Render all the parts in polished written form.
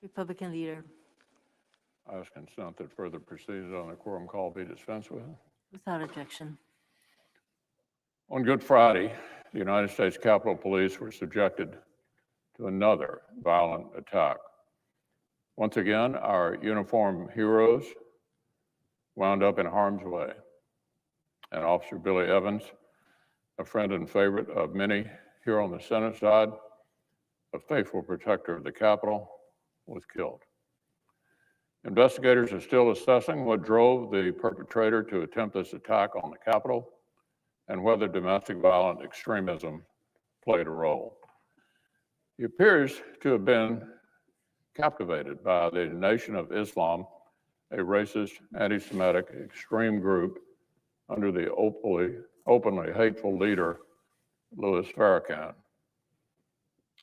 Republican leader. I ask consent that further proceedings on the quorum call be dispensed with. Without objection. On Good Friday, the United States Capitol Police were subjected to another violent attack. Once again, our uniformed heroes wound up in harm's way. And Officer Billy Evans, a friend and favorite of many here on the Senate side, a faithful protector of the Capitol, was killed. Investigators are still assessing what drove the perpetrator to attempt this attack on the Capitol and whether domestic violent extremism played a role. He appears to have been captivated by the Nation of Islam, a racist, anti-Semitic extreme group under the openly hateful leader, Louis Farrakhan.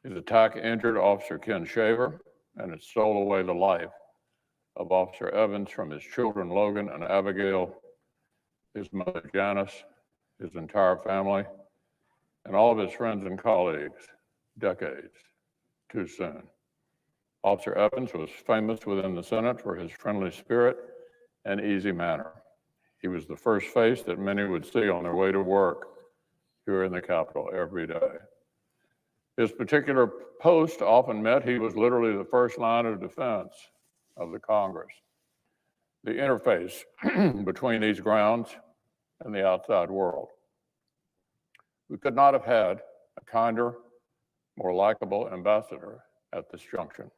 His attack injured Officer Ken Shaver, and it stole away the life of Officer Evans from his children, Logan and Abigail, his mother, Janice, his entire family, and all of his friends and colleagues, decades too soon. Officer Evans was famous within the Senate for his friendly spirit and easy manner. He was the first face that many would see on their way to work here in the Capitol every day. His particular post often meant he was literally the first line of defense of the Congress, the interface between these grounds and the outside world. We could not have had a kinder, more likable ambassador at this junction,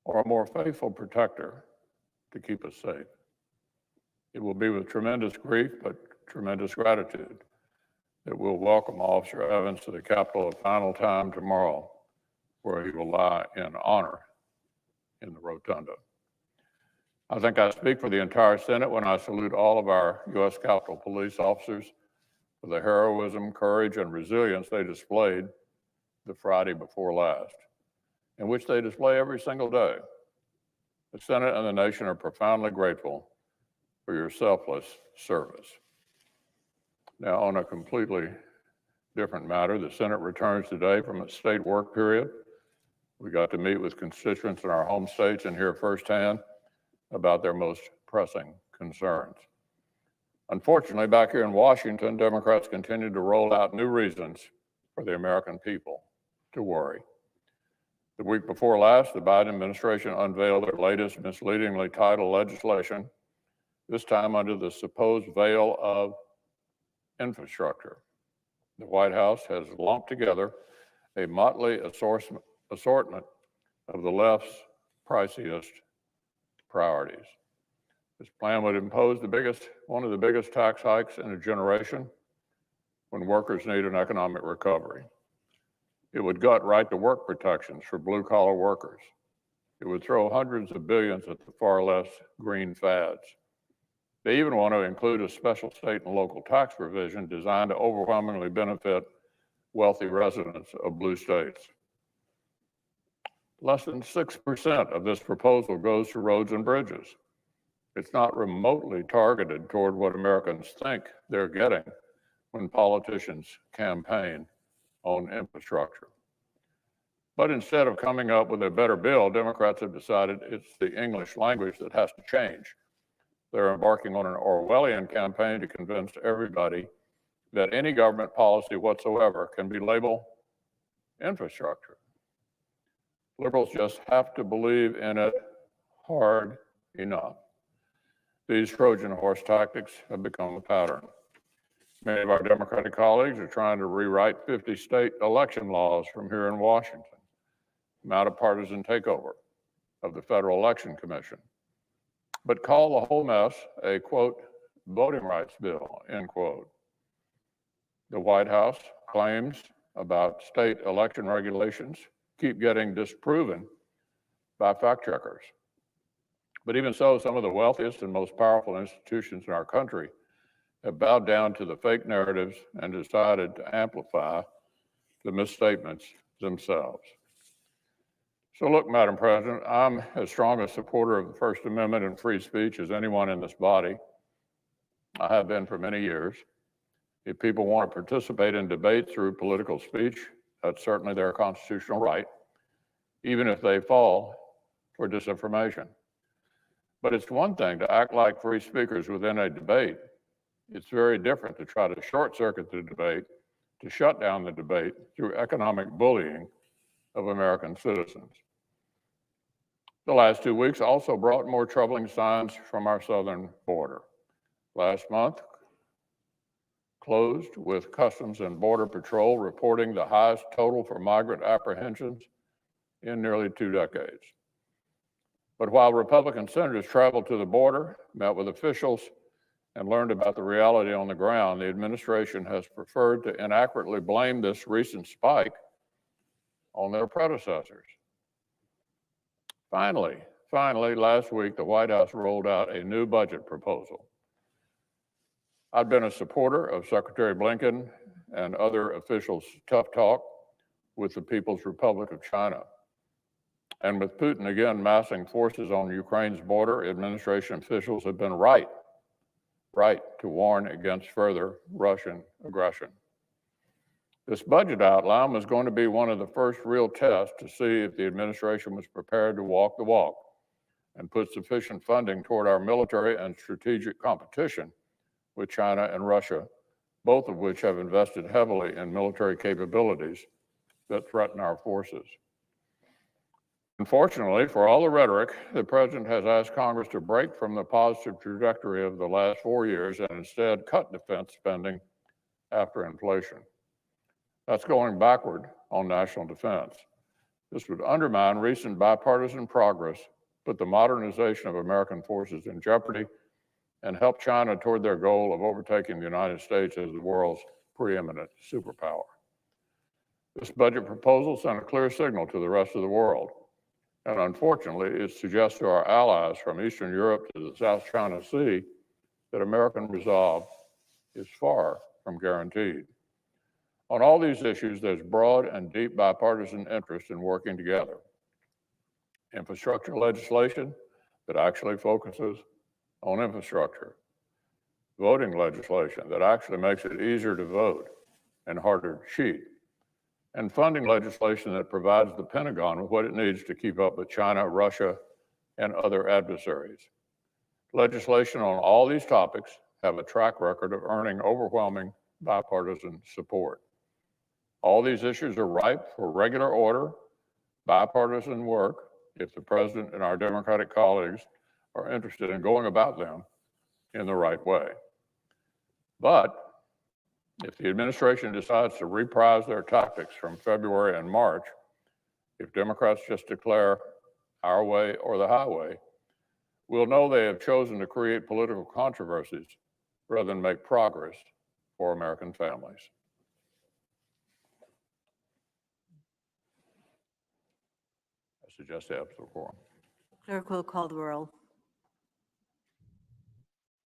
or a more faithful protector to keep us safe. It will be with tremendous grief, but tremendous gratitude that we'll welcome Officer Evans to the Capitol a final time tomorrow, where he will lie in honor in the rotunda. I think I speak for the entire Senate when I salute all of our U.S. Capitol Police officers for the heroism, courage, and resilience they displayed the Friday before last, and which they display every single day. The Senate and the nation are profoundly grateful for your selfless service. Now, on a completely different matter, the Senate returns today from its state work period. We got to meet with constituents in our home states and hear firsthand about their most pressing concerns. Unfortunately, back here in Washington, Democrats continue to roll out new reasons for the American people to worry. The week before last, the Biden administration unveiled their latest misleadingly titled legislation, this time under the supposed veil of infrastructure. The White House has lumped together a motley assortment of the left's priciest priorities. This plan would impose one of the biggest tax hikes in a generation when workers need an economic recovery. It would gut right-to-work protections for blue-collar workers. It would throw hundreds of billions at the far less green fads. They even want to include a special state and local tax provision designed to overwhelmingly benefit wealthy residents of blue states. Less than 6% of this proposal goes to roads and bridges. It's not remotely targeted toward what Americans think they're getting when politicians campaign on infrastructure. But instead of coming up with a better bill, Democrats have decided it's the English language that has to change. They're embarking on an Orwellian campaign to convince everybody that any government policy whatsoever can be labeled infrastructure. Liberals just have to believe in it hard enough. These Trojan horse tactics have become a pattern. Many of our Democratic colleagues are trying to rewrite 50 state election laws from here in Washington, mount a partisan takeover of the Federal Election Commission, but call the whole mess a, quote, voting rights bill, end quote. The White House claims about state election regulations keep getting disproven by fact checkers. But even so, some of the wealthiest and most powerful institutions in our country have bowed down to the fake narratives and decided to amplify the misstatements themselves. So look, Madam President, I'm as strong a supporter of the First Amendment and free speech as anyone in this body. I have been for many years. If people want to participate in debate through political speech, that's certainly their constitutional right, even if they fall for disinformation. But it's one thing to act like free speakers within a debate. It's very different to try to short circuit the debate, to shut down the debate through economic bullying of American citizens. The last 2 weeks also brought more troubling signs from our southern border. Last month closed with Customs and Border Patrol reporting the highest total for migrant apprehensions in nearly 2 decades. But while Republican senators traveled to the border, met with officials, and learned about the reality on the ground, the administration has preferred to inaccurately blame this recent spike on their predecessors. Finally, last week, the White House rolled out a new budget proposal. I've been a supporter of Secretary Blinken and other officials' tough talk with the People's Republic of China. And with Putin again massing forces on Ukraine's border, administration officials have been right to warn against further Russian aggression. This budget outline was going to be one of the first real tests to see if the administration was prepared to walk the walk and put sufficient funding toward our military and strategic competition with China and Russia, both of which have invested heavily in military capabilities that threaten our forces. Unfortunately, for all the rhetoric, the president has asked Congress to break from the positive trajectory of the last 4 years and instead cut defense spending after inflation. That's going backward on national defense. This would undermine recent bipartisan progress, put the modernization of American forces in jeopardy, and help China toward their goal of overtaking the United States as the world's preeminent superpower. This budget proposal sent a clear signal to the rest of the world. And unfortunately, it suggests to our allies from Eastern Europe to the South China Sea that American resolve is far from guaranteed. On all these issues, there's broad and deep bipartisan interest in working together. Infrastructure legislation that actually focuses on infrastructure. Voting legislation that actually makes it easier to vote and harder to cheat. And funding legislation that provides the Pentagon with what it needs to keep up with China, Russia, and other adversaries. Legislation on all these topics have a track record of earning overwhelming bipartisan support. All these issues are ripe for regular order, bipartisan work if the president and our Democratic colleagues are interested in going about them in the right way. But if the administration decides to reprise their tactics from February and March, if Democrats just declare our way or the highway, we'll know they have chosen to create political controversies rather than make progress for American families. I suggest the absolute quorum. Clerk will call the roll.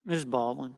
Ms. Baldwin.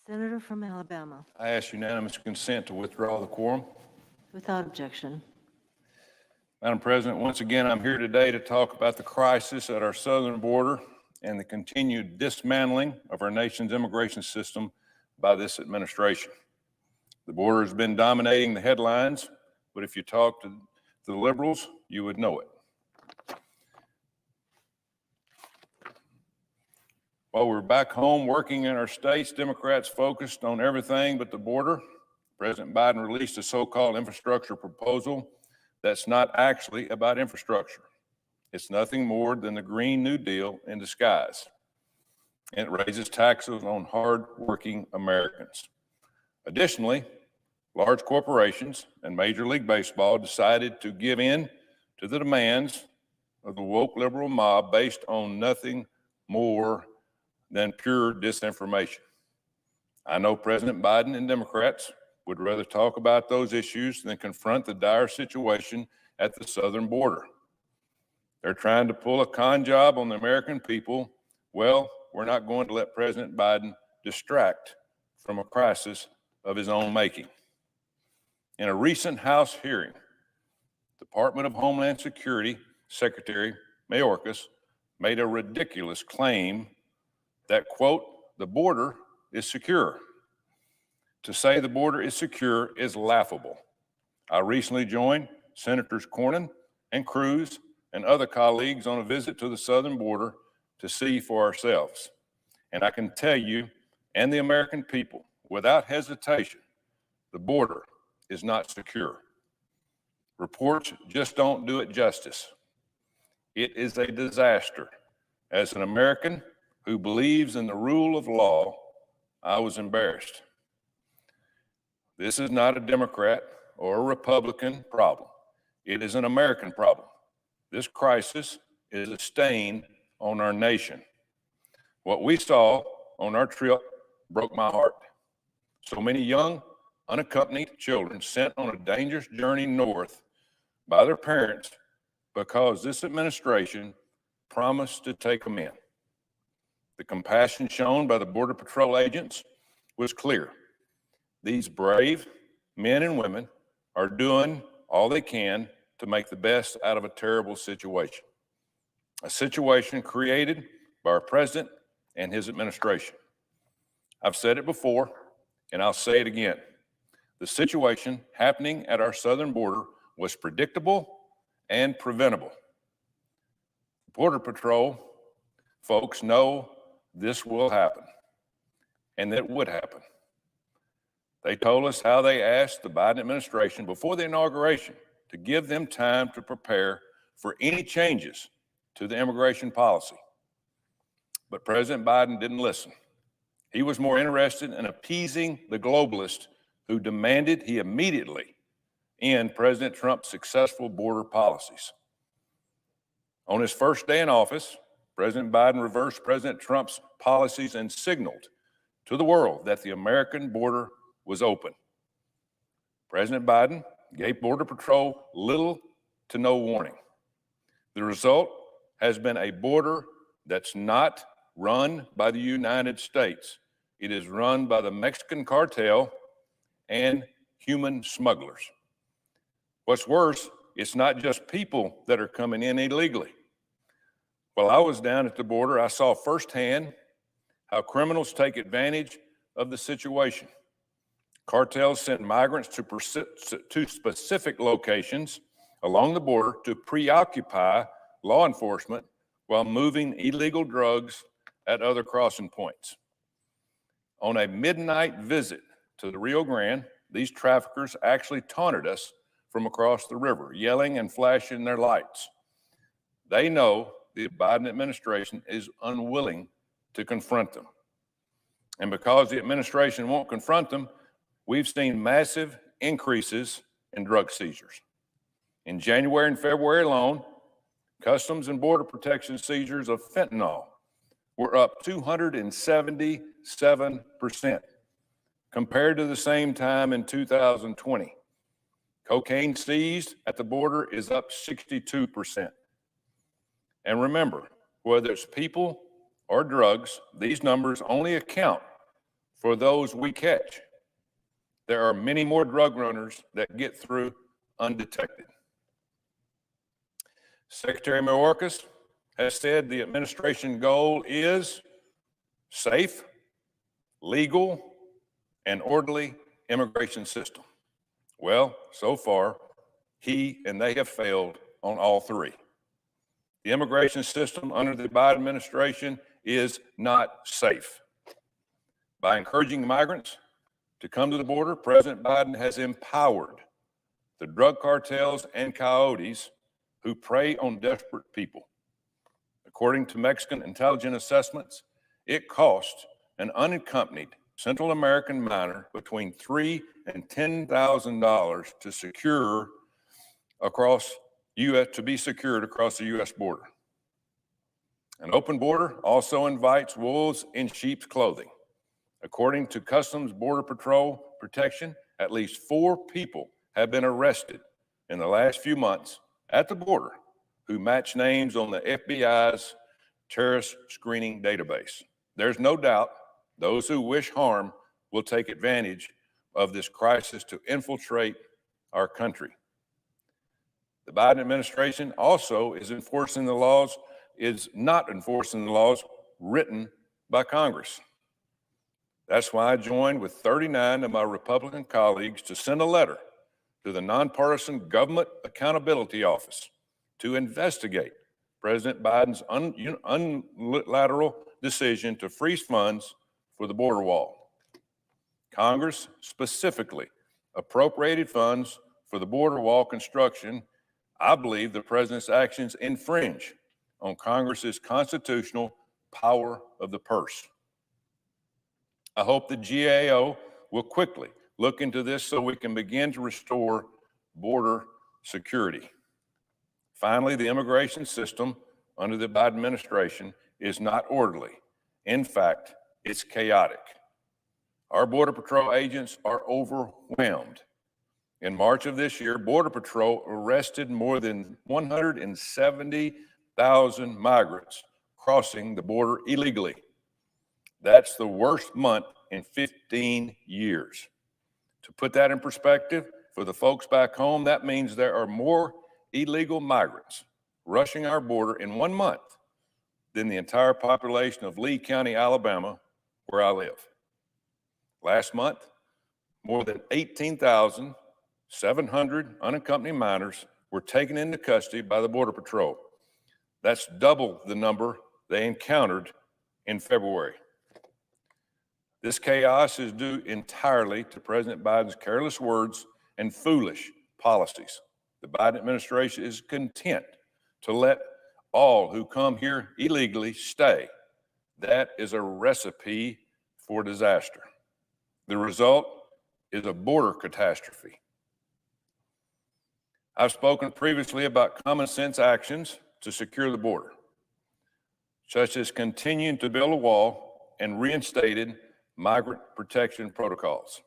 Senator from Alabama, I ask unanimous consent to withdraw the quorum. without objection. Madam President, once again, I'm here today to talk about the crisis at our southern border and the continued dismantling of our nation's immigration system by this administration. The border has been dominating the headlines, but if you talk to the liberals, you would know it. While we're back home working in our states, Democrats focused on everything but the border. President Biden released a so-called infrastructure proposal that's not actually about infrastructure. It's nothing more than the Green New Deal in disguise. And it raises taxes on hard-working Americans. Additionally, large corporations and Major League Baseball decided to give in to the demands of the woke liberal mob based on nothing more than pure disinformation. I know President Biden and Democrats would rather talk about those issues than confront the dire situation at the southern border. They're trying to pull a con job on the American people. Well, we're not going to let President Biden distract from a crisis of his own making. In a recent House hearing, Department of Homeland Security Secretary Mayorkas made a ridiculous claim that, quote, the border is secure. To say the border is secure is laughable. I recently joined Senators Cornyn and Cruz and other colleagues on a visit to the southern border to see for ourselves. And I can tell you and the American people without hesitation, the border is not secure. Reports just don't do it justice. It is a disaster. As an American who believes in the rule of law, I was embarrassed. This is not a Democrat or a Republican problem. It is an American problem. This crisis is a stain on our nation. What we saw on our trip broke my heart. So many young, unaccompanied children sent on a dangerous journey north by their parents because this administration promised to take them in. The compassion shown by the Border Patrol agents was clear. These brave men and women are doing all they can to make the best out of a terrible situation, a situation created by our president and his administration. I've said it before, and I'll say it again. The situation happening at our southern border was predictable and preventable. Border Patrol folks know this will happen, and that it would happen. They told us how they asked the Biden administration before the inauguration to give them time to prepare for any changes to the immigration policy. But President Biden didn't listen. He was more interested in appeasing the globalists who demanded he immediately end President Trump's successful border policies. On his first day in office, President Biden reversed President Trump's policies and signaled to the world that the American border was open. President Biden gave Border Patrol little to no warning. The result has been a border that's not run by the United States. It is run by the Mexican cartel and human smugglers. What's worse, it's not just people that are coming in illegally. While I was down at the border, I saw firsthand how criminals take advantage of the situation. Cartels send migrants to specific locations along the border to preoccupy law enforcement while moving illegal drugs at other crossing points. On a midnight visit to the Rio Grande, these traffickers actually taunted us from across the river, yelling and flashing their lights. They know the Biden administration is unwilling to confront them. And because the administration won't confront them, we've seen massive increases in drug seizures. In January and February alone, Customs and Border Protection seizures of fentanyl were up 277% compared to the same time in 2020. Cocaine seized at the border is up 62%. And remember, whether it's people or drugs, these numbers only account for those we catch. There are many more drug runners that get through undetected. Secretary Mayorkas has said the administration goal is safe, legal, and orderly immigration system. Well, so far, he and they have failed on all three. The immigration system under the Biden administration is not safe. By encouraging migrants to come to the border, President Biden has empowered the drug cartels and coyotes who prey on desperate people. According to Mexican intelligence assessments, it cost an unaccompanied Central American minor between $3,000 and $10,000 to secure across to be secured across the U.S. border. An open border also invites wolves in sheep's clothing. According to Customs Border Patrol Protection, at least 4 people have been arrested in the last few months at the border who match names on the FBI's terrorist screening database. There's no doubt those who wish harm will take advantage of this crisis to infiltrate our country. The Biden administration also is not enforcing the laws written by Congress. That's why I joined with 39 of my Republican colleagues to send a letter to the Nonpartisan Government Accountability Office to investigate President Biden's unilateral decision to freeze funds for the border wall. Congress specifically appropriated funds for the border wall construction. I believe the president's actions infringe on Congress's constitutional power of the purse. I hope the GAO will quickly look into this so we can begin to restore border security. Finally, the immigration system under the Biden administration is not orderly. In fact, it's chaotic. Our Border Patrol agents are overwhelmed. In March of this year, Border Patrol arrested more than 170,000 migrants crossing the border illegally. That's the worst month in 15 years. To put that in perspective, for the folks back home, that means there are more illegal migrants rushing our border in 1 month than the entire population of Lee County, Alabama, where I live. Last month, more than 18,700 unaccompanied minors were taken into custody by the Border Patrol. That's double the number they encountered in February. This chaos is due entirely to President Biden's careless words and foolish policies. The Biden administration is content to let all who come here illegally stay. That is a recipe for disaster. The result is a border catastrophe. I've spoken previously about common sense actions to secure the border, such as continuing to build a wall and reinstated migrant protection protocols.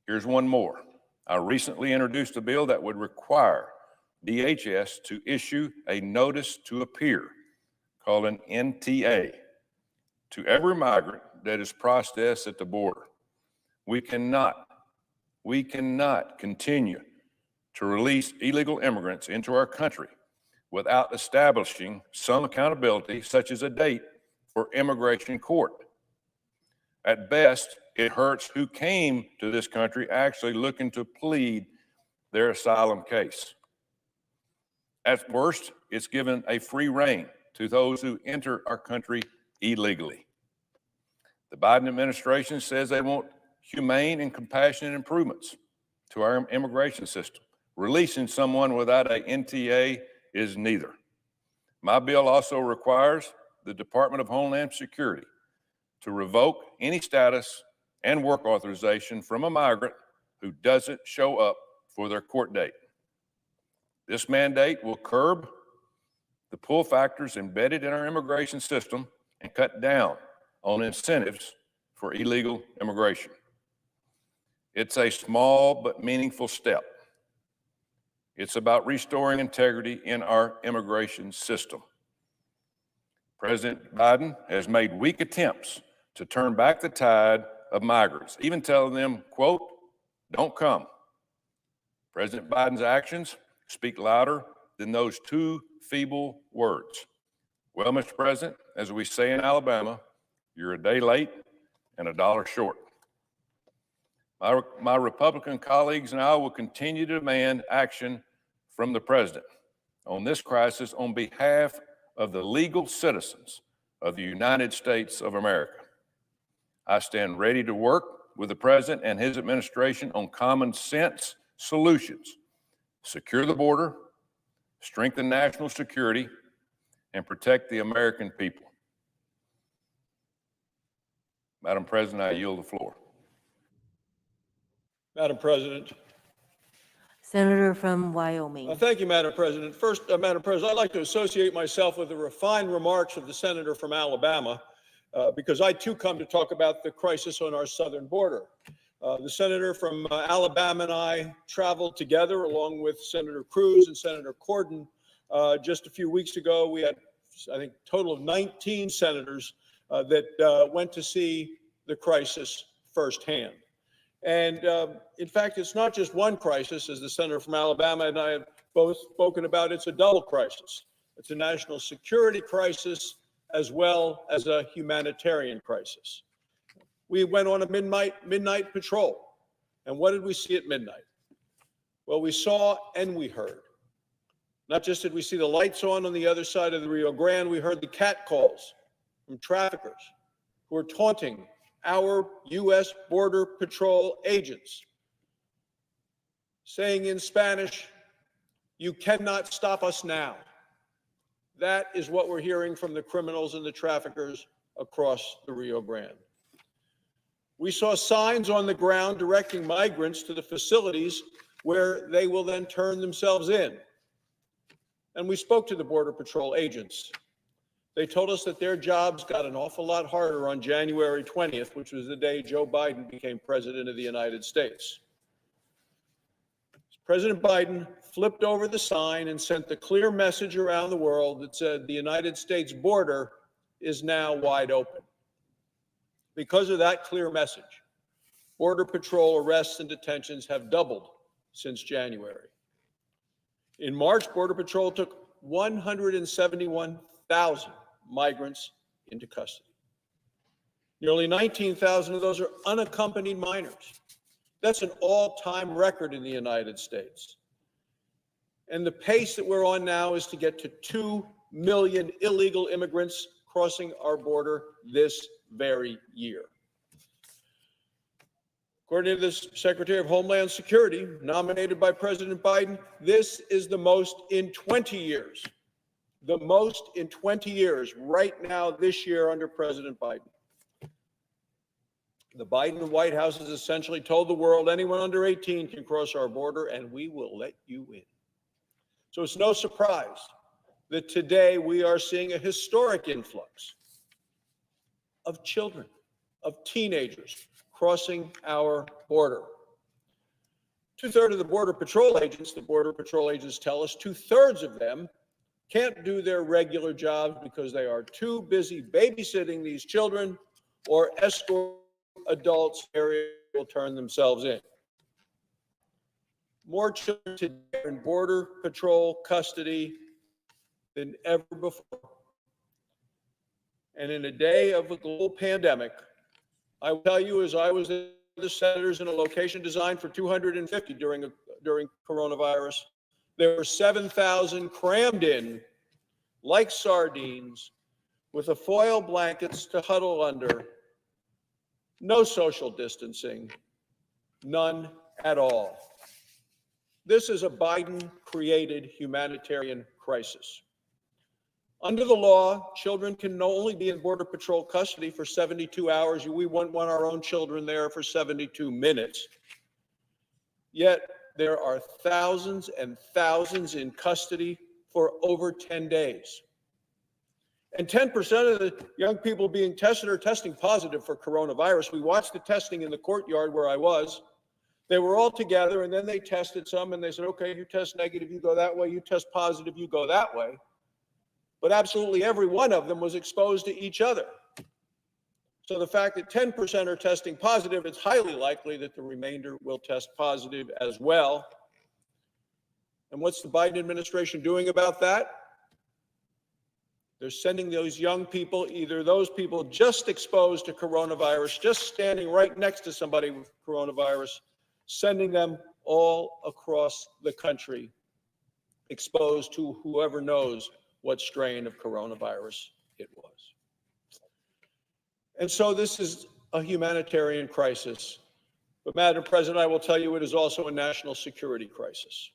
Here's one more. I recently introduced a bill that would require DHS to issue a notice to appear, called an NTA, to every migrant that is processed at the border. We cannot continue to release illegal immigrants into our country without establishing some accountability, such as a date for immigration court. At best, it hurts who came to this country actually looking to plead their asylum case. At worst, it's given a free rein to those who enter our country illegally. The Biden administration says they want humane and compassionate improvements to our immigration system. Releasing someone without an NTA is neither. My bill also requires the Department of Homeland Security to revoke any status and work authorization from a migrant who doesn't show up for their court date. This mandate will curb the pull factors embedded in our immigration system and cut down on incentives for illegal immigration. It's a small but meaningful step. It's about restoring integrity in our immigration system. President Biden has made weak attempts to turn back the tide of migrants, even telling them, quote, "Don't come." President Biden's actions speak louder than those two feeble words. Well, Mr. President, as we say in Alabama, you're a day late and a dollar short. My Republican colleagues and I will continue to demand action from the president on this crisis on behalf of the legal citizens of the United States of America. I stand ready to work with the president and his administration on common sense solutions, secure the border, strengthen national security, and protect the American people. Madam President, I yield the floor. Madam President. Senator from Wyoming. Thank you, Madam President. First, Madam President, I'd like to associate myself with the refined remarks of the senator from Alabama, because I too come to talk about the crisis on our southern border. The senator from Alabama and I traveled together along with Senator Cruz and Senator Corden. Just a few weeks ago, we had, I think, a total of 19 senators that went to see the crisis firsthand. And in fact, it's not just one crisis, as the senator from Alabama and I have both spoken about. It's a double crisis. It's a national security crisis as well as a humanitarian crisis. We went on a midnight patrol. And what did we see at midnight? Well, we saw and we heard. Not just did we see the lights on the other side of the Rio Grande, we heard the cat calls from traffickers who were taunting our U.S. Border Patrol agents, saying in Spanish, "You cannot stop us now." That is what we're hearing from the criminals and the traffickers across the Rio Grande. We saw signs on the ground directing migrants to the facilities where they will then turn themselves in. And we spoke to the Border Patrol agents. They told us that their jobs got an awful lot harder on January 20th, which was the day Joe Biden became president of the United States. President Biden flipped over the sign and sent the clear message around the world that said the United States border is now wide open. Because of that clear message, Border Patrol arrests and detentions have doubled since January. In March, Border Patrol took 171,000 migrants into custody. Nearly 19,000 of those are unaccompanied minors. That's an all-time record in the United States. And the pace that we're on now is to get to 2 million illegal immigrants crossing our border this very year. According to the Secretary of Homeland Security, nominated by President Biden, this is the most in 20 years. The most in 20 years, right now, this year, under President Biden. The Biden White House has essentially told the world anyone under 18 can cross our border, and we will let you in. So it's no surprise that today we are seeing a historic influx of children, of teenagers crossing our border. 2/3 of the Border Patrol agents, the Border Patrol agents tell us, 2/3 of them can't do their regular jobs because they are too busy babysitting these children or escort adults who will turn themselves in. More children today are in Border Patrol custody than ever before. And in a day of a global pandemic, I will tell you, as I was with the senators in a location designed for 250 during coronavirus, there were 7,000 crammed in like sardines with the foil blankets to huddle under. No social distancing, none at all. This is a Biden-created humanitarian crisis. Under the law, children can only be in Border Patrol custody for 72 hours. We wouldn't want our own children there for 72 minutes. Yet there are thousands and thousands in custody for over 10 days. And 10% of the young people being tested are testing positive for coronavirus. We watched the testing in the courtyard where I was. They were all together, and then they tested some, and they said, okay, you test negative, you go that way, you test positive, you go that way. But absolutely every one of them was exposed to each other. So the fact that 10% are testing positive, it's highly likely that the remainder will test positive as well. And what's the Biden administration doing about that? They're sending those young people, either those people just exposed to coronavirus, just standing right next to somebody with coronavirus, sending them all across the country, exposed to whoever knows what strain of coronavirus it was. And so this is a humanitarian crisis. But Madam President, I will tell you it is also a national security crisis.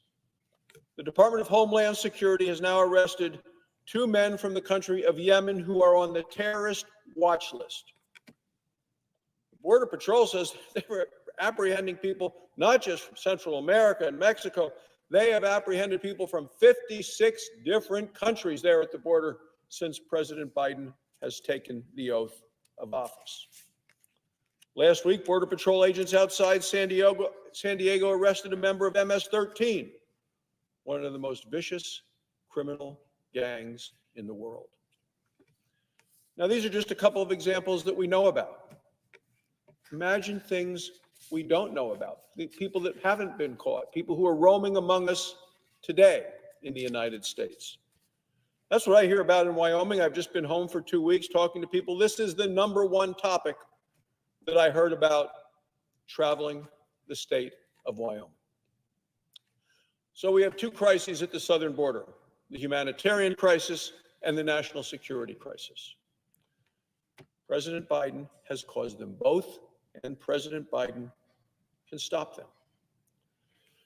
The Department of Homeland Security has now arrested 2 men from the country of Yemen who are on the terrorist watch list. Border Patrol says they were apprehending people not just from Central America and Mexico. They have apprehended people from 56 different countries there at the border since President Biden has taken the oath of office. Last week, Border Patrol agents outside San Diego arrested a member of MS-13, one of the most vicious criminal gangs in the world. Now, these are just a couple of examples that we know about. Imagine things we don't know about, the people that haven't been caught, people who are roaming among us today in the United States. That's what I hear about in Wyoming. I've just been home for 2 weeks talking to people. This is the #1 topic that I heard about traveling the state of Wyoming. So we have 2 crises at the southern border, the humanitarian crisis and the national security crisis. President Biden has caused them both, and President Biden can stop them.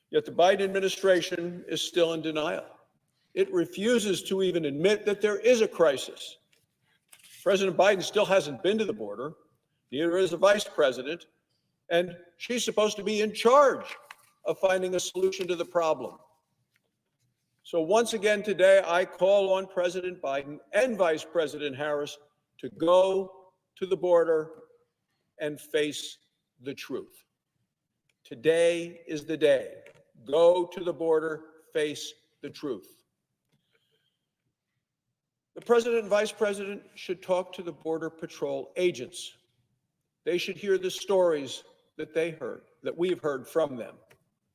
Yet the Biden administration is still in denial. It refuses to even admit that there is a crisis. President Biden still hasn't been to the border, neither is the vice president, and she's supposed to be in charge of finding a solution to the problem. So once again today, I call on President Biden and Vice President Harris to go to the border and face the truth. Today is the day. Go to the border, face the truth. The president and vice president should talk to the Border Patrol agents. They should hear the stories that they heard, that we've heard from them.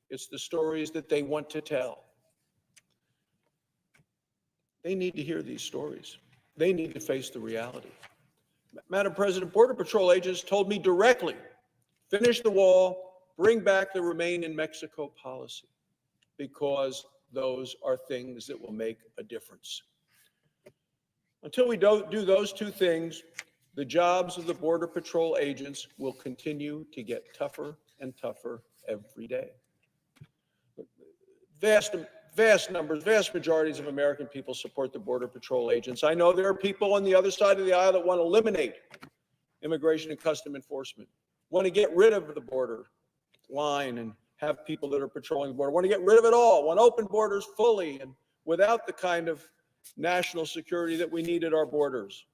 It's the stories that they want to tell. They need to hear these stories. They need to face the reality. Madam President, Border Patrol agents told me directly, finish the wall, bring back the Remain in Mexico policy, because those are things that will make a difference. Until we don't do those 2 things, the jobs of the Border Patrol agents will continue to get tougher and tougher every day. Vast numbers, vast majorities of American people support the Border Patrol agents. I know there are people on the other side of the aisle that want to eliminate Immigration and Customs Enforcement, want to get rid of the border line and have people that are patrolling the border, want to get rid of it all, want open borders fully and without the kind of national security that we need at our borders.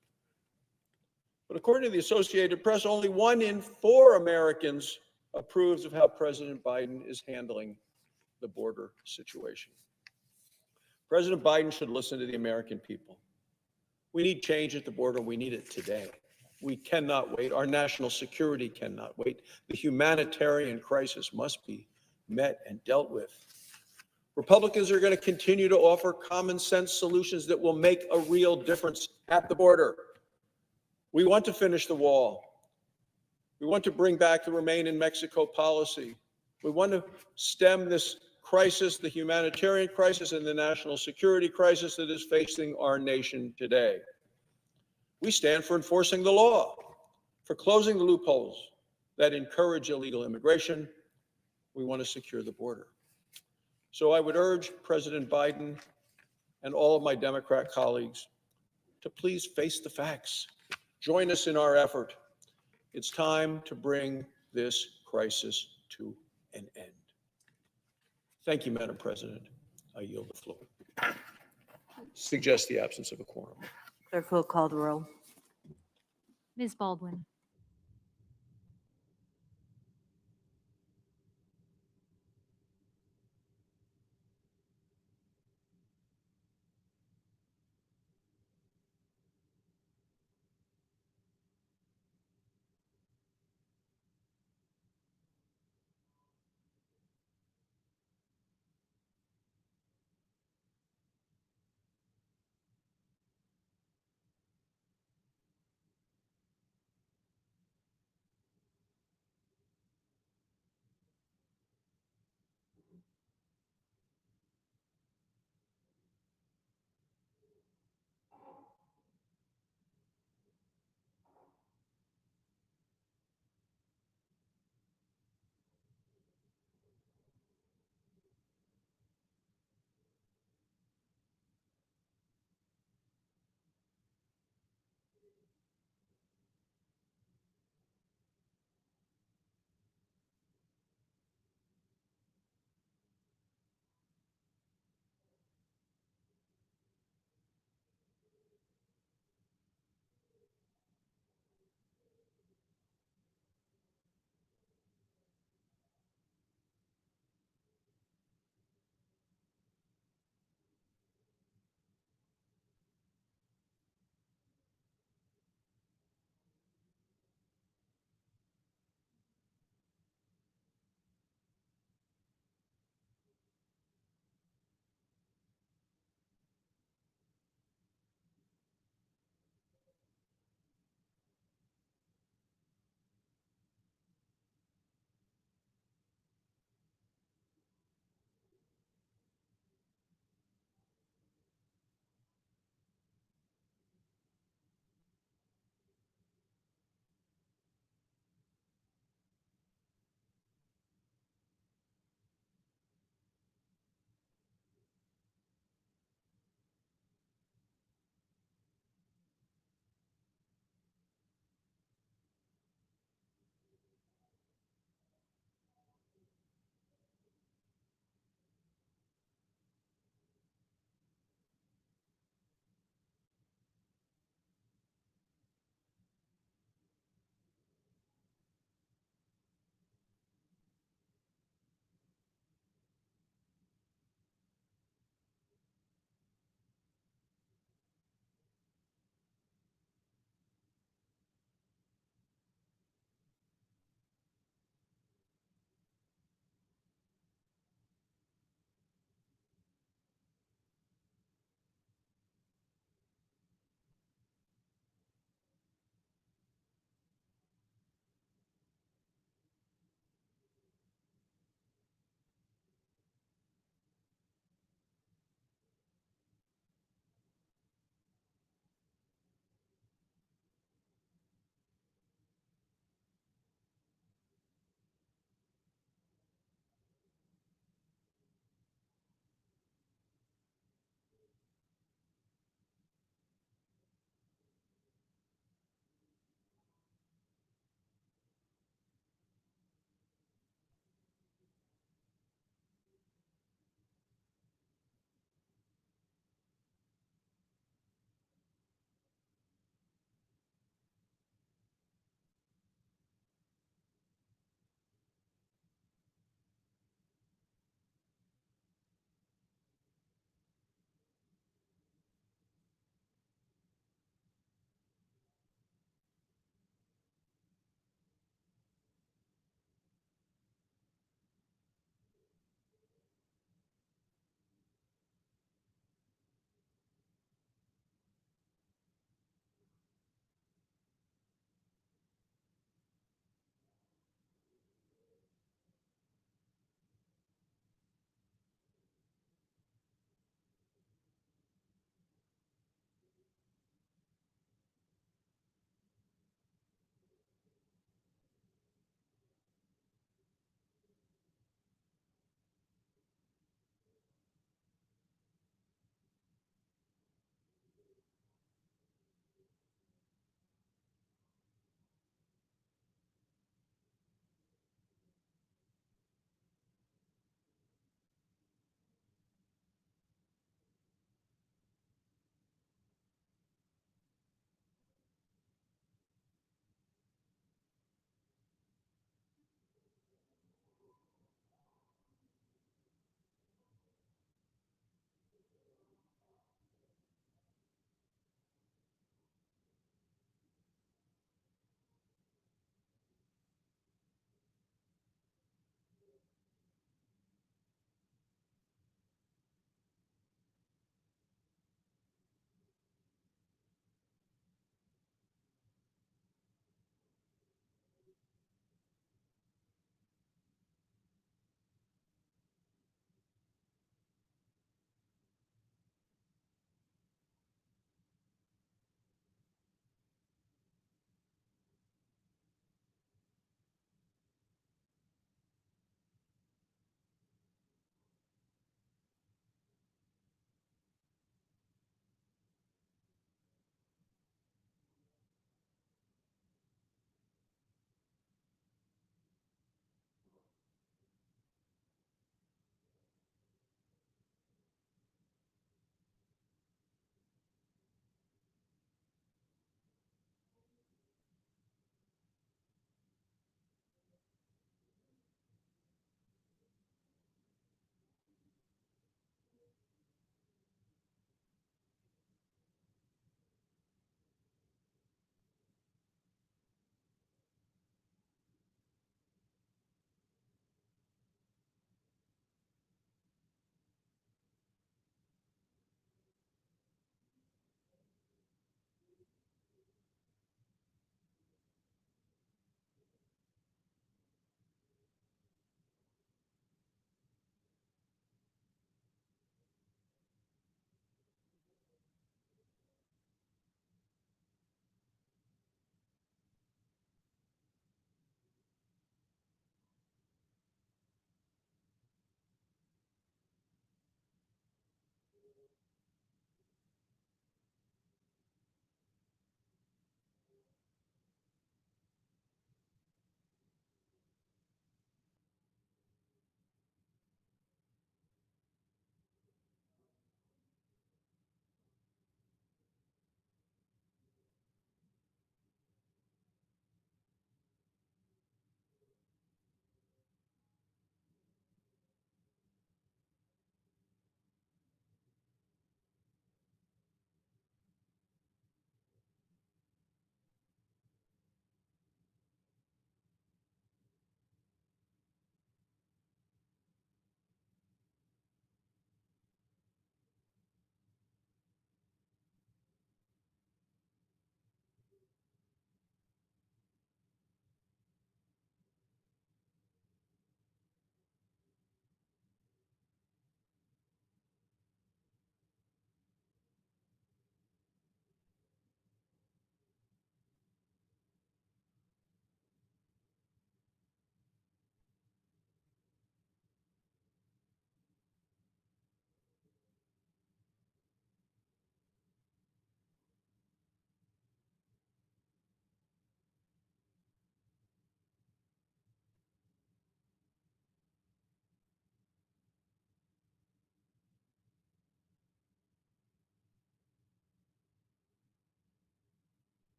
But according to the Associated Press, only 1 in 4 Americans approves of how President Biden is handling the border situation. President Biden should listen to the American people. We need change at the border. We need it today. We cannot wait. Our national security cannot wait. The humanitarian crisis must be met and dealt with. Republicans are going to continue to offer common sense solutions that will make a real difference at the border. We want to finish the wall. We want to bring back the Remain in Mexico policy. We want to stem this crisis, the humanitarian crisis and the national security crisis that is facing our nation today. We stand for enforcing the law, for closing the loopholes that encourage illegal immigration. We want to secure the border. So I would urge President Biden and all of my Democrat colleagues to please face the facts. Join us in our effort. It's time to bring this crisis to an end. Thank you, Madam President. I yield the floor. Suggest the absence of a quorum. Clerk will call the roll. Ms. Baldwin.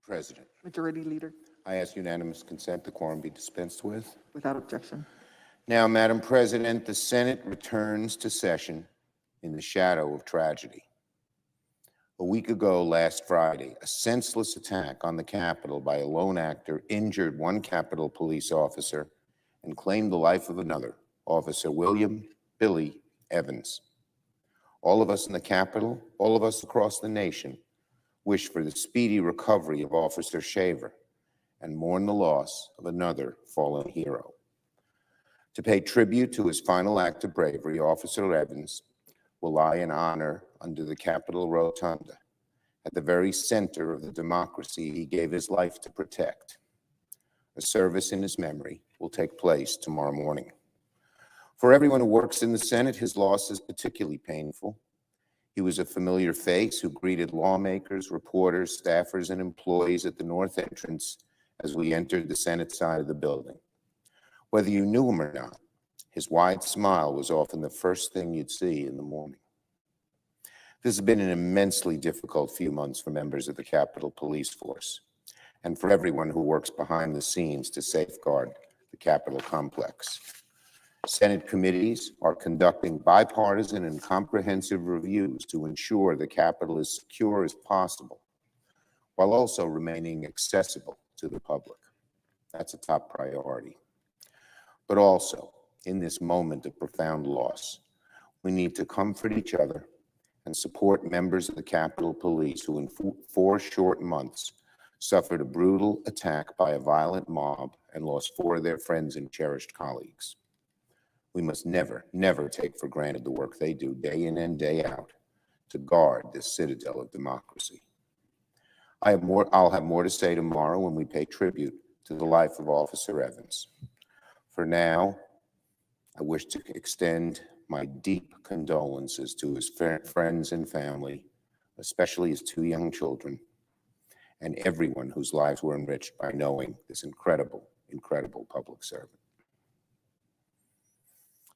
President, Majority Leader, I ask unanimous consent the quorum be dispensed with. without objection. Now, Madam President, the Senate returns to session in the shadow of tragedy. A week ago, last Friday, a senseless attack on the Capitol by a lone actor injured one Capitol police officer and claimed the life of another, Officer William Billy Evans. All of us in the Capitol, all of us across the nation, wish for the speedy recovery of Officer Shaver and mourn the loss of another fallen hero. To pay tribute to his final act of bravery, Officer Evans will lie in honor under the Capitol Rotunda, at the very center of the democracy he gave his life to protect. A service in his memory will take place tomorrow morning. For everyone who works in the Senate, his loss is particularly painful. He was a familiar face who greeted lawmakers, reporters, staffers, and employees at the north entrance as we entered the Senate side of the building. Whether you knew him or not, his wide smile was often the first thing you'd see in the morning. This has been an immensely difficult few months for members of the Capitol Police Force and for everyone who works behind the scenes to safeguard the Capitol complex. Senate committees are conducting bipartisan and comprehensive reviews to ensure the Capitol is secure as possible, while also remaining accessible to the public. That's a top priority. But also, in this moment of profound loss, we need to comfort each other and support members of the Capitol Police who in 4 short months suffered a brutal attack by a violent mob and lost 4 of their friends and cherished colleagues. We must never, never take for granted the work they do day in and day out to guard this citadel of democracy. I'll have more to say tomorrow when we pay tribute to the life of Officer Evans. For now, I wish to extend my deep condolences to his friends and family, especially his 2 young children, and everyone whose lives were enriched by knowing this incredible, incredible public servant.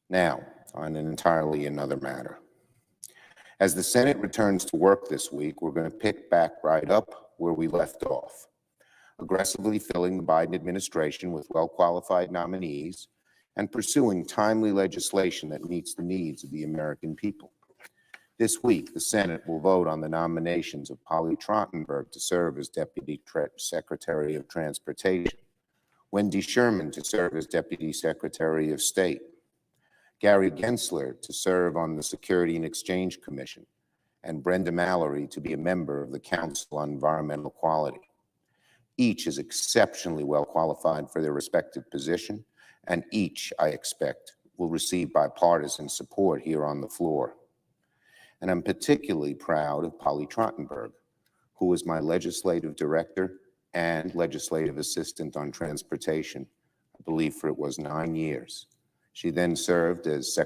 Now, on an entirely another matter. As the Senate returns to work this week, we're going to pick back right up where we left off, aggressively filling the Biden administration with well-qualified nominees and pursuing timely legislation that meets the needs of the American people. This week, the Senate will vote on the nominations of Polly Trottenberg to serve as Deputy Secretary of Transportation, Wendy Sherman to serve as Deputy Secretary of State, Gary Gensler to serve on the Security and Exchange Commission, and Brenda Mallory to be a member of the Council on Environmental Quality. Each is exceptionally well qualified for their respective position, and each, I expect, will receive bipartisan support here on the floor. And I'm particularly proud of Polly Trottenberg, who was my legislative director and legislative assistant on transportation, I believe for it was 9 years. She then served as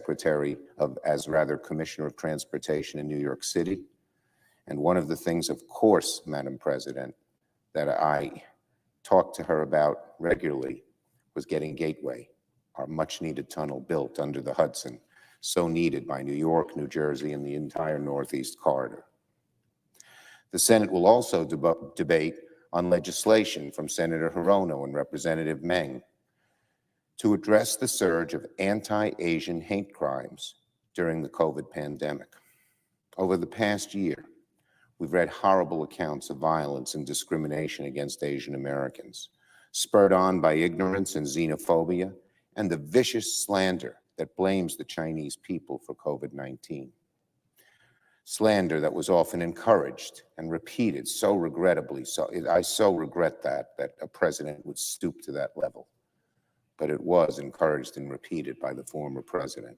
Commissioner of Transportation in New York City. And one of the things, of course, Madam President, that I talked to her about regularly was getting Gateway, our much-needed tunnel built under the Hudson, so needed by New York, New Jersey, and the entire Northeast corridor. The Senate will also debate on legislation from Senator Hirono and Representative Meng to address the surge of anti-Asian hate crimes during the COVID pandemic. Over the past year, we've read horrible accounts of violence and discrimination against Asian Americans, spurred on by ignorance and xenophobia, and the vicious slander that blames the Chinese people for COVID-19. Slander that was often encouraged and repeated so regrettably. I so regret that a president would stoop to that level. But it was encouraged and repeated by the former president,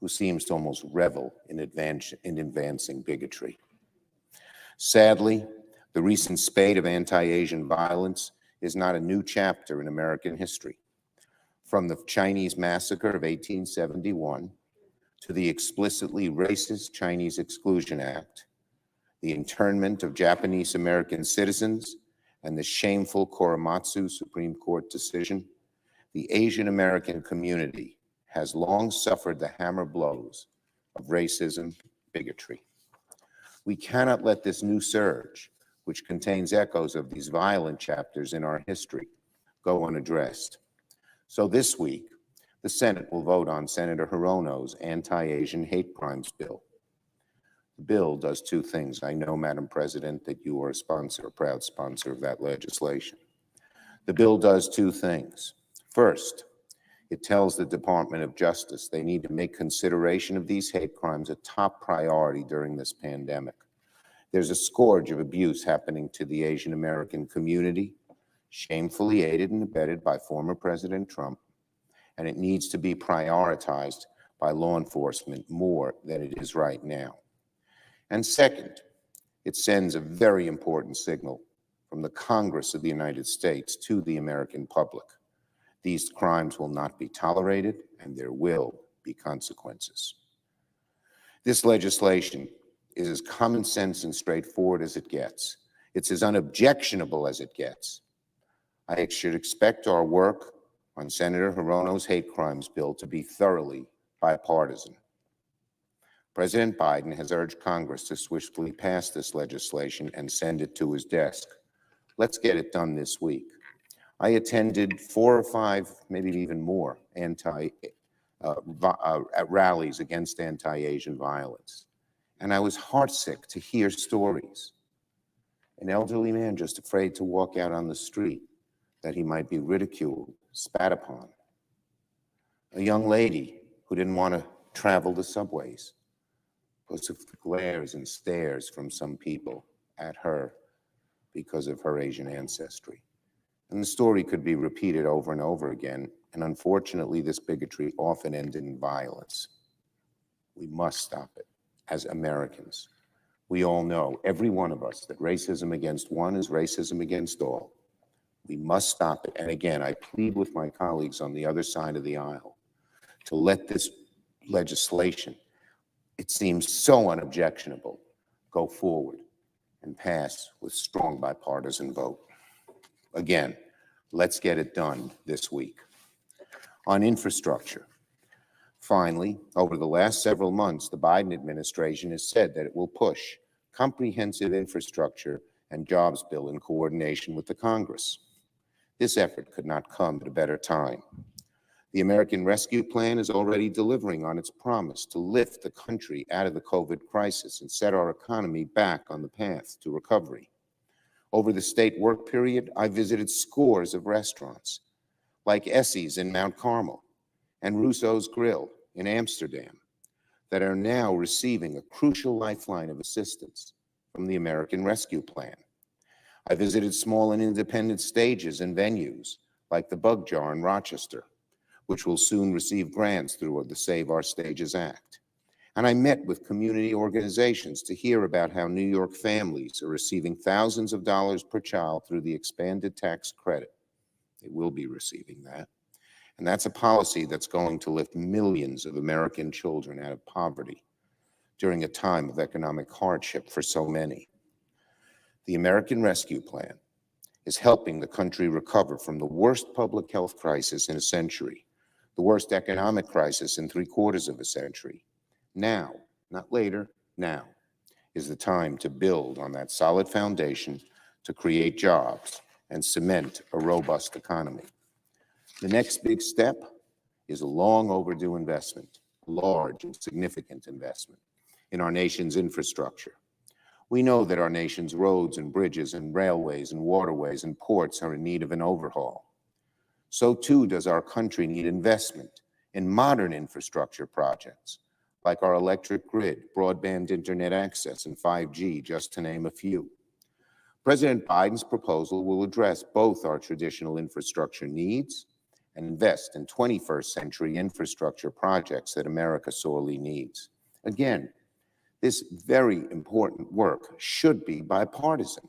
who seems to almost revel in advancing bigotry. Sadly, the recent spate of anti-Asian violence is not a new chapter in American history. From the Chinese massacre of 1871 to the explicitly racist Chinese Exclusion Act, the internment of Japanese American citizens, and the shameful Korematsu Supreme Court decision, the Asian American community has long suffered the hammer blows of racism, bigotry. We cannot let this new surge which contains echoes of these violent chapters in our history, go unaddressed. So this week, the Senate will vote on Senator Hirono's anti-Asian hate crimes bill. The bill does two things. I know, Madam President, that you are a proud sponsor of that legislation. The bill does two things. First, it tells the Department of Justice they need to make consideration of these hate crimes a top priority during this pandemic. There's a scourge of abuse happening to the Asian American community, shamefully aided and abetted by former President Trump, and it needs to be prioritized by law enforcement more than it is right now. And second, it sends a very important signal from the Congress of the United States to the American public. These crimes will not be tolerated, and there will be consequences. This legislation is as common sense and straightforward as it gets. It's as unobjectionable as it gets. I should expect our work on Senator Hirono's hate crimes bill to be thoroughly bipartisan. President Biden has urged Congress to swiftly pass this legislation and send it to his desk. Let's get it done this week. I attended 4 or 5, maybe even more, rallies against anti-Asian violence. And I was heartsick to hear stories. An elderly man just afraid to walk out on the street, that he might be ridiculed, spat upon. A young lady who didn't want to travel the subways because of the glares and stares from some people at her because of her Asian ancestry. And the story could be repeated over and over again, and unfortunately, this bigotry often ended in violence. We must stop it as Americans. We all know, every one of us, that racism against one is racism against all. We must stop it. And again, I plead with my colleagues on the other side of the aisle to let this legislation, it seems so unobjectionable, go forward and pass with strong bipartisan vote. Again, let's get it done this week. On infrastructure, finally, over the last several months, the Biden administration has said that it will push comprehensive infrastructure and jobs bill in coordination with the Congress. This effort could not come at a better time. The American Rescue Plan is already delivering on its promise to lift the country out of the COVID crisis and set our economy back on the path to recovery. Over the state work period, I visited scores of restaurants, like Essie's in Mount Carmel and Russo's Grill in Amsterdam, that are now receiving a crucial lifeline of assistance from the American Rescue Plan. I visited small and independent stages and venues, like the Bug Jar in Rochester, which will soon receive grants through the Save Our Stages Act. And I met with community organizations to hear about how New York families are receiving thousands of dollars per child through the expanded tax credit. They will be receiving that. And that's a policy that's going to lift millions of American children out of poverty during a time of economic hardship for so many. The American Rescue Plan is helping the country recover from the worst public health crisis in a century, the worst economic crisis in 3/4 of a century. Now, not later, now is the time to build on that solid foundation to create jobs and cement a robust economy. The next big step is a long overdue investment, a large and significant investment in our nation's infrastructure. We know that our nation's roads and bridges and railways and waterways and ports are in need of an overhaul. So too does our country need investment in modern infrastructure projects, like our electric grid, broadband internet access, and 5G, just to name a few. President Biden's proposal will address both our traditional infrastructure needs and invest in 21st century infrastructure projects that America sorely needs. Again, this very important work should be bipartisan.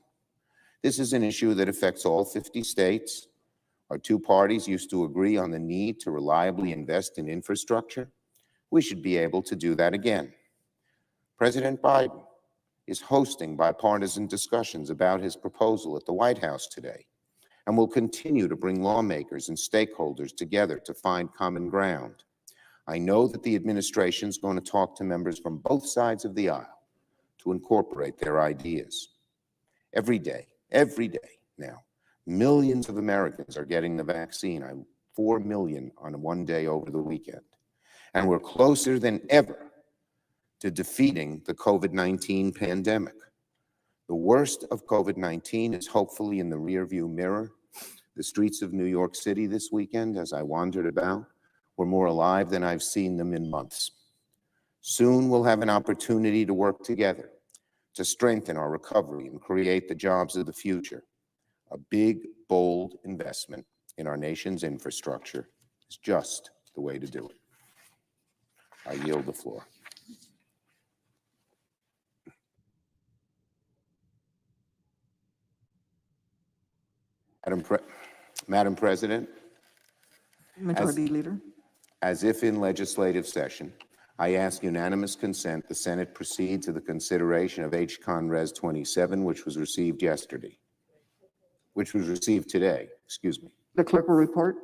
This is an issue that affects all 50 states. Our two parties used to agree on the need to reliably invest in infrastructure. We should be able to do that again. President Biden is hosting bipartisan discussions about his proposal at the White House today, and will continue to bring lawmakers and stakeholders together to find common ground. I know that the administration is going to talk to members from both sides of the aisle to incorporate their ideas. every day now. Millions of Americans are getting the vaccine. 4 million on one day over the weekend. And we're closer than ever to defeating the COVID-19 pandemic. The worst of COVID-19 is hopefully in the rearview mirror. The streets of New York City this weekend, as I wandered about, were more alive than I've seen them in months. Soon we'll have an opportunity to work together to strengthen our recovery and create the jobs of the future. A big, bold investment in our nation's infrastructure is just the way to do it. I yield the floor. Madam President, Majority Leader. as if in legislative session, I ask unanimous consent the Senate proceed to the consideration of H-Con Res 27, which was received today, excuse me. The clerk will report.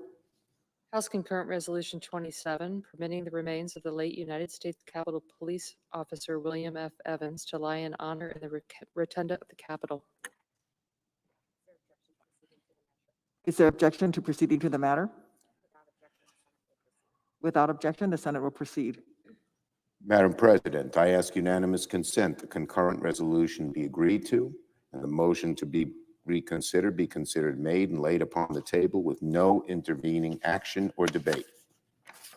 House Concurrent Resolution 27, permitting the remains of the late United States Capitol Police Officer William F. Evans to lie in honor in the rotunda of the Capitol. Is there objection to proceeding to the matter? Without objection, the Senate will proceed. Madam President, I ask unanimous consent the concurrent resolution be agreed to and the motion to be reconsidered be considered made and laid upon the table with no intervening action or debate.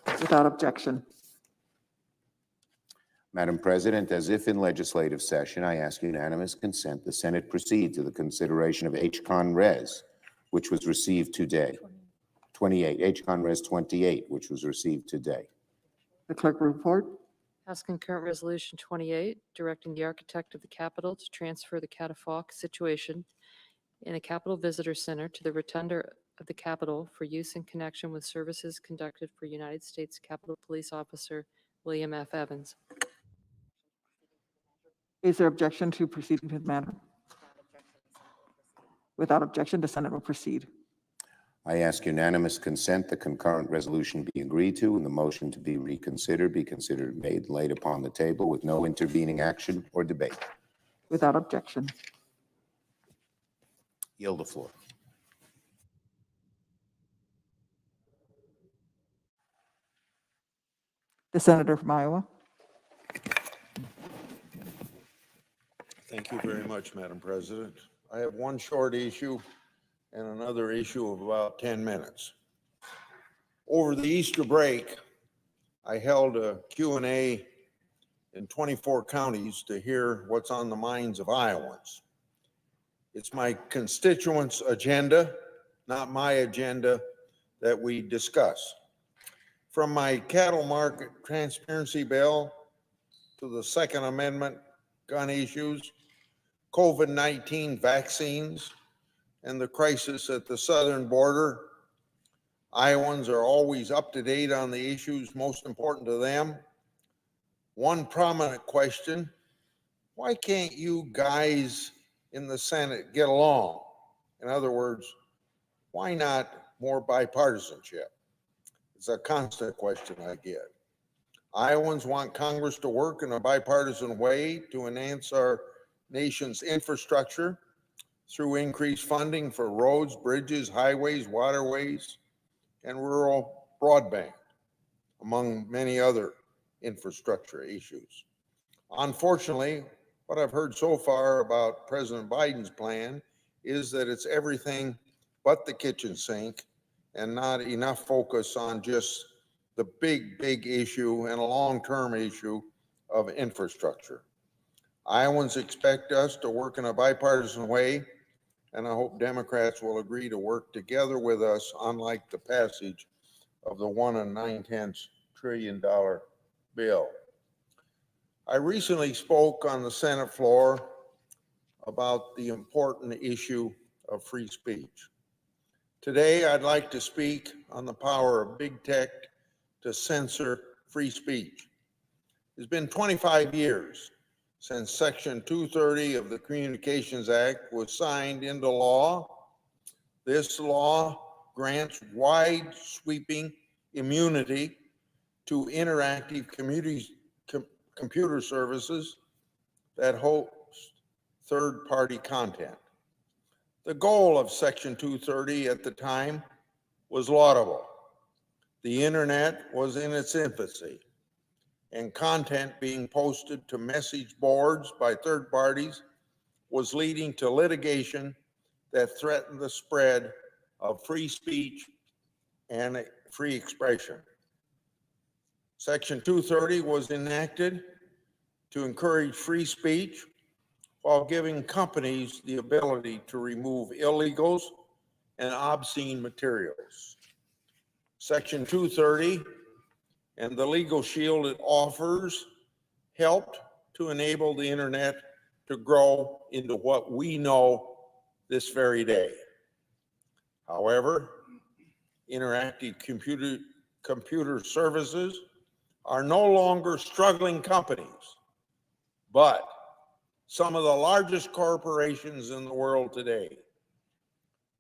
Without objection. Madam President, as if in legislative session, I ask unanimous consent the Senate proceed to the consideration of H-Con Res, which was received today. 28, H-Con Res 28, which was received today. The clerk will report. House Concurrent Resolution 28, directing the architect of the Capitol to transfer the catafalque situation in the Capitol Visitor Center to the rotunda of the Capitol for use in connection with services conducted for United States Capitol Police Officer William F. Evans. Is there objection to proceeding to the matter? Without objection, the Senate will proceed. I ask unanimous consent the concurrent resolution be agreed to and the motion to be reconsidered be considered made and laid upon the table with no intervening action or debate. Without objection. Yield the floor. The Senator from Iowa. Thank you very much, Madam President. I have one short issue and another issue of about 10 minutes. Over the Easter break, I held a Q&A in 24 counties to hear what's on the minds of Iowans. It's my constituents' agenda, not my agenda, that we discuss. From my cattle market transparency bill to the Second Amendment gun issues, COVID-19 vaccines, and the crisis at the southern border, Iowans are always up to date on the issues most important to them. One prominent question: why can't you guys in the Senate get along? In other words, why not more bipartisanship? It's a constant question I get. Iowans want Congress to work in a bipartisan way to enhance our nation's infrastructure through increased funding for roads, bridges, highways, waterways, and rural broadband, among many other infrastructure issues. Unfortunately, what I've heard so far about President Biden's plan is that it's everything but the kitchen sink and not enough focus on just the big issue and a long-term issue of infrastructure. Iowans expect us to work in a bipartisan way, and I hope Democrats will agree to work together with us, unlike the passage of the $1 9/10 trillion bill. I recently spoke on the Senate floor about the important issue of free speech. Today, I'd like to speak on the power of big tech to censor free speech. It's been 25 years since Section 230 of the Communications Act was signed into law. This law grants wide sweeping immunity to interactive computer services that host third-party content. The goal of Section 230 at the time was laudable. The internet was in its infancy, and content being posted to message boards by third parties was leading to litigation that threatened the spread of free speech and free expression. Section 230 was enacted to encourage free speech while giving companies the ability to remove illegals and obscene materials. Section 230 and the legal shield it offers helped to enable the internet to grow into what we know this very day. However, interactive computer services are no longer struggling companies, but some of the largest corporations in the world today.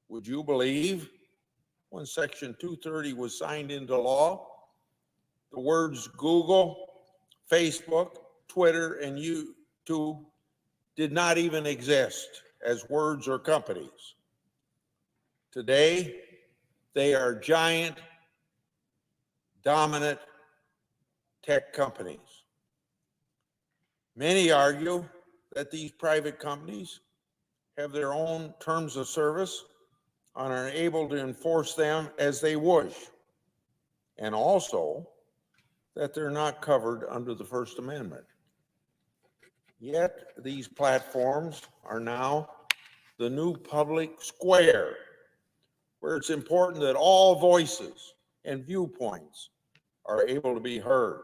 Would you believe when Section 230 was signed into law, the words Google, Facebook, Twitter, and YouTube did not even exist as words or companies? Today, they are giant, dominant tech companies. Many argue that these private companies have their own terms of service and are able to enforce them as they wish, and also that they're not covered under the First Amendment. Yet these platforms are now the new public square, where it's important that all voices and viewpoints are able to be heard.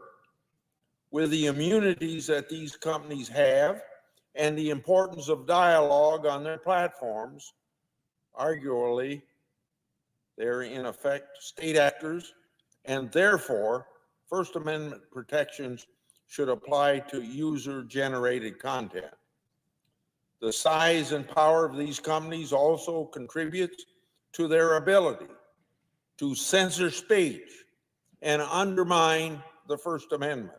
With the immunities that these companies have and the importance of dialogue on their platforms, arguably, they're in effect state actors, and therefore, First Amendment protections should apply to user-generated content. The size and power of these companies also contributes to their ability to censor speech and undermine the First Amendment.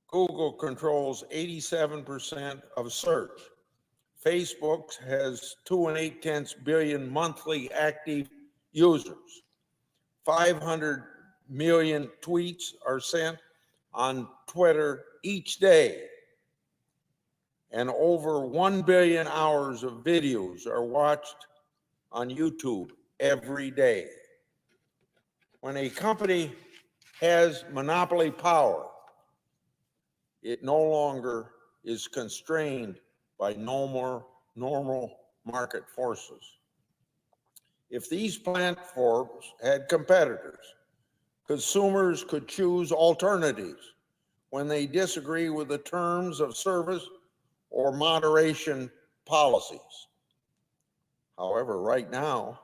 Google controls 87% of search. Facebook has 2.8 billion monthly active users. 500 million tweets are sent on Twitter each day. And over 1 billion hours of videos are watched on YouTube every day. When a company has monopoly power, it no longer is constrained by normal market forces. If these platforms had competitors, consumers could choose alternatives when they disagree with the terms of service or moderation policies. However, right now,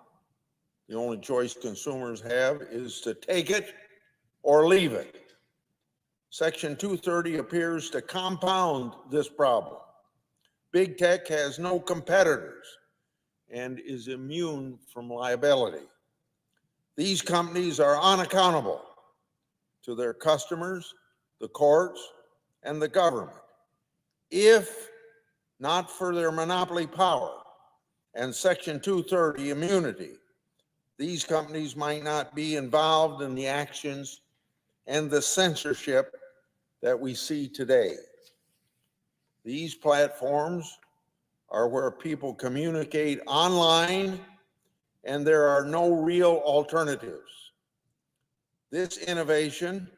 the only choice consumers have is to take it or leave it. Section 230 appears to compound this problem. Big tech has no competitors and is immune from liability. These companies are unaccountable to their customers, the courts, and the government. If not for their monopoly power and Section 230 immunity, these companies might not be involved in the actions and the censorship that we see today. These platforms are where people communicate online, and there are no real alternatives. This innovation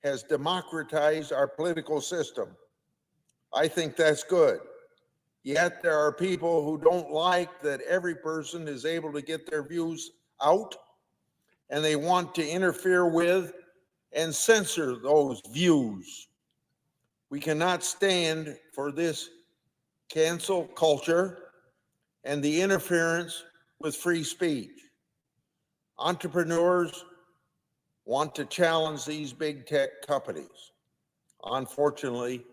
has democratized our political system. I think that's good. Yet there are people who don't like that every person is able to get their views out, and they want to interfere with and censor those views. We cannot stand for this cancel culture and the interference with free speech. Entrepreneurs want to challenge these big tech companies. Unfortunately,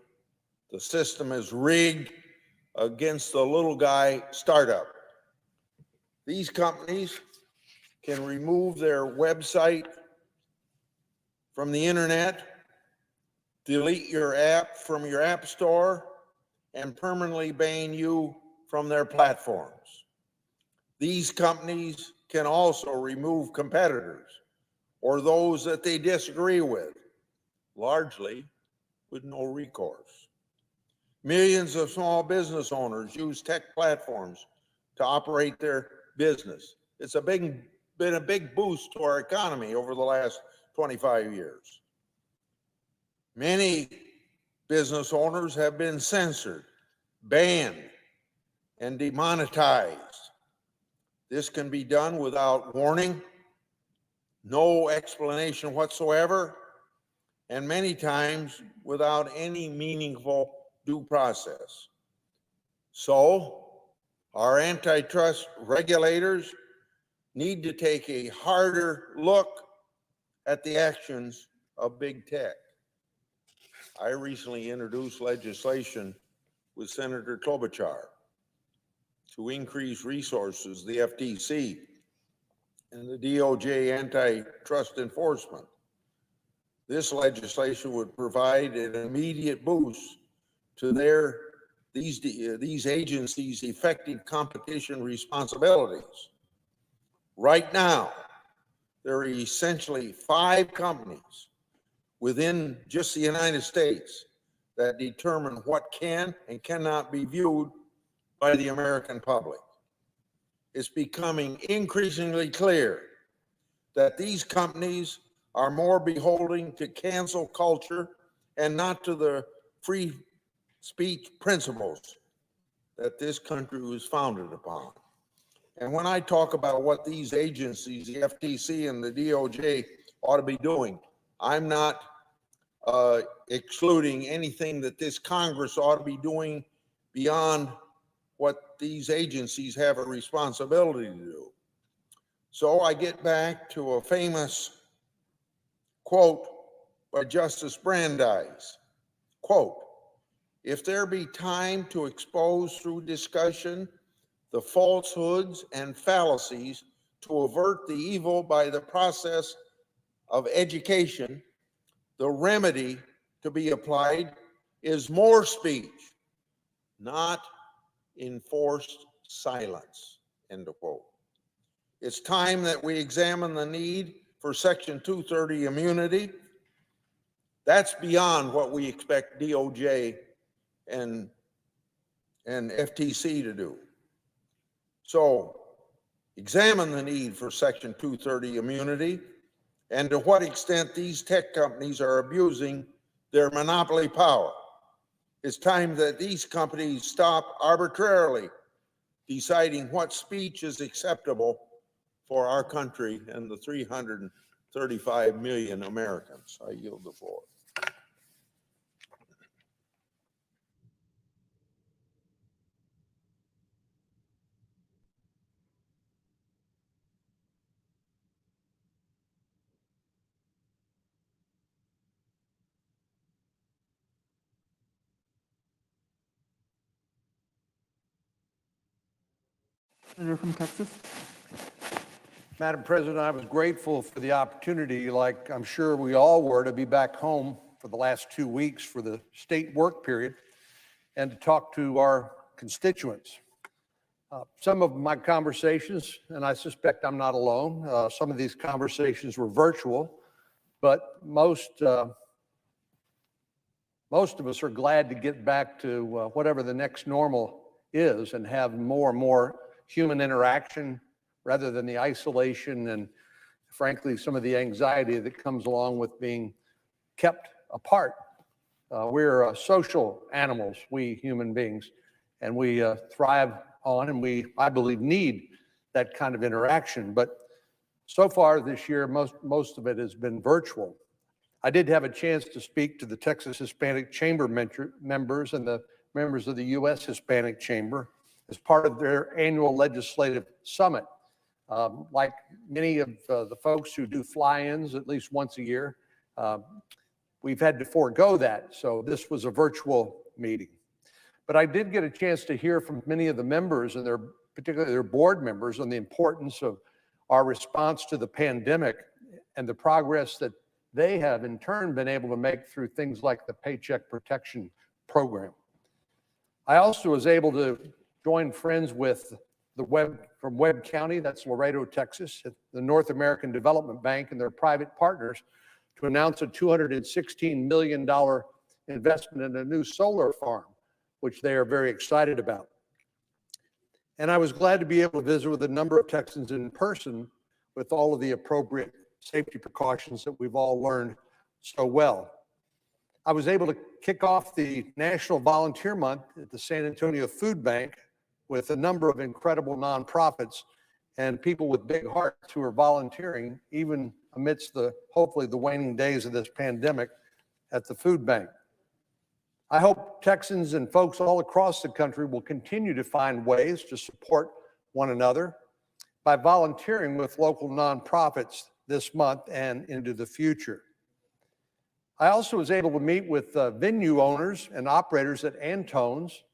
the system is rigged against the little guy startup. These companies can remove their website from the internet, delete your app from your app store, and permanently ban you from their platforms. These companies can also remove competitors or those that they disagree with, largely with no recourse. Millions of small business owners use tech platforms to operate their business. It's been a big boost to our economy over the last 25 years. Many business owners have been censored, banned, and demonetized. This can be done without warning, no explanation whatsoever, and many times without any meaningful due process. So, our antitrust regulators need to take a harder look at the actions of big tech. I recently introduced legislation with Senator Klobuchar to increase resources, the FTC and the DOJ antitrust enforcement. This legislation would provide an immediate boost to these agencies' effective competition responsibilities. Right now, there are essentially 5 companies within just the United States that determine what can and cannot be viewed by the American public. It's becoming increasingly clear that these companies are more beholden to cancel culture and not to the free speech principles that this country was founded upon. And when I talk about what these agencies, the FTC and the DOJ, ought to be doing, I'm not excluding anything that this Congress ought to be doing beyond what these agencies have a responsibility to do. So I get back to a famous quote by Justice Brandeis, quote, "If there be time to expose through discussion the falsehoods and fallacies to avert the evil by the process of education, the remedy to be applied is more speech, not enforced silence," end of quote. It's time that we examine the need for Section 230 immunity. That's beyond what we expect DOJ and FTC to do. So examine the need for Section 230 immunity and to what extent these tech companies are abusing their monopoly power. It's time that these companies stop arbitrarily deciding what speech is acceptable for our country and the 335 million Americans. I yield the floor. Senator from Texas. Madam President, I was grateful for the opportunity, like I'm sure we all were, to be back home for the last 2 weeks for the state work period and to talk to our constituents. Some of my conversations, and I suspect I'm not alone, some of these conversations were virtual, but most of us are glad to get back to whatever the next normal is and have more and more human interaction rather than the isolation and, frankly, some of the anxiety that comes along with being kept apart. We're social animals, we human beings, and we thrive on and we, I believe, need that kind of interaction. But so far this year, most of it has been virtual. I did have a chance to speak to the Texas Hispanic Chamber members and the members of the U.S. Hispanic Chamber as part of their annual legislative summit. Like many of the folks who do fly-ins at least once a year, we've had to forego that. So this was a virtual meeting. But I did get a chance to hear from many of the members and particularly their board members on the importance of our response to the pandemic and the progress that they have in turn been able to make through things like the Paycheck Protection Program. I also was able to join friends with from Webb County, that's Laredo, Texas, the North American Development Bank and their private partners to announce a $216 million investment in a new solar farm, which they are very excited about. And I was glad to be able to visit with a number of Texans in person with all of the appropriate safety precautions that we've all learned so well. I was able to kick off the National Volunteer Month at the San Antonio Food Bank with a number of incredible nonprofits and people with big hearts who are volunteering, even amidst hopefully the waning days of this pandemic at the food bank. I hope Texans and folks all across the country will continue to find ways to support one another by volunteering with local nonprofits this month and into the future. I also was able to meet with venue owners and operators at Antone's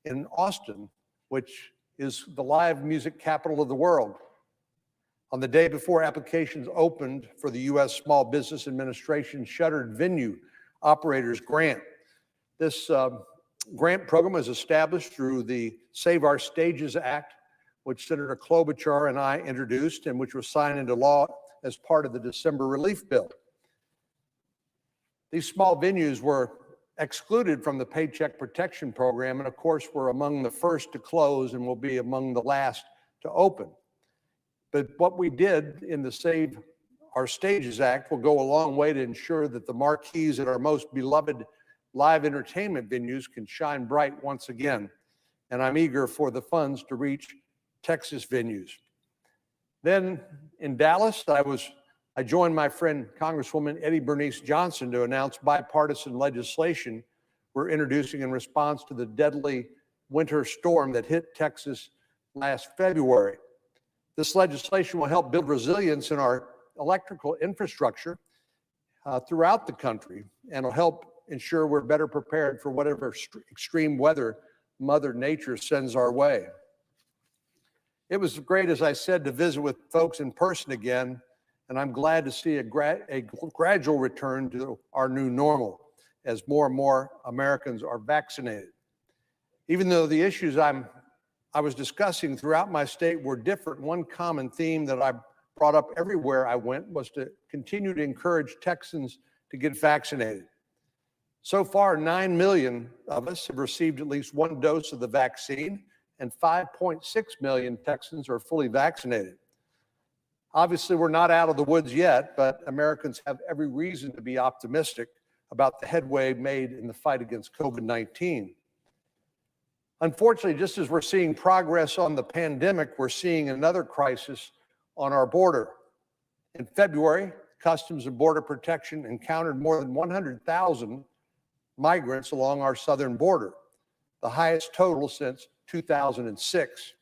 in Austin, which is the live music capital of the world. On the day before applications opened for the U.S. Small Business Administration Shuttered Venue Operators Grant. This grant program was established through the Save Our Stages Act, which Senator Klobuchar and I introduced and which was signed into law as part of the December relief bill. These small venues were excluded from the Paycheck Protection Program and of course were among the first to close and will be among the last to open. But what we did in the Save Our Stages Act will go a long way to ensure that the marquees at our most beloved live entertainment venues can shine bright once again. And I'm eager for the funds to reach Texas venues. Then in Dallas, I joined my friend Congresswoman Eddie Bernice Johnson to announce bipartisan legislation we're introducing in response to the deadly winter storm that hit Texas last February. This legislation will help build resilience in our electrical infrastructure throughout the country and will help ensure we're better prepared for whatever extreme weather Mother Nature sends our way. It was great, as I said, to visit with folks in person again, and I'm glad to see a gradual return to our new normal as more and more Americans are vaccinated. Even though the issues I was discussing throughout my state were different, one common theme that I brought up everywhere I went was to continue to encourage Texans to get vaccinated. So far, 9 million of us have received at least one dose of the vaccine, and 5.6 million Texans are fully vaccinated. Obviously, we're not out of the woods yet, but Americans have every reason to be optimistic about the headway made in the fight against COVID-19. Unfortunately, just as we're seeing progress on the pandemic, we're seeing another crisis on our border. In February, Customs and Border Protection encountered more than 100,000 migrants along our southern border, the highest total since 2006.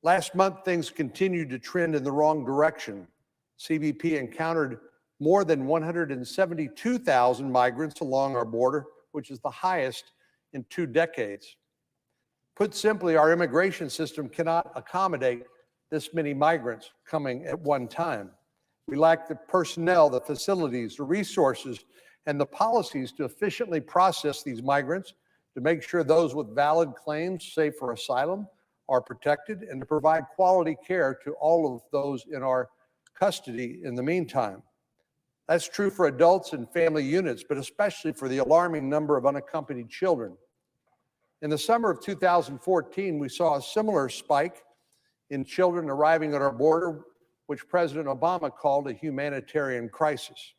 Last month, things continued to trend in the wrong direction. CBP encountered more than 172,000 migrants along our border, which is the highest in 2 decades. Put simply, our immigration system cannot accommodate this many migrants coming at one time. We lack the personnel, the facilities, the resources, and the policies to efficiently process these migrants, to make sure those with valid claims, say for asylum, are protected, and to provide quality care to all of those in our custody in the meantime. That's true for adults and family units, but especially for the alarming number of unaccompanied children. In the summer of 2014, we saw a similar spike in children arriving at our border, which President Obama called a humanitarian crisis.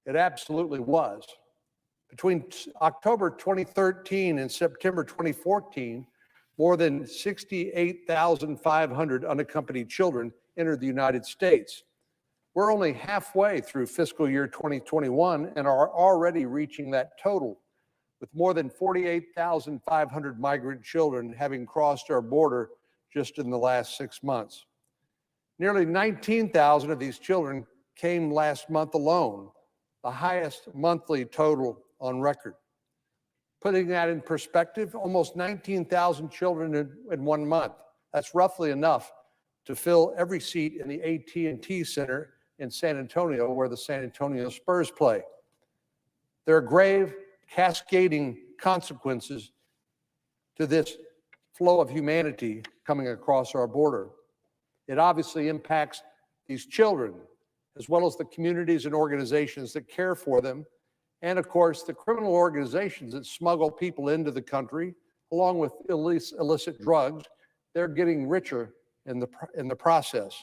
It absolutely was. Between October 2013 and September 2014, more than 68,500 unaccompanied children entered the United States. We're only halfway through fiscal year 2021 and are already reaching that total, with more than 48,500 migrant children having crossed our border just in the last 6 months. Nearly 19,000 of these children came last month alone, the highest monthly total on record. Putting that in perspective, almost 19,000 children in 1 month. That's roughly enough to fill every seat in the AT&T Center in San Antonio, where the San Antonio Spurs play. There are grave, cascading consequences to this flow of humanity coming across our border. It obviously impacts these children, as well as the communities and organizations that care for them, and of course, the criminal organizations that smuggle people into the country, along with illicit drugs. They're getting richer in the process.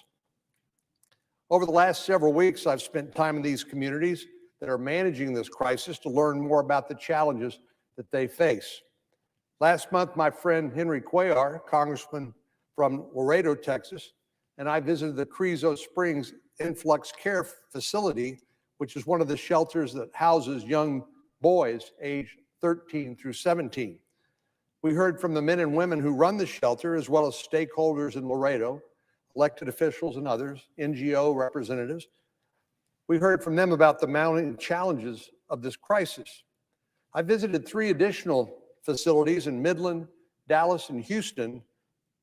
Over the last several weeks, I've spent time in these communities that are managing this crisis to learn more about the challenges that they face. Last month, my friend Henry Cuellar, congressman from Laredo, Texas, and I visited the Carrizo Springs Influx Care Facility, which is one of the shelters that houses young boys aged 13 through 17. We heard from the men and women who run the shelter, as well as stakeholders in Laredo, elected officials and others, NGO representatives. We heard from them about the mounting challenges of this crisis. I visited 3 additional facilities in Midland, Dallas, and Houston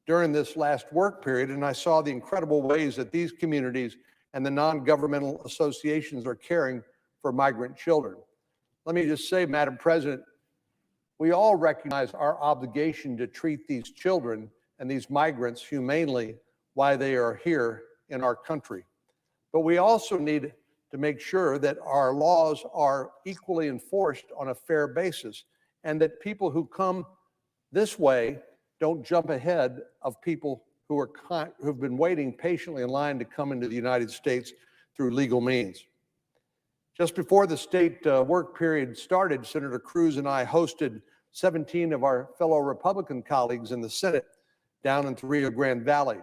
during this last work period, and I saw the incredible ways that these communities and the non-governmental associations are caring for migrant children. Let me just say, Madam President, we all recognize our obligation to treat these children and these migrants humanely while they are here in our country. But we also need to make sure that our laws are equally enforced on a fair basis, and that people who come this way don't jump ahead of people who've been waiting patiently in line to come into the United States through legal means. Just before the state work period started, Senator Cruz and I hosted 17 of our fellow Republican colleagues in the Senate down in the Rio Grande Valley.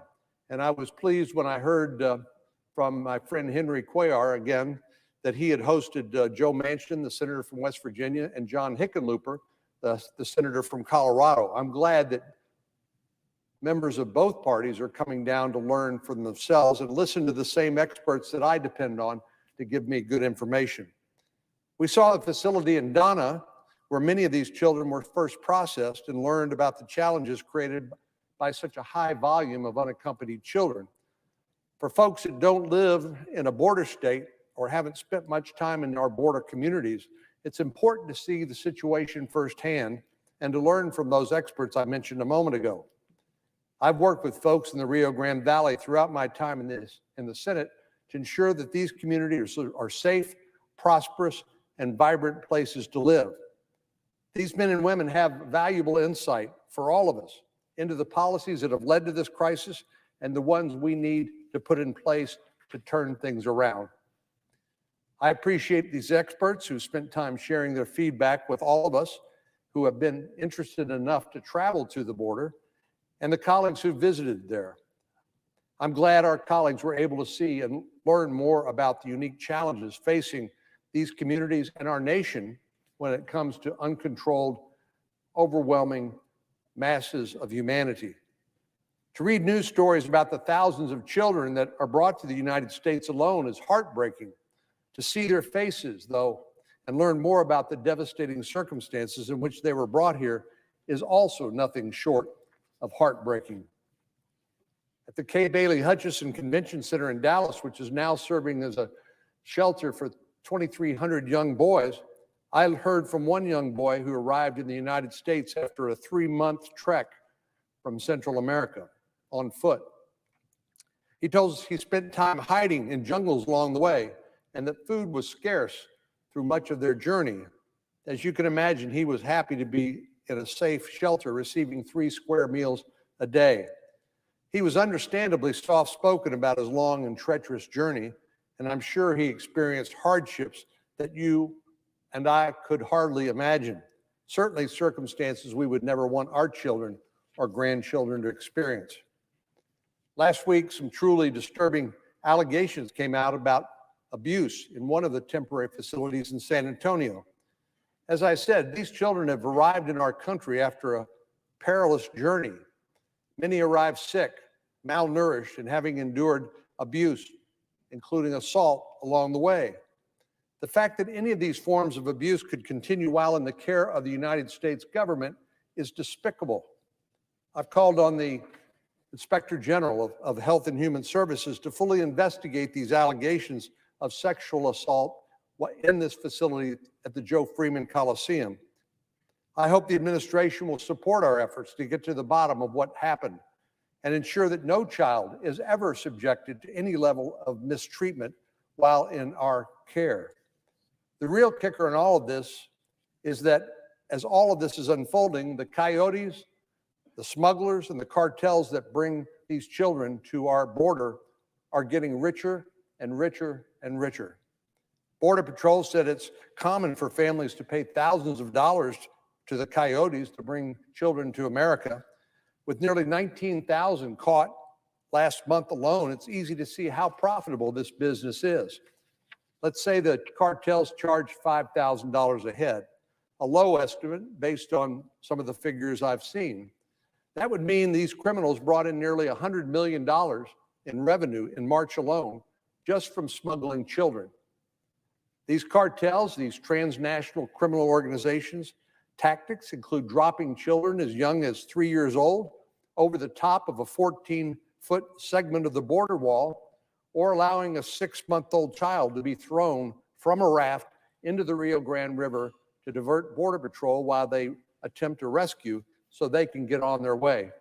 And I was pleased when I heard from my friend Henry Cuellar again that he had hosted Joe Manchin, the senator from West Virginia, and John Hickenlooper, the senator from Colorado. I'm glad that members of both parties are coming down to learn for themselves and listen to the same experts that I depend on to give me good information. We saw the facility in Donna, where many of these children were first processed, and learned about the challenges created by such a high volume of unaccompanied children. For folks that don't live in a border state or haven't spent much time in our border communities, it's important to see the situation firsthand and to learn from those experts I mentioned a moment ago. I've worked with folks in the Rio Grande Valley throughout my time in the Senate to ensure that these communities are safe, prosperous, and vibrant places to live. These men and women have valuable insight for all of us into the policies that have led to this crisis and the ones we need to put in place to turn things around. I appreciate these experts who spent time sharing their feedback with all of us who have been interested enough to travel to the border, and the colleagues who visited there. I'm glad our colleagues were able to see and learn more about the unique challenges facing these communities and our nation when it comes to uncontrolled, overwhelming masses of humanity. To read news stories about the thousands of children that are brought to the United States alone is heartbreaking. To see their faces, though, and learn more about the devastating circumstances in which they were brought here is also nothing short of heartbreaking. At the Kay Bailey Hutchison Convention Center in Dallas, which is now serving as a shelter for 2,300 young boys, I heard from one young boy who arrived in the United States after a 3-month trek from Central America on foot. He told us he spent time hiding in jungles along the way and that food was scarce through much of their journey. As you can imagine, he was happy to be in a safe shelter, receiving 3 square meals a day. He was understandably soft-spoken about his long and treacherous journey, and I'm sure he experienced hardships that you and I could hardly imagine. Certainly circumstances we would never want our children or grandchildren to experience. Last week, some truly disturbing allegations came out about abuse in one of the temporary facilities in San Antonio. As I said, these children have arrived in our country after a perilous journey. Many arrived sick, malnourished, and having endured abuse, including assault along the way. The fact that any of these forms of abuse could continue while in the care of the United States government is despicable. I've called on the Inspector General of Health and Human Services to fully investigate these allegations of sexual assault in this facility at the Joe Freeman Coliseum. I hope the administration will support our efforts to get to the bottom of what happened and ensure that no child is ever subjected to any level of mistreatment while in our care. The real kicker in all of this is that as all of this is unfolding, the coyotes, the smugglers, and the cartels that bring these children to our border are getting richer and richer and richer. Border Patrol said it's common for families to pay thousands of dollars to the coyotes to bring children to America. With nearly 19,000 caught last month alone, it's easy to see how profitable this business is. Let's say the cartels charge $5,000 a head, a low estimate based on some of the figures I've seen. That would mean these criminals brought in nearly $100 million in revenue in March alone, just from smuggling children. These cartels, these transnational criminal organizations, tactics include dropping children as young as 3 years old over the top of a 14-foot segment of the border wall, or allowing a 6-month-old child to be thrown from a raft into the Rio Grande River to divert Border Patrol while they attempt to rescue so they can get on their way.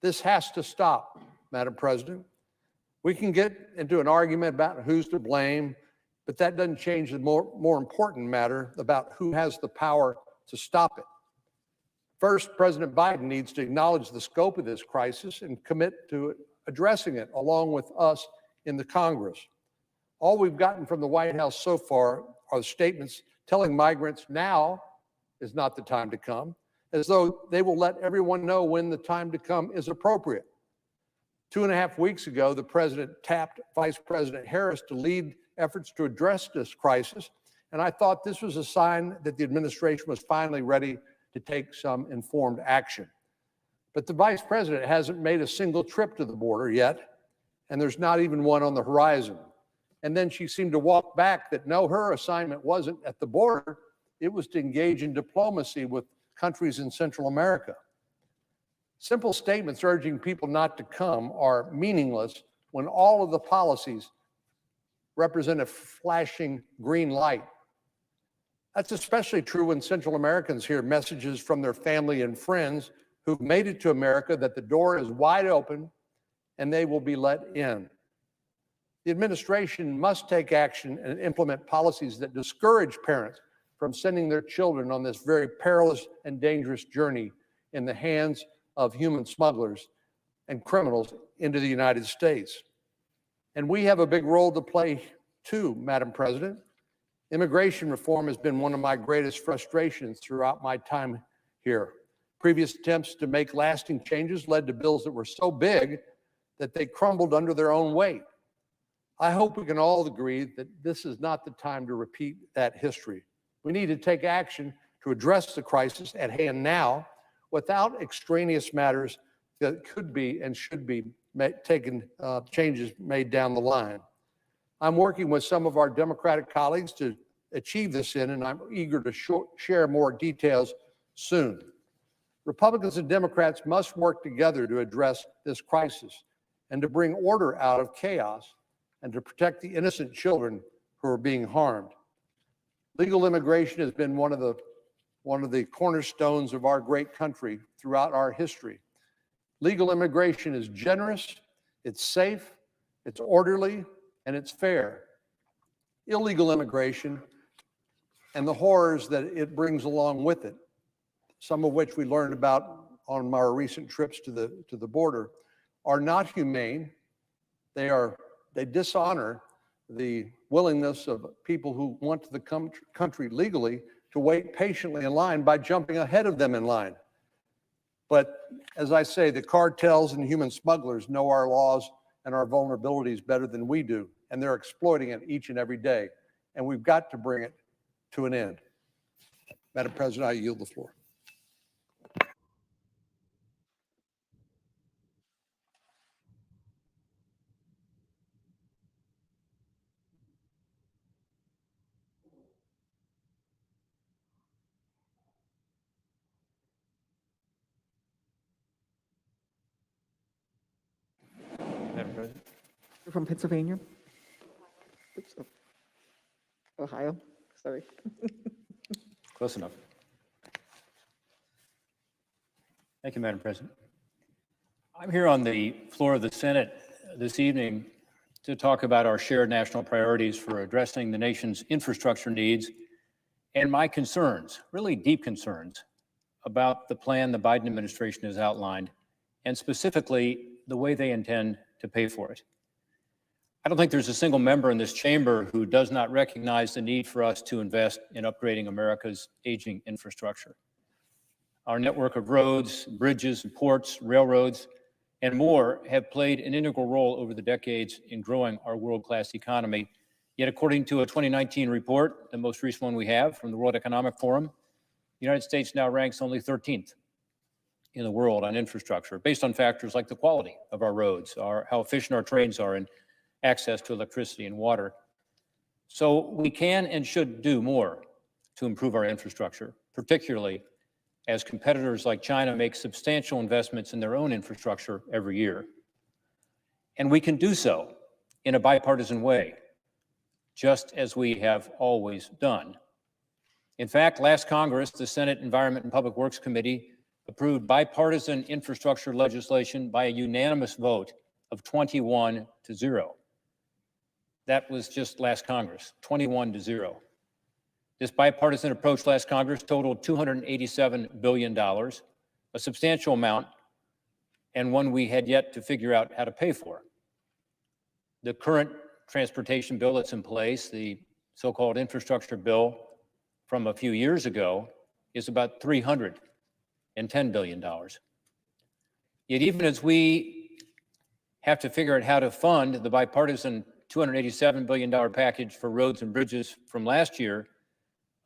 This has to stop, Madam President. We can get into an argument about who's to blame, but that doesn't change the more important matter about who has the power to stop it. First, President Biden needs to acknowledge the scope of this crisis and commit to addressing it along with us in the Congress. All we've gotten from the White House so far are statements telling migrants now is not the time to come, as though they will let everyone know when the time to come is appropriate. 2.5 weeks ago, the president tapped Vice President Harris to lead efforts to address this crisis, and I thought this was a sign that the administration was finally ready to take some informed action. But the vice president hasn't made a single trip to the border yet, and there's not even one on the horizon. And then she seemed to walk back that no, her assignment wasn't at the border, it was to engage in diplomacy with countries in Central America. Simple statements urging people not to come are meaningless when all of the policies represent a flashing green light. That's especially true when Central Americans hear messages from their family and friends who've made it to America that the door is wide open and they will be let in. The administration must take action and implement policies that discourage parents from sending their children on this very perilous and dangerous journey in the hands of human smugglers and criminals into the United States. And we have a big role to play too, Madam President. Immigration reform has been one of my greatest frustrations throughout my time here. Previous attempts to make lasting changes led to bills that were so big that they crumbled under their own weight. I hope we can all agree that this is not the time to repeat that history. We need to take action to address the crisis at hand now without extraneous matters that could be and should be changes made down the line. I'm working with some of our Democratic colleagues to achieve this end, and I'm eager to share more details soon. Republicans and Democrats must work together to address this crisis and to bring order out of chaos and to protect the innocent children who are being harmed. Legal immigration has been one of the cornerstones of our great country throughout our history. Legal immigration is generous, it's safe, it's orderly, and it's fair. Illegal immigration and the horrors that it brings along with it, some of which we learned about on our recent trips to the border, are not humane. They dishonor the willingness of people who want to the country legally to wait patiently in line by jumping ahead of them in line. But as I say, the cartels and human smugglers know our laws and our vulnerabilities better than we do, and they're exploiting it each and every day, and we've got to bring it to an end. Madam President, I yield the floor. Madam President. You're from Pennsylvania? Oops, Ohio, sorry. Close enough. Thank you, Madam President. I'm here on the floor of the Senate this evening to talk about our shared national priorities for addressing the nation's infrastructure needs and my concerns, really deep concerns, about the plan the Biden administration has outlined, and specifically the way they intend to pay for it. I don't think there's a single member in this chamber who does not recognize the need for us to invest in upgrading America's aging infrastructure. Our network of roads, bridges, ports, railroads, and more have played an integral role over the decades in growing our world-class economy. Yet according to a 2019 report, the most recent one we have from the World Economic Forum, the United States now ranks only 13th in the world on infrastructure, based on factors like the quality of our roads, how efficient our trains are, and access to electricity and water. So we can and should do more to improve our infrastructure, particularly as competitors like China make substantial investments in their own infrastructure every year. And we can do so in a bipartisan way, just as we have always done. In fact, last Congress, the Senate Environment and Public Works Committee approved bipartisan infrastructure legislation by a unanimous vote of 21-0. That was just last Congress, 21-0. This bipartisan approach last Congress totaled $287 billion, a substantial amount, and one we had yet to figure out how to pay for. The current transportation bill that's in place, the so-called infrastructure bill from a few years ago, is about $310 billion. Yet even as we have to figure out how to fund the bipartisan $287 billion package for roads and bridges from last year,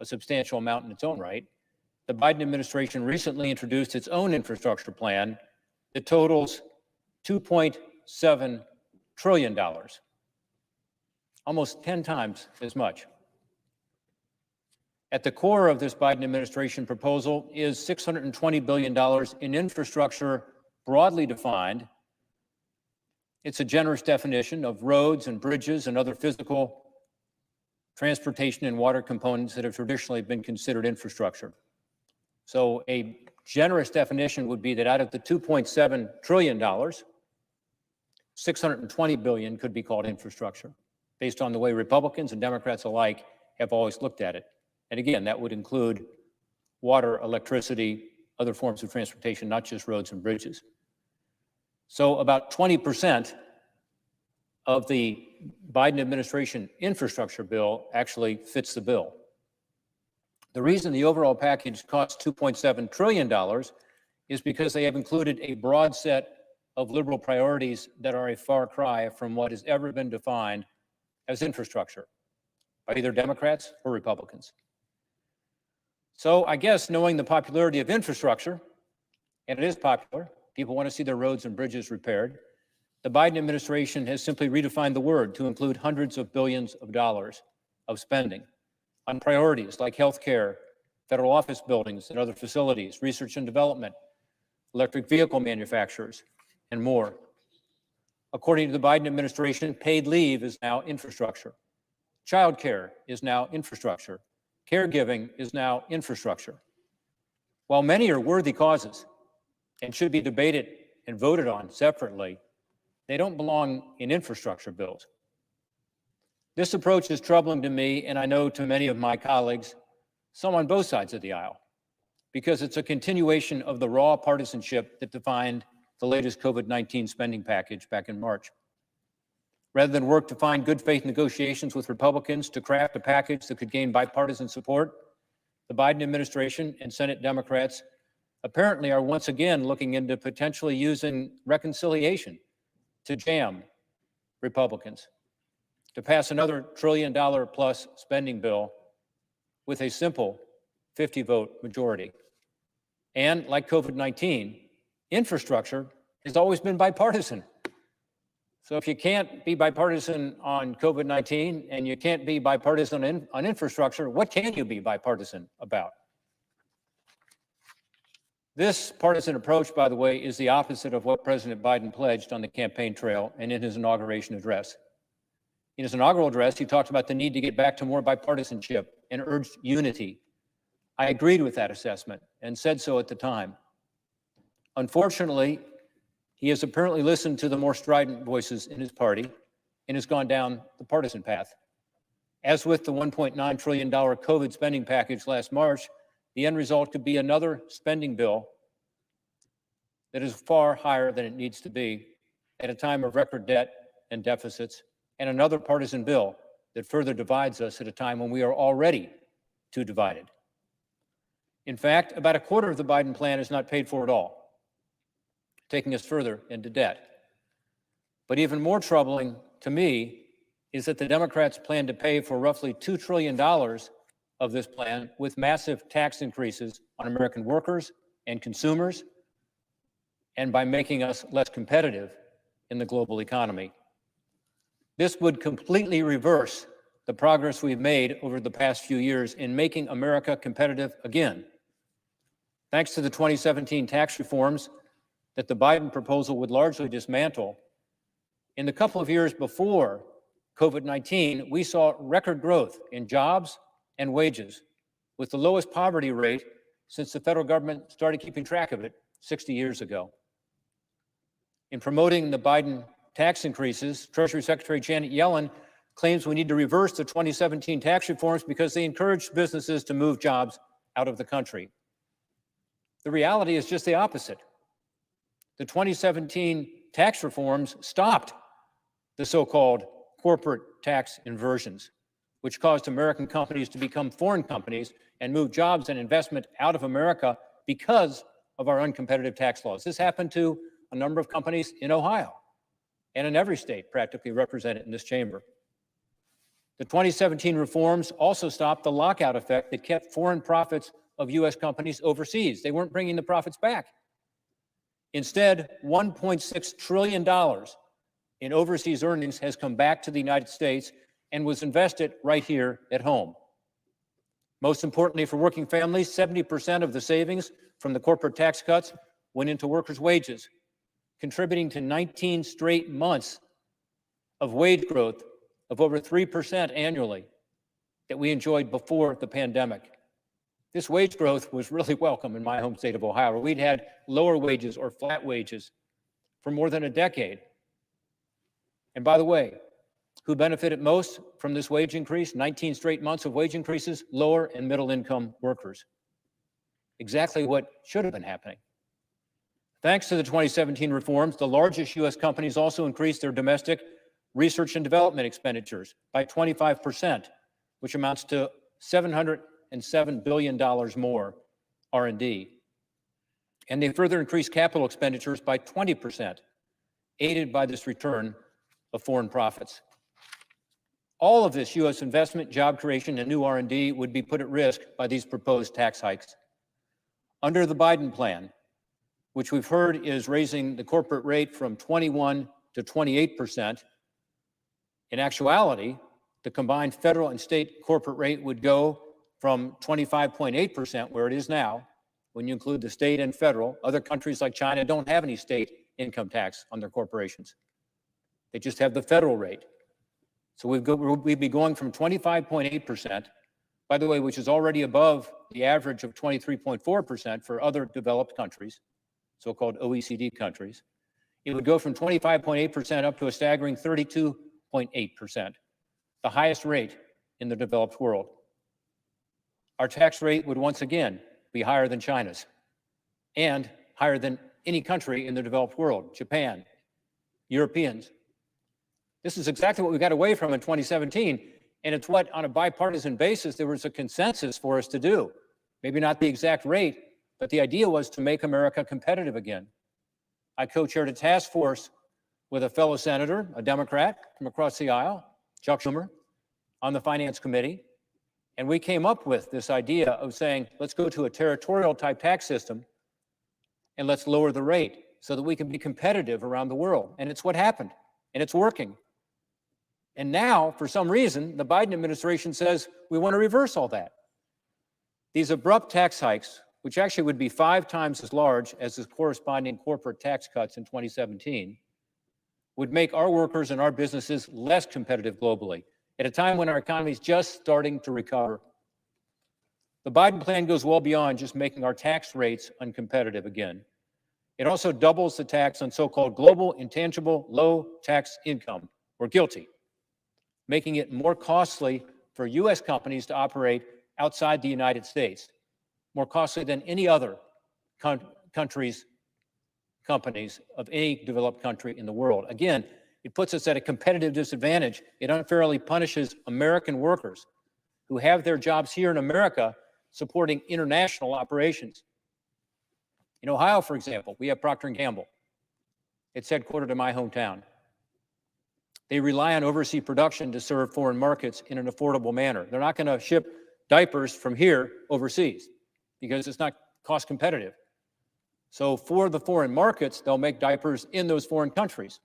a substantial amount in its own right, the Biden administration recently introduced its own infrastructure plan that totals $2.7 trillion, almost 10 times as much. At the core of this Biden administration proposal is $620 billion in infrastructure broadly defined. It's a generous definition of roads and bridges and other physical transportation and water components that have traditionally been considered infrastructure. So a generous definition would be that out of the $2.7 trillion, $620 billion could be called infrastructure, based on the way Republicans and Democrats alike have always looked at it. And again, that would include water, electricity, other forms of transportation, not just roads and bridges. So about 20% of the Biden administration infrastructure bill actually fits the bill. The reason the overall package costs $2.7 trillion is because they have included a broad set of liberal priorities that are a far cry from what has ever been defined as infrastructure by either Democrats or Republicans. So I guess knowing the popularity of infrastructure, and it is popular, people want to see their roads and bridges repaired, the Biden administration has simply redefined the word to include hundreds of billions of dollars of spending on priorities like healthcare, federal office buildings and other facilities, research and development, electric vehicle manufacturers, and more. According to the Biden administration, paid leave is now infrastructure. Childcare is now infrastructure. Caregiving is now infrastructure. While many are worthy causes and should be debated and voted on separately, they don't belong in infrastructure bills. This approach is troubling to me, and I know to many of my colleagues, some on both sides of the aisle, because it's a continuation of the raw partisanship that defined the latest COVID-19 spending package back in March. Rather than work to find good faith negotiations with Republicans to craft a package that could gain bipartisan support, the Biden administration and Senate Democrats apparently are once again looking into potentially using reconciliation to jam Republicans, to pass another $1 trillion plus spending bill with a simple 50-vote majority. And like COVID-19, infrastructure has always been bipartisan. So if you can't be bipartisan on COVID-19 and you can't be bipartisan on infrastructure, what can you be bipartisan about? This partisan approach, by the way, is the opposite of what President Biden pledged on the campaign trail and in his inauguration address. In his inaugural address, he talked about the need to get back to more bipartisanship and urged unity. I agreed with that assessment and said so at the time. Unfortunately, He has apparently listened to the more strident voices in his party and has gone down the partisan path. As with the $1.9 trillion COVID spending package last March, the end result could be another spending bill that is far higher than it needs to be at a time of record debt and deficits, and another partisan bill that further divides us at a time when we are already too divided. In fact, about a quarter of the Biden plan is not paid for at all, taking us further into debt. But even more troubling to me is that the Democrats plan to pay for roughly $2 trillion of this plan with massive tax increases on American workers and consumers, and by making us less competitive in the global economy. This would completely reverse the progress we've made over the past few years in making America competitive again. Thanks to the 2017 tax reforms that the Biden proposal would largely dismantle, in the couple of years before COVID-19, we saw record growth in jobs and wages, with the lowest poverty rate since the federal government started keeping track of it 60 years ago. In promoting the Biden tax increases, Treasury Secretary Janet Yellen claims we need to reverse the 2017 tax reforms because they encouraged businesses to move jobs out of the country. The reality is just the opposite. The 2017 tax reforms stopped the so-called corporate tax inversions, which caused American companies to become foreign companies and move jobs and investment out of America because of our uncompetitive tax laws. This happened to a number of companies in Ohio and in every state practically represented in this chamber. The 2017 reforms also stopped the lockout effect that kept foreign profits of U.S. companies overseas. They weren't bringing the profits back. Instead, $1.6 trillion in overseas earnings has come back to the United States and was invested right here at home. Most importantly for working families, 70% of the savings from the corporate tax cuts went into workers' wages, contributing to 19 straight months of wage growth of over 3% annually that we enjoyed before the pandemic. This wage growth was really welcome in my home state of Ohio, where we'd had lower wages or flat wages for more than a decade. And by the way, who benefited most from this wage increase? 19 straight months of wage increases, lower and middle income workers. Exactly what should have been happening. Thanks to the 2017 reforms, the largest U.S. companies also increased their domestic research and development expenditures by 25%, which amounts to $707 billion more R&D. And they further increased capital expenditures by 20%, aided by this return of foreign profits. All of this U.S. investment, job creation, and new R&D would be put at risk by these proposed tax hikes. Under the Biden plan, which we've heard is raising the corporate rate from 21 to 28%, in actuality, the combined federal and state corporate rate would go from 25.8%, where it is now, when you include the state and federal. Other countries like China don't have any state income tax on their corporations. They just have the federal rate. So we'd be going from 25.8%, by the way, which is already above the average of 23.4% for other developed countries, so-called OECD countries. It would go from 25.8% up to a staggering 32.8%, the highest rate in the developed world. Our tax rate would once again be higher than China's and higher than any country in the developed world, Japan, Europeans. This is exactly what we got away from in 2017, and it's what, on a bipartisan basis, there was a consensus for us to do. Maybe not the exact rate, but the idea was to make America competitive again. I co-chaired a task force with a fellow senator, a Democrat from across the aisle, Chuck Schumer, on the Finance Committee, and we came up with this idea of saying, let's go to a territorial type tax system and let's lower the rate so that we can be competitive around the world. And it's what happened, and it's working. And now, for some reason, the Biden administration says we want to reverse all that. These abrupt tax hikes, which actually would be 5 times as large as the corresponding corporate tax cuts in 2017, would make our workers and our businesses less competitive globally at a time when our economy is just starting to recover. The Biden plan goes well beyond just making our tax rates uncompetitive again. It also doubles the tax on so-called global intangible low tax income, or GILTI, making it more costly for U.S. companies to operate outside the United States, more costly than any other countries' companies of any developed country in the world. Again, it puts us at a competitive disadvantage. It unfairly punishes American workers who have their jobs here in America supporting international operations. In Ohio, for example, we have Procter & Gamble. It's headquartered in my hometown. They rely on overseas production to serve foreign markets in an affordable manner. They're not going to ship diapers from here overseas because it's not cost competitive. So for the foreign markets, they'll make diapers in those foreign countries.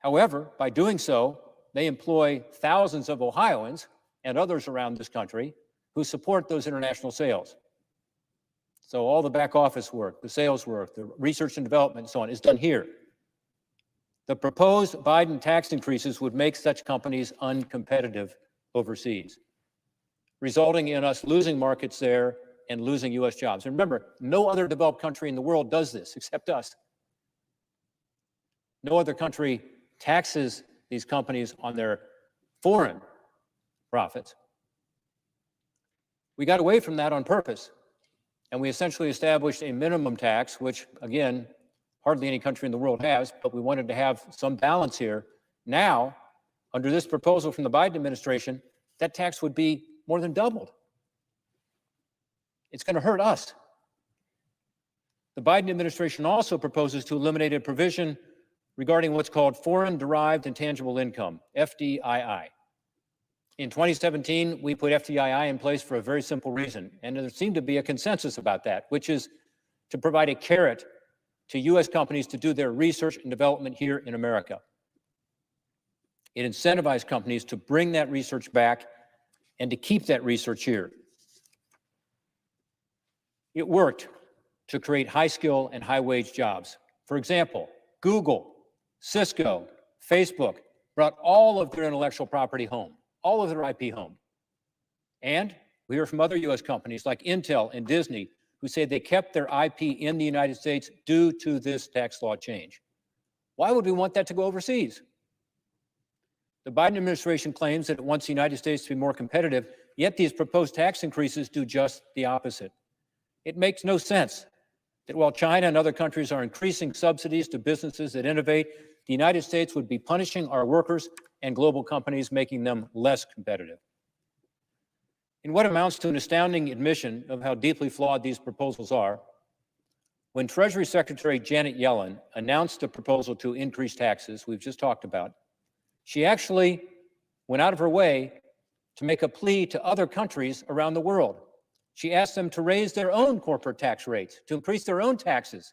However, by doing so, they employ thousands of Ohioans and others around this country who support those international sales. So all the back office work, the sales work, the research and development, and so on, is done here. The proposed Biden tax increases would make such companies uncompetitive overseas, resulting in us losing markets there and losing U.S. jobs. And remember, no other developed country in the world does this except us. No other country taxes these companies on their foreign profits. We got away from that on purpose, and we essentially established a minimum tax, which, again, hardly any country in the world has, but we wanted to have some balance here. Now, under this proposal from the Biden administration, that tax would be more than doubled. It's going to hurt us. The Biden administration also proposes to eliminate a provision regarding what's called Foreign Derived Intangible Income, FDII. In 2017, we put FDII in place for a very simple reason, and there seemed to be a consensus about that, which is to provide a carrot to U.S. companies to do their research and development here in America. It incentivized companies to bring that research back and to keep that research here. It worked to create high-skill and high-wage jobs. For example, Google, Cisco, Facebook brought all of their intellectual property home, all of their IP home. And we hear from other U.S. companies like Intel and Disney who say they kept their IP in the United States due to this tax law change. Why would we want that to go overseas? The Biden administration claims that it wants the United States to be more competitive, yet these proposed tax increases do just the opposite. It makes no sense that while China and other countries are increasing subsidies to businesses that innovate, the United States would be punishing our workers and global companies, making them less competitive. In what amounts to an astounding admission of how deeply flawed these proposals are, when Treasury Secretary Janet Yellen announced a proposal to increase taxes we've just talked about, she actually went out of her way to make a plea to other countries around the world. She asked them to raise their own corporate tax rates, to increase their own taxes,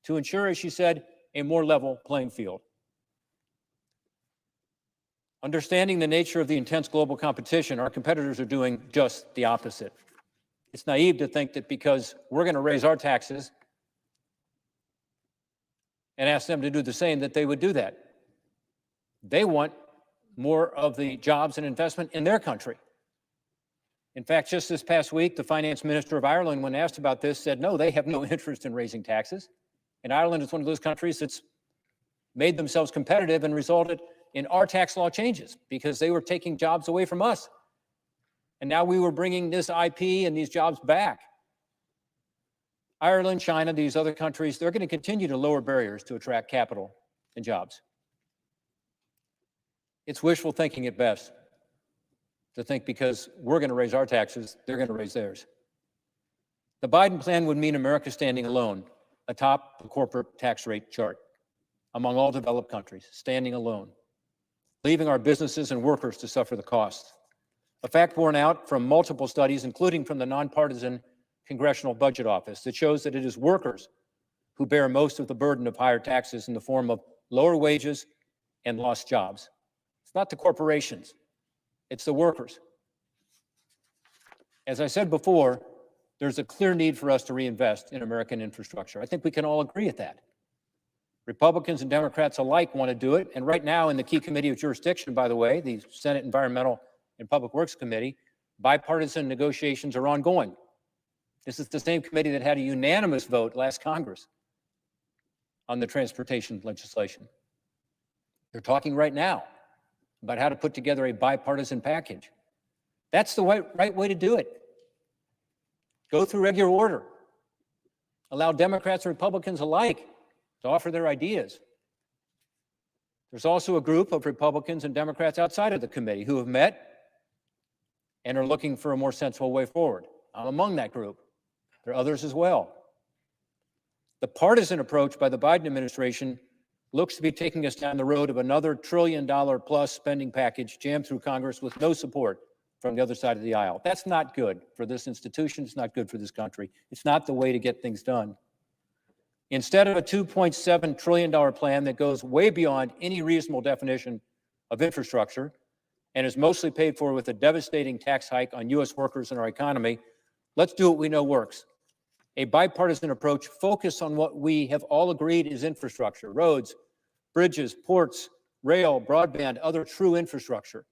to ensure, as she said, a more level playing field. Understanding the nature of the intense global competition, our competitors are doing just the opposite. It's naive to think that because we're going to raise our taxes and ask them to do the same, that they would do that. They want more of the jobs and investment in their country. In fact, just this past week, the finance minister of Ireland, when asked about this, said, no, they have no interest in raising taxes. And Ireland is one of those countries that's made themselves competitive and resulted in our tax law changes because they were taking jobs away from us. And now we were bringing this IP and these jobs back. Ireland, China, these other countries, they're going to continue to lower barriers to attract capital and jobs. It's wishful thinking at best to think because we're going to raise our taxes, they're going to raise theirs. The Biden plan would mean America standing alone atop the corporate tax rate chart among all developed countries, standing alone, leaving our businesses and workers to suffer the cost. A fact borne out from multiple studies, including from the nonpartisan Congressional Budget Office, that shows that it is workers who bear most of the burden of higher taxes in the form of lower wages and lost jobs. It's not the corporations, it's the workers. As I said before, there's a clear need for us to reinvest in American infrastructure. I think we can all agree at that. Republicans and Democrats alike want to do it. And right now in the key committee of jurisdiction, by the way, the Senate Environmental and Public Works Committee, bipartisan negotiations are ongoing. This is the same committee that had a unanimous vote last Congress on the transportation legislation. They're talking right now about how to put together a bipartisan package. That's the right way to do it. Go through regular order. Allow Democrats and Republicans alike to offer their ideas. There's also a group of Republicans and Democrats outside of the committee who have met and are looking for a more sensible way forward. I'm among that group. There are others as well. The partisan approach by the Biden administration looks to be taking us down the road of another $1 trillion plus spending package jammed through Congress with no support from the other side of the aisle. That's not good for this institution. It's not good for this country. It's not the way to get things done. Instead of a $2.7 trillion plan that goes way beyond any reasonable definition of infrastructure and is mostly paid for with a devastating tax hike on U.S. workers and our economy, let's do what we know works. A bipartisan approach focused on what we have all agreed is infrastructure: roads, bridges, ports, rail, broadband, other true infrastructure.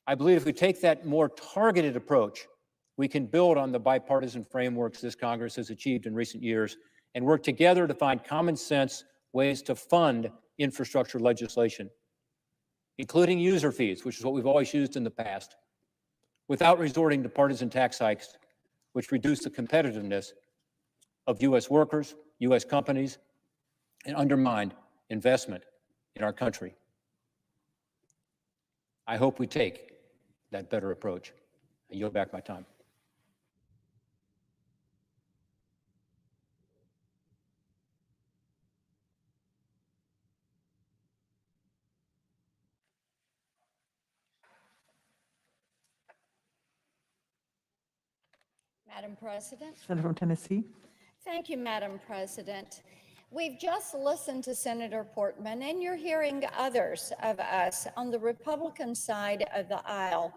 I believe if we take that more targeted approach, we can build on the bipartisan frameworks this Congress has achieved in recent years and work together to find common sense ways to fund infrastructure legislation, including user fees, which is what we've always used in the past, without resorting to partisan tax hikes, which reduce the competitiveness of U.S. workers, U.S. companies, and undermine investment in our country. I hope we take that better approach. I yield back my time. Madam President. Senator from Tennessee. Thank you, Madam President. We've just listened to Senator Portman, and you're hearing others of us on the Republican side of the aisle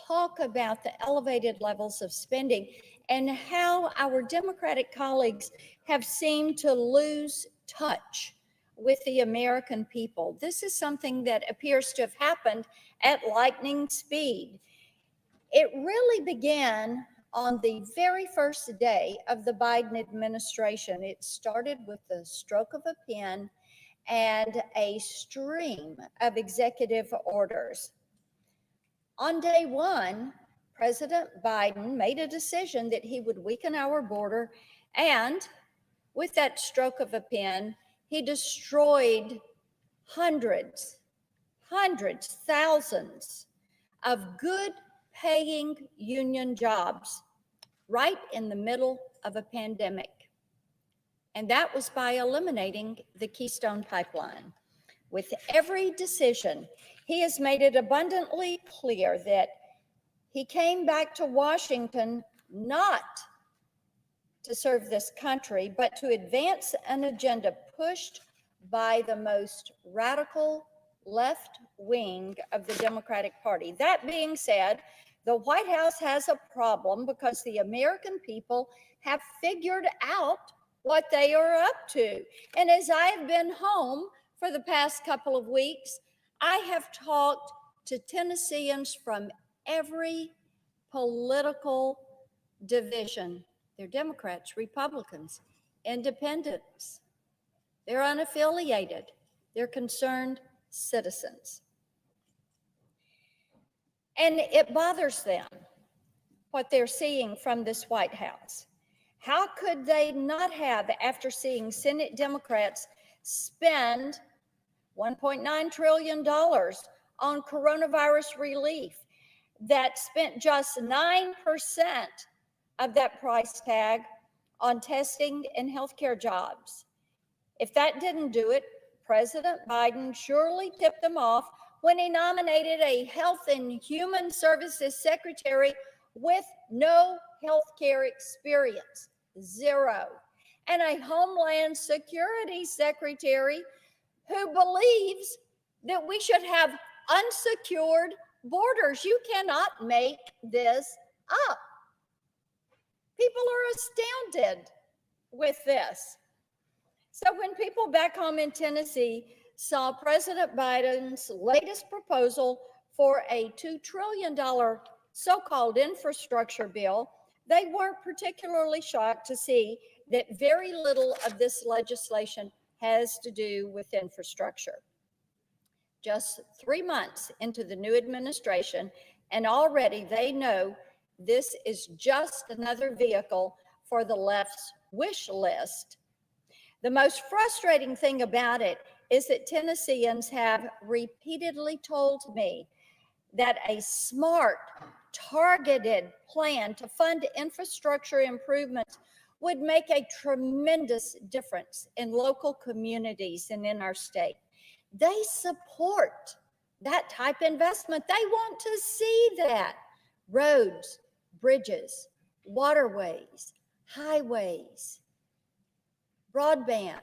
talk about the elevated levels of spending and how our Democratic colleagues have seemed to lose touch with the American people. This is something that appears to have happened at lightning speed. It really began on the very first day of the Biden administration. It started with the stroke of a pen and a stream of executive orders. On day one, President Biden made a decision that he would weaken our border, and with that stroke of a pen, he destroyed hundreds, thousands of good paying union jobs right in the middle of a pandemic. And that was by eliminating the Keystone Pipeline. With every decision, he has made it abundantly clear that he came back to Washington not to serve this country, but to advance an agenda pushed by the most radical left wing of the Democratic Party. That being said, the White House has a problem because the American people have figured out what they are up to. And as I have been home for the past couple of weeks, I have talked to Tennesseans from every political division. They're Democrats, Republicans, independents. They're unaffiliated. They're concerned citizens. And it bothers them what they're seeing from this White House. How could they not have, after seeing Senate Democrats spend $1.9 trillion on coronavirus relief, that spent just 9% of that price tag on testing and healthcare jobs? If that didn't do it, President Biden surely tipped them off when he nominated a Health and Human Services Secretary with no healthcare experience, zero, and a Homeland Security Secretary who believes that we should have unsecured borders. You cannot make this up. People are astounded with this. So when people back home in Tennessee saw President Biden's latest proposal for a $2 trillion so-called infrastructure bill They weren't particularly shocked to see that very little of this legislation has to do with infrastructure. Just 3 months into the new administration, and already they know this is just another vehicle for the left's wish list. The most frustrating thing about it is that Tennesseans have repeatedly told me that a smart, targeted plan to fund infrastructure improvements would make a tremendous difference in local communities and in our state. They support that type of investment. They want to see that. Roads, bridges, waterways, highways, broadband,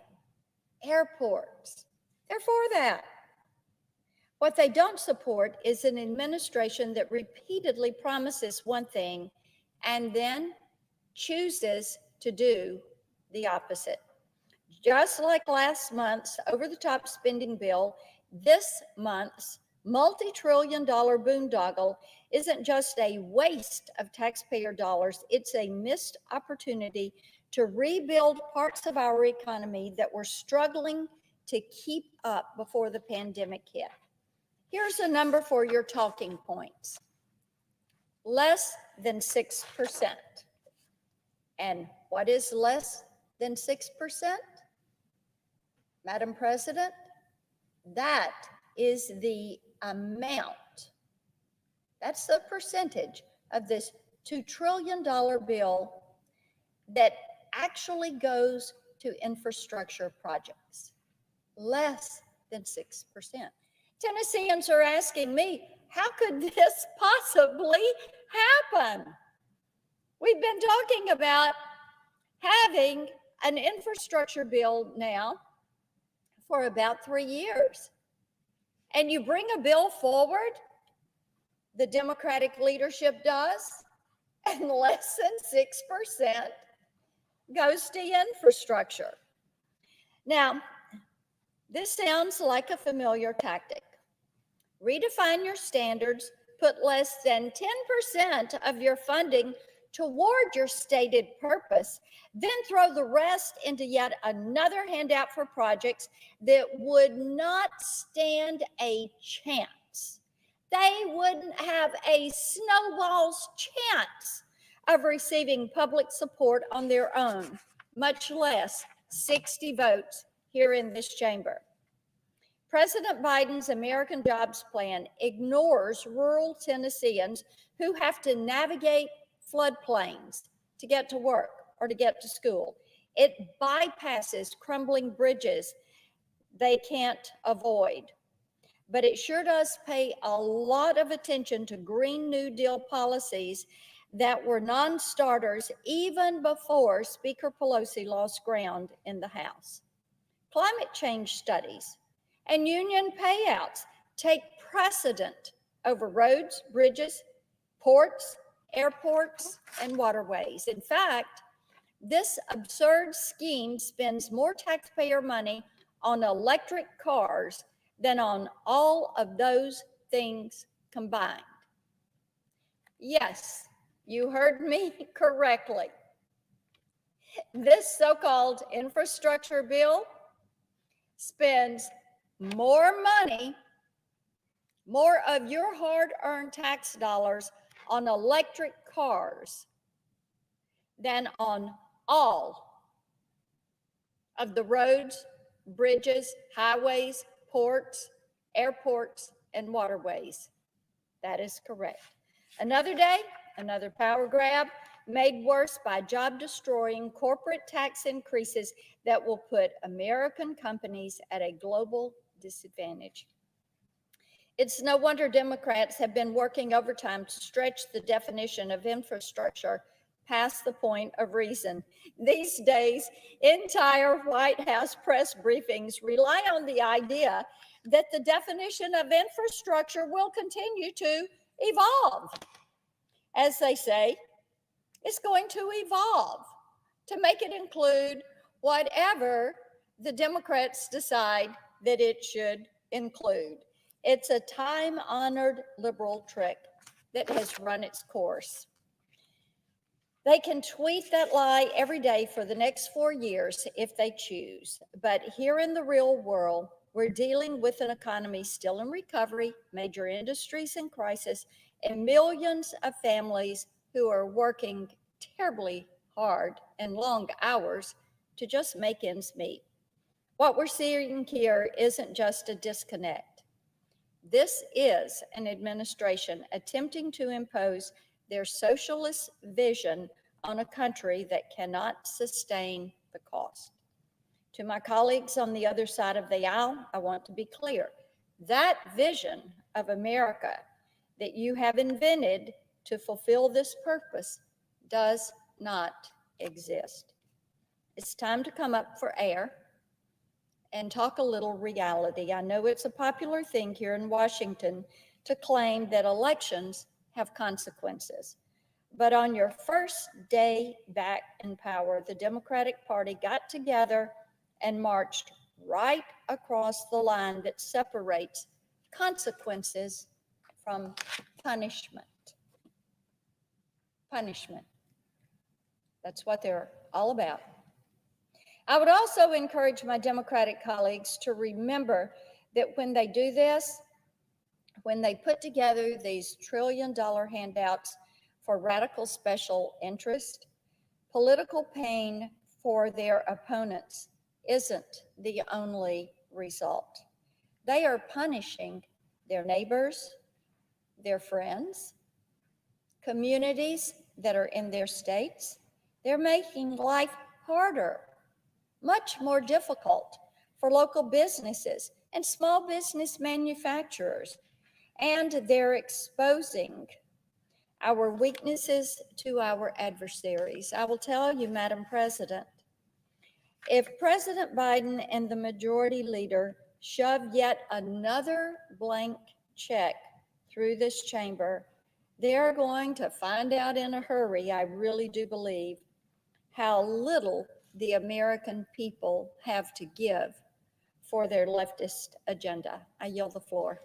airports. They're for that. What they don't support is an administration that repeatedly promises one thing and then chooses to do the opposite. Just like last month's over-the-top spending bill, this month's multi-trillion-dollar boondoggle isn't just a waste of taxpayer dollars, it's a missed opportunity to rebuild parts of our economy that were struggling to keep up before the pandemic hit. Here's a number for your talking points. Less than 6%. And what is less than 6%? Madam President, that is the amount. That's the percentage of this $2 trillion bill that actually goes to infrastructure projects. Less than 6%. Tennesseans are asking me, how could this possibly happen? We've been talking about having an infrastructure bill now for about 3 years. And you bring a bill forward, the Democratic leadership does, and less than 6% goes to infrastructure. Now, this sounds like a familiar tactic. Redefine your standards, put less than 10% of your funding toward your stated purpose, then throw the rest into yet another handout for projects that would not stand a chance. They wouldn't have a snowball's chance of receiving public support on their own, much less 60 votes here in this chamber. President Biden's American Jobs Plan ignores rural Tennesseans who have to navigate floodplains to get to work or to get to school. It bypasses crumbling bridges they can't avoid. But it sure does pay a lot of attention to Green New Deal policies that were non-starters even before Speaker Pelosi lost ground in the House. Climate change studies and union payouts take precedent over roads, bridges, ports, airports, and waterways. In fact, this absurd scheme spends more taxpayer money on electric cars than on all of those things combined. Yes, you heard me correctly. This so-called infrastructure bill spends more money, more of your hard-earned tax dollars on electric cars than on all of the roads, bridges, highways, ports, airports, and waterways. That is correct. Another day, another power grab made worse by job-destroying corporate tax increases that will put American companies at a global disadvantage. It's no wonder Democrats have been working overtime to stretch the definition of infrastructure past the point of reason. These days, entire White House press briefings rely on the idea that the definition of infrastructure will continue to evolve. As they say, it's going to evolve to make it include whatever the Democrats decide that it should include. It's a time-honored liberal trick that has run its course. They can tweet that lie every day for the next 4 years if they choose. But here in the real world, we're dealing with an economy still in recovery, major industries in crisis, and millions of families who are working terribly hard and long hours to just make ends meet. What we're seeing here isn't just a disconnect. This is an administration attempting to impose their socialist vision on a country that cannot sustain the cost. To my colleagues on the other side of the aisle, I want to be clear. That vision of America that you have invented to fulfill this purpose does not exist. It's time to come up for air and talk a little reality. I know it's a popular thing here in Washington to claim that elections have consequences. But on your first day back in power, the Democratic Party got together and marched right across the line that separates consequences from punishment. Punishment. That's what they're all about. I would also encourage my Democratic colleagues to remember that when they do this, when they put together these trillion-dollar handouts for radical special interest, political pain for their opponents isn't the only result. They are punishing their neighbors, their friends, communities that are in their states. They're making life harder, much more difficult for local businesses and small business manufacturers. And they're exposing our weaknesses to our adversaries. I will tell you, Madam President, if President Biden and the majority leader shove yet another blank check through this chamber, they're going to find out in a hurry, I really do believe, how little the American people have to give for their leftist agenda. I yield the floor.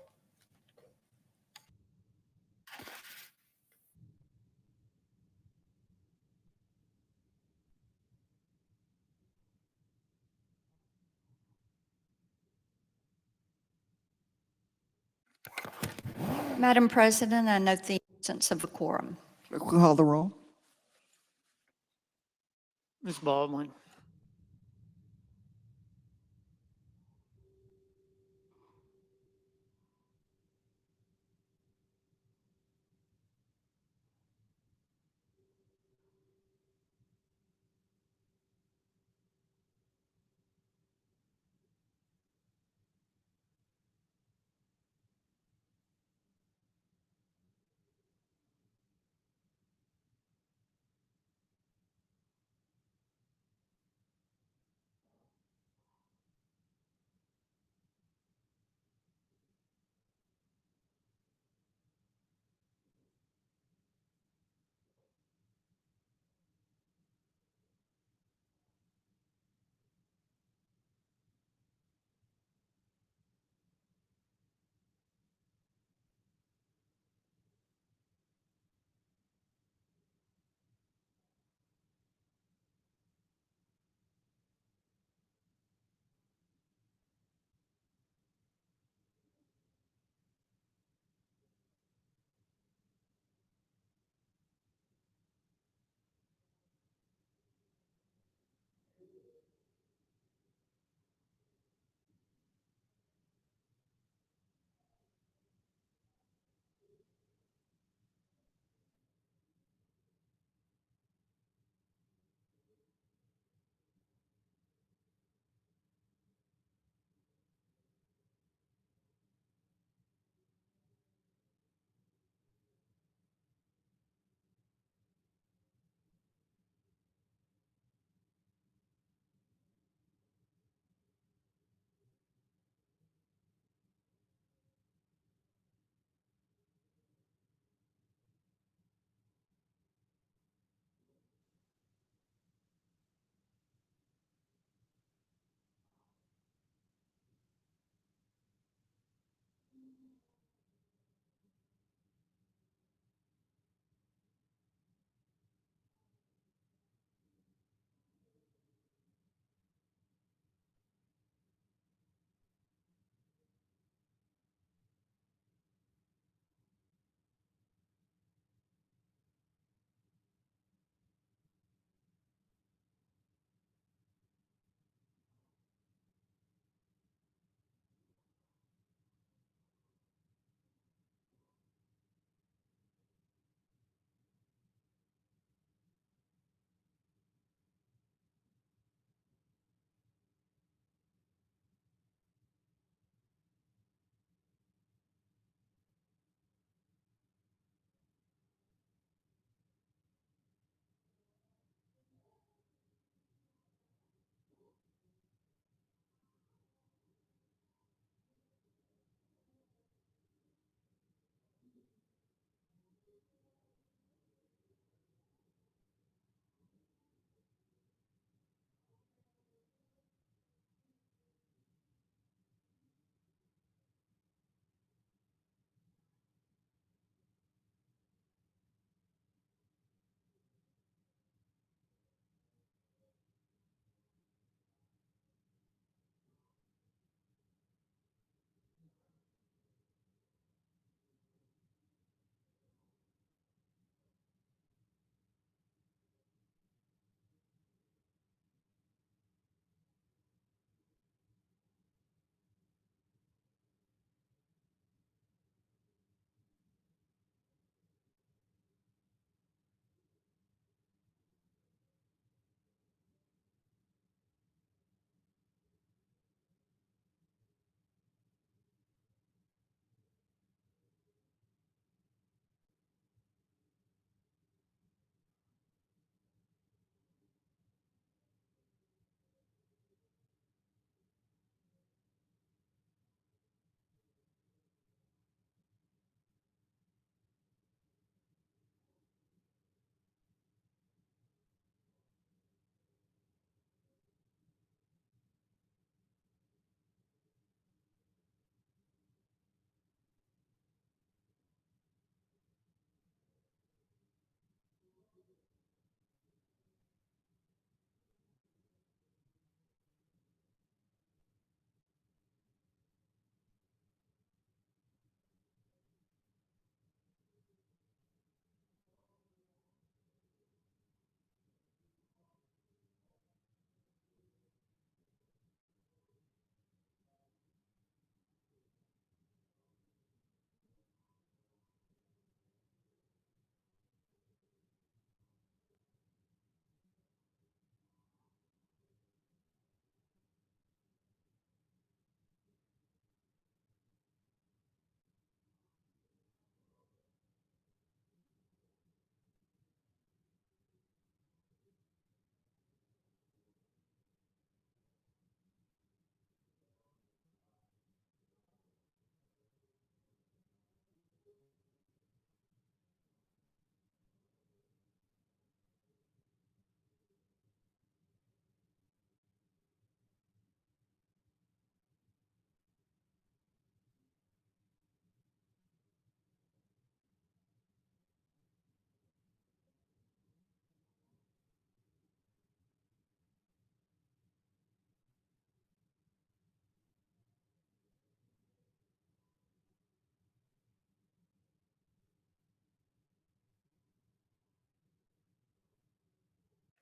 Madam President, I note the absence of a quorum. Clerk will call the roll. Ms. Baldwin.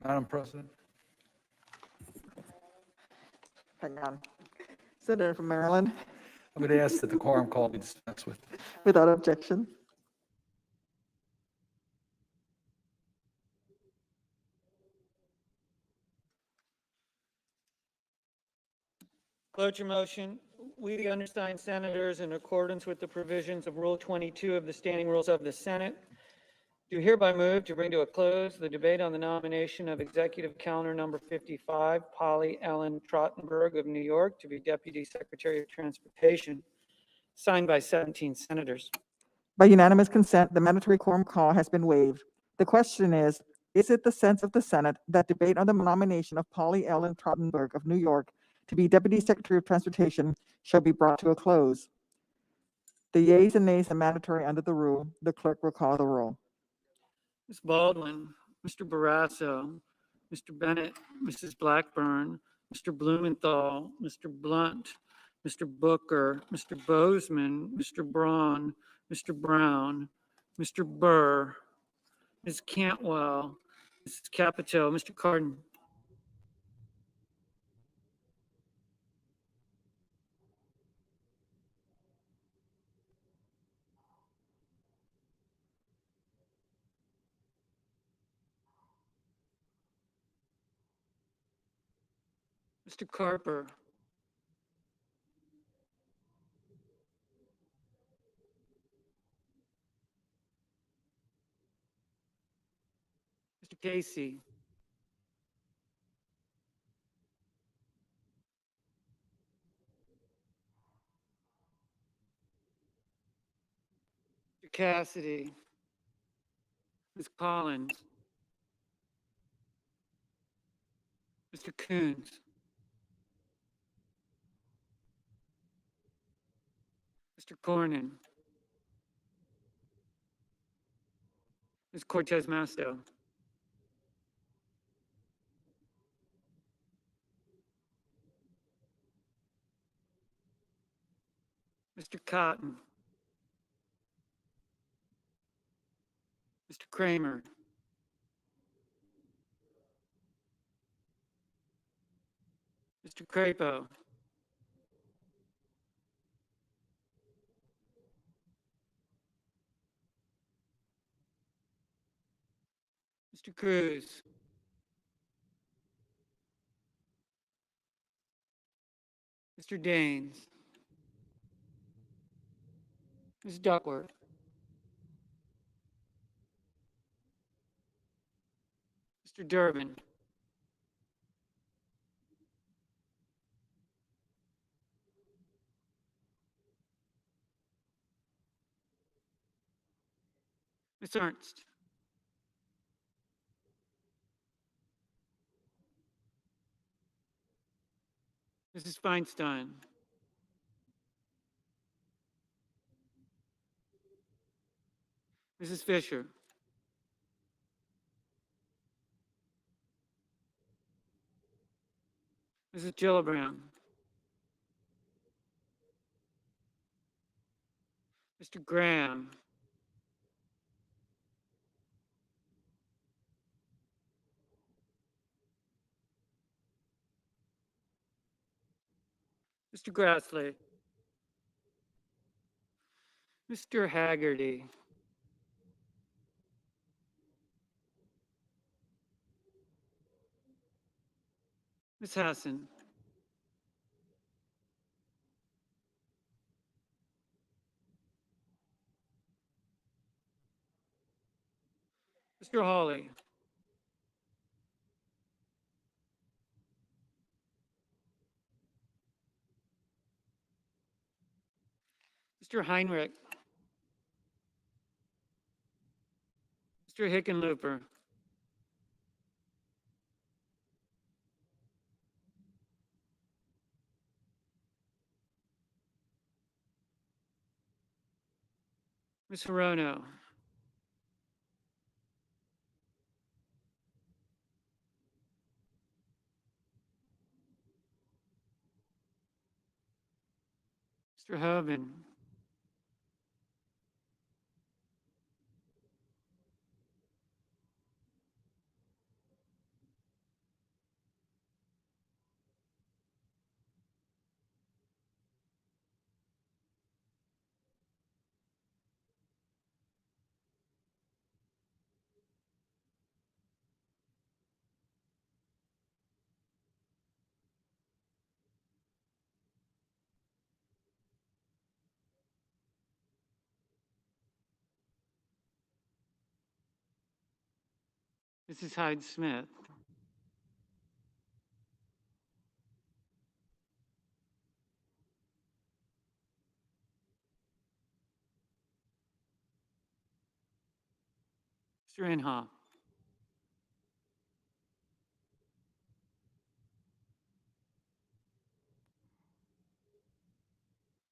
Madam President, Hang on. Senator from Maryland, I would ask that the quorum call be dispensed with. without objection. Cloture motion. We, the undersigned senators, in accordance with the provisions of Rule 22 of the Standing Rules of the Senate, do hereby move to bring to a close the debate on the nomination of Executive Calendar Number 55, Polly Ellen Trottenberg of New York, to be Deputy Secretary of Transportation, signed by 17 senators. By unanimous consent, the mandatory quorum call has been waived. The question is it the sense of the Senate that debate on the nomination of Polly Ellen Trottenberg of New York to be Deputy Secretary of Transportation shall be brought to a close? The yeas and nays are mandatory under the rule. The clerk will call the roll. Ms. Baldwin, Mr. Barrasso, Mr. Bennett, Mrs. Blackburn, Mr. Blumenthal, Mr. Blunt, Mr. Booker, Mr. Bozeman, Mr. Braun, Mr. Brown, Mr. Burr, Ms. Cantwell, Mrs. Capito, Mr. Cardin. Mr. Carper. Mr. Casey. Mr. Cassidy. Ms. Collins. Mr. Coons. Mr. Cornyn. Ms. Cortez Masto. Mr. Cotton. Mr. Kramer. Mr. Crapo. Mr. Cruz. Mr. Daines. Ms. Duckworth. Mr. Durbin. Ms. Ernst. Mrs. Feinstein. Mrs. Fisher. Mrs. Gillibrand. Mr. Graham. Mr. Grassley. Mr. Haggerty. Ms. Hassan. Mr. Hawley. Mr. Heinrich. Mr. Hickenlooper. Ms. Hirono. Mr. Hoban. Mrs. Hyde Smith. Mr. Inhofe.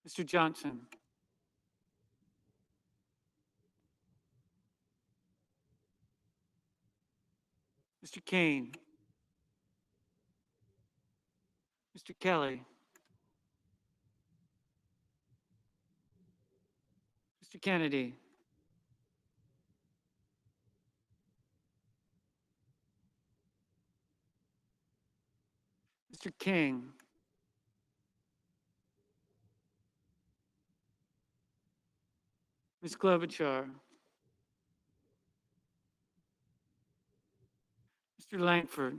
Mr. Johnson. Mr. Kane. Mr. Kelly. Mr. Kennedy. Mr. King. Ms. Klobuchar. Mr. Langford.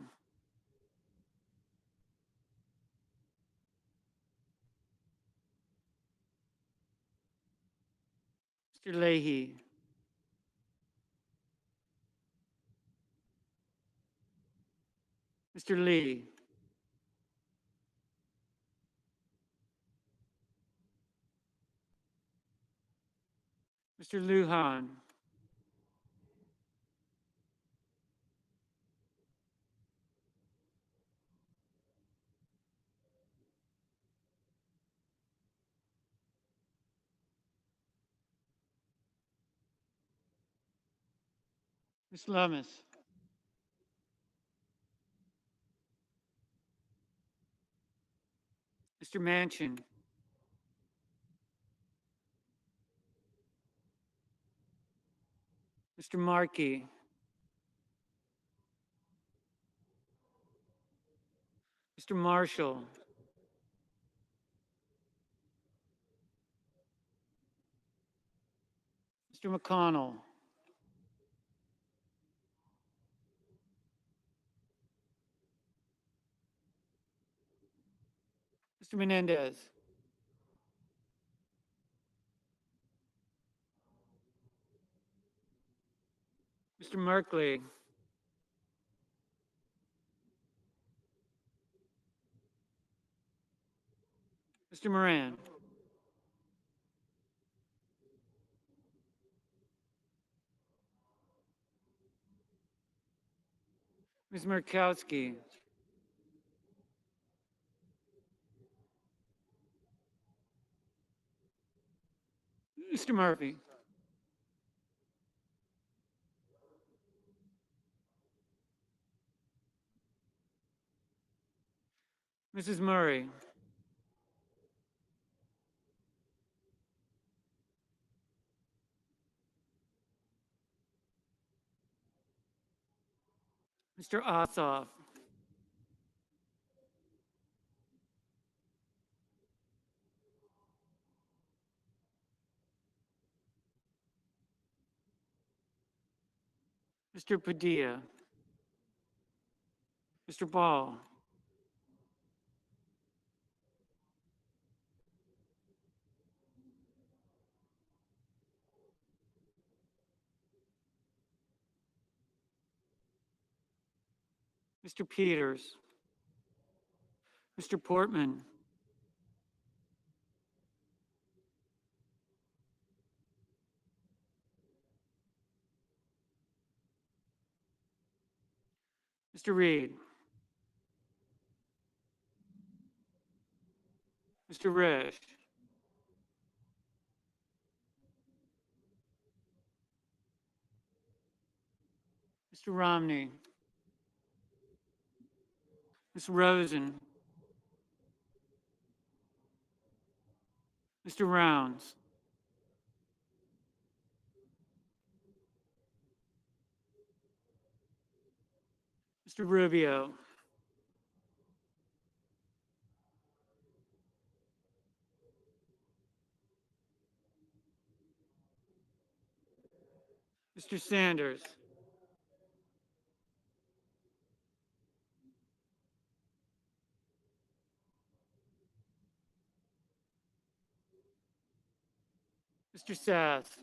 Mr. Leahy. Mr. Lee. Mr. Lujan. Ms. Lummis. Mr. Manchin. Mr. Markey. Mr. Marshall. Mr. McConnell. Mr. Menendez. Mr. Merkley. Mr. Moran. Ms. Murkowski. Mr. Murphy. Mrs. Murray. Mr. Ossoff. Mr. Padilla. Mr. Ball. Mr. Peters. Mr. Portman. Mr. Reed. Mr. Risch. Mr. Romney. Ms. Rosen. Mr. Rounds. Mr. Rubio. Mr. Sanders. Mr. Sass.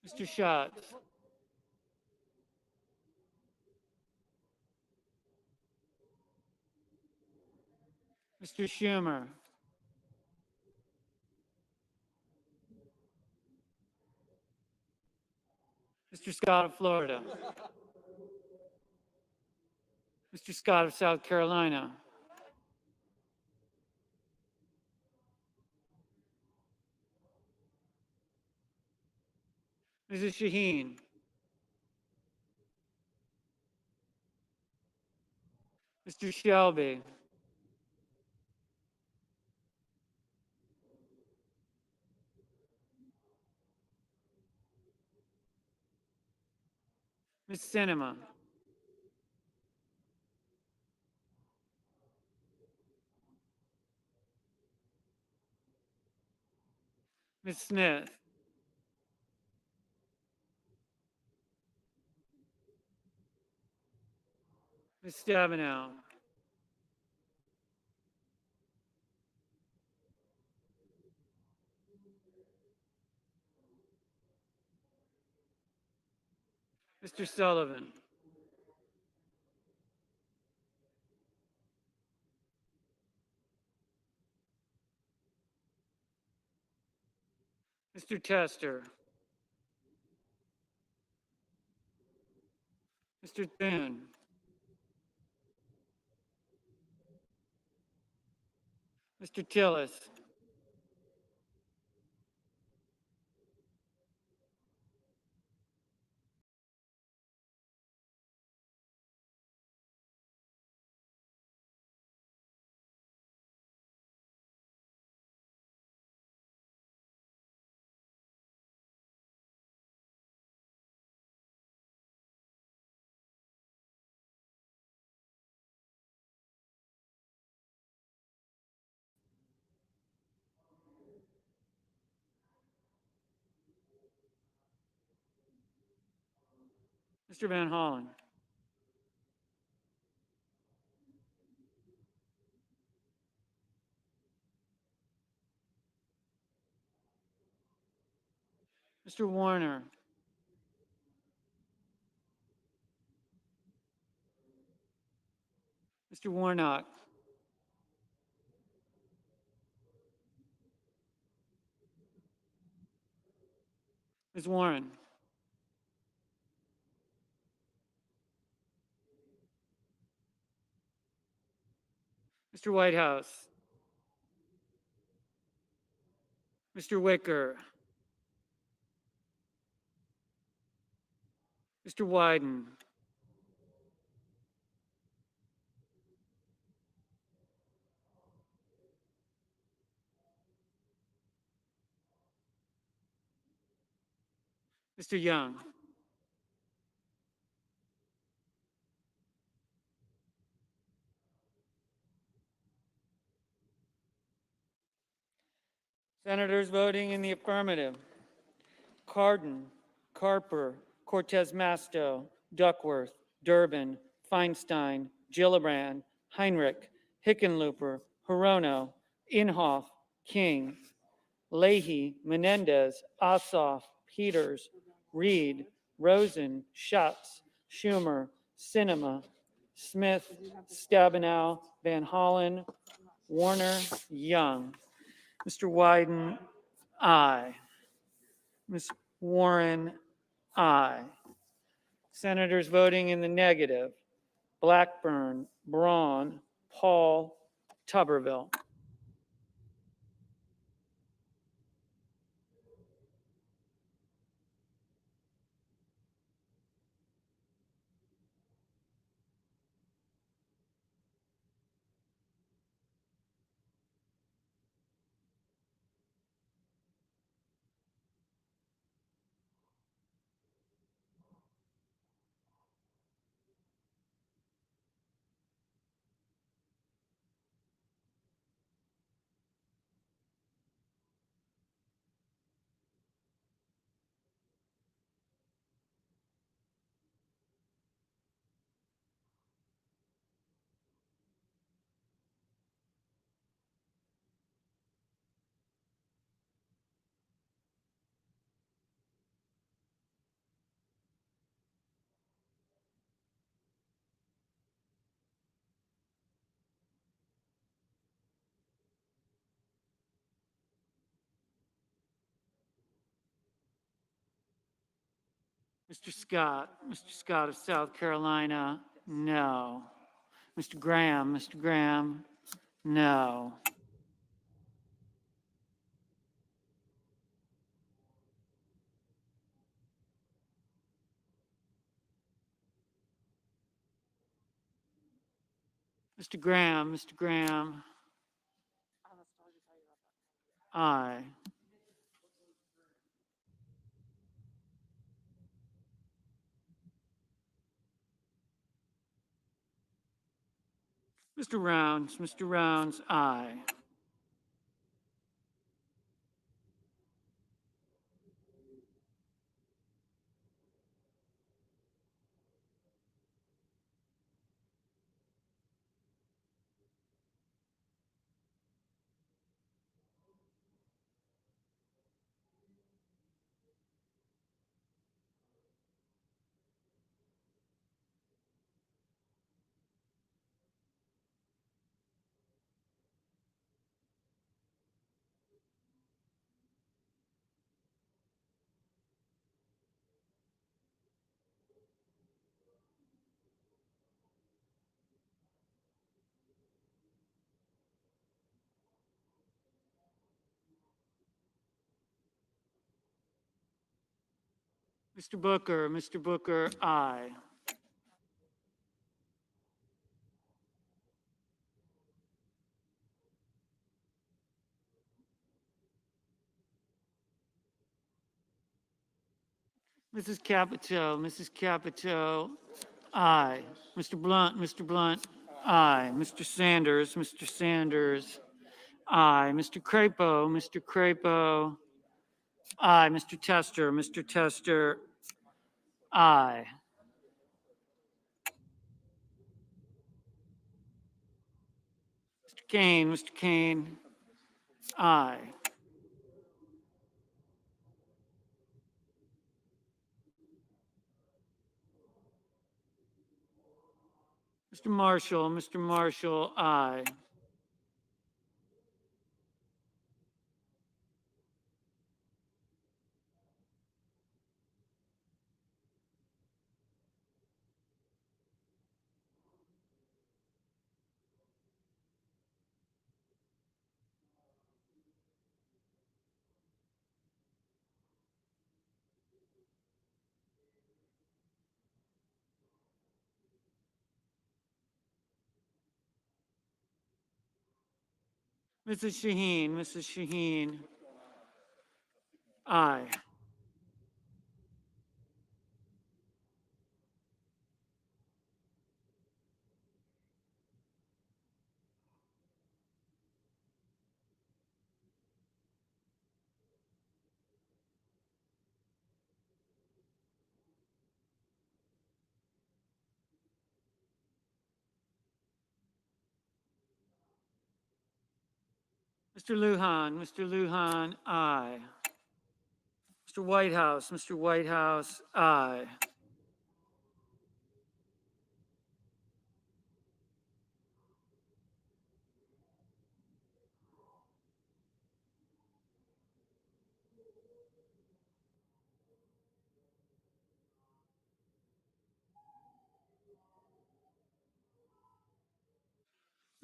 Mr. Schatz. Mr. Schumer. Mr. Scott of Florida. Mr. Scott of South Carolina. Mrs. Shaheen. Mr. Shelby. Ms. Sinema. Ms. Smith. Ms. Stabenow. Mr. Sullivan. Mr. Tester. Mr. Thune. Mr. Tillis. Mr. Van Hollen. Mr. Warner. Mr. Warnock. Ms. Warren. Mr. Whitehouse. Mr. Wicker. Mr. Wyden. Mr. Young. Senators voting in the affirmative: Cardin, Carper, Cortez Masto, Duckworth, Durbin, Feinstein, Gillibrand, Heinrich, Hickenlooper, Hirono, Inhofe, King, Leahy, Menendez, Ossoff, Peters, Reed, Rosen, Schatz, Schumer, Sinema, Smith, Stabenow, Van Hollen, Warner, Young. Mr. Wyden, aye. Ms. Warren, aye. Senators voting in the negative: Blackburn, Braun, Paul, Tuberville. Mr. Scott of South Carolina, no. Mr. Graham, no. Mr. Graham, aye. Mr. Rounds, aye. Mr. Booker, aye. Mrs. Capito, aye. Mr. Blunt, aye. Mr. Sanders, aye. Mr. Crapo, aye. Mr. Tester, aye. Mr. Kane, aye. Mr. Marshall, aye. Mrs. Shaheen, aye. Mr. Lujan, aye. Mr. Whitehouse, aye.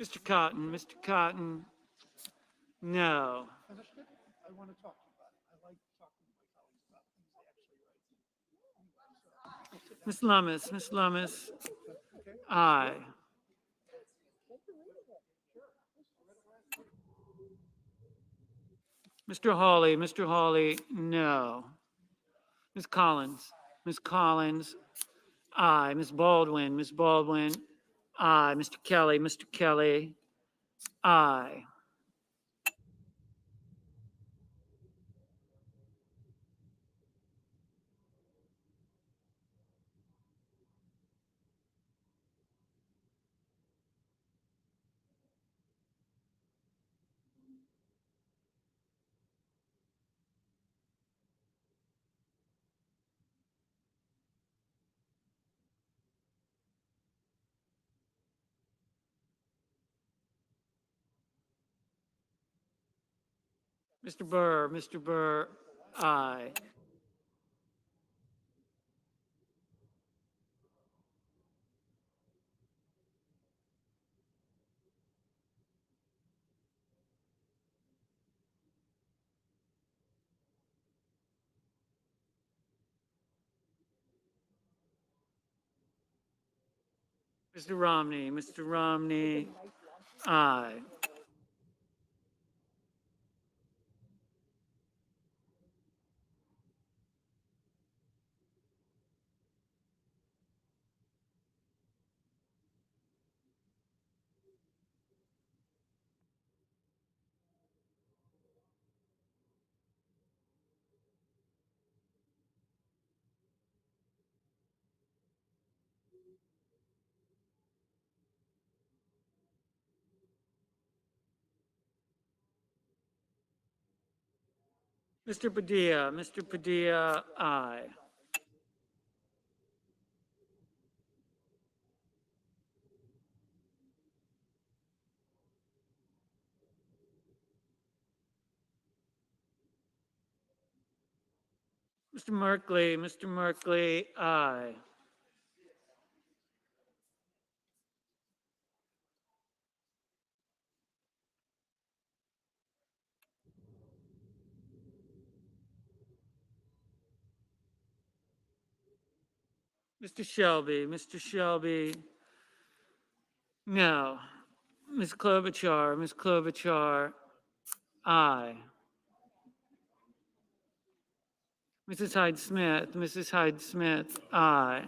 Mr. Cotton, no. Miss Lummis, aye. Mr. Hawley, no. Miss Collins, aye. Miss Baldwin, aye. Mr. Kelly, aye. Mr. Burr, aye. Mr. Romney, aye. Mr. Padilla, aye. Mr. Merkley, aye. Mr. Shelby, no. Ms. Klobuchar, aye. Mrs. Hyde Smith, aye.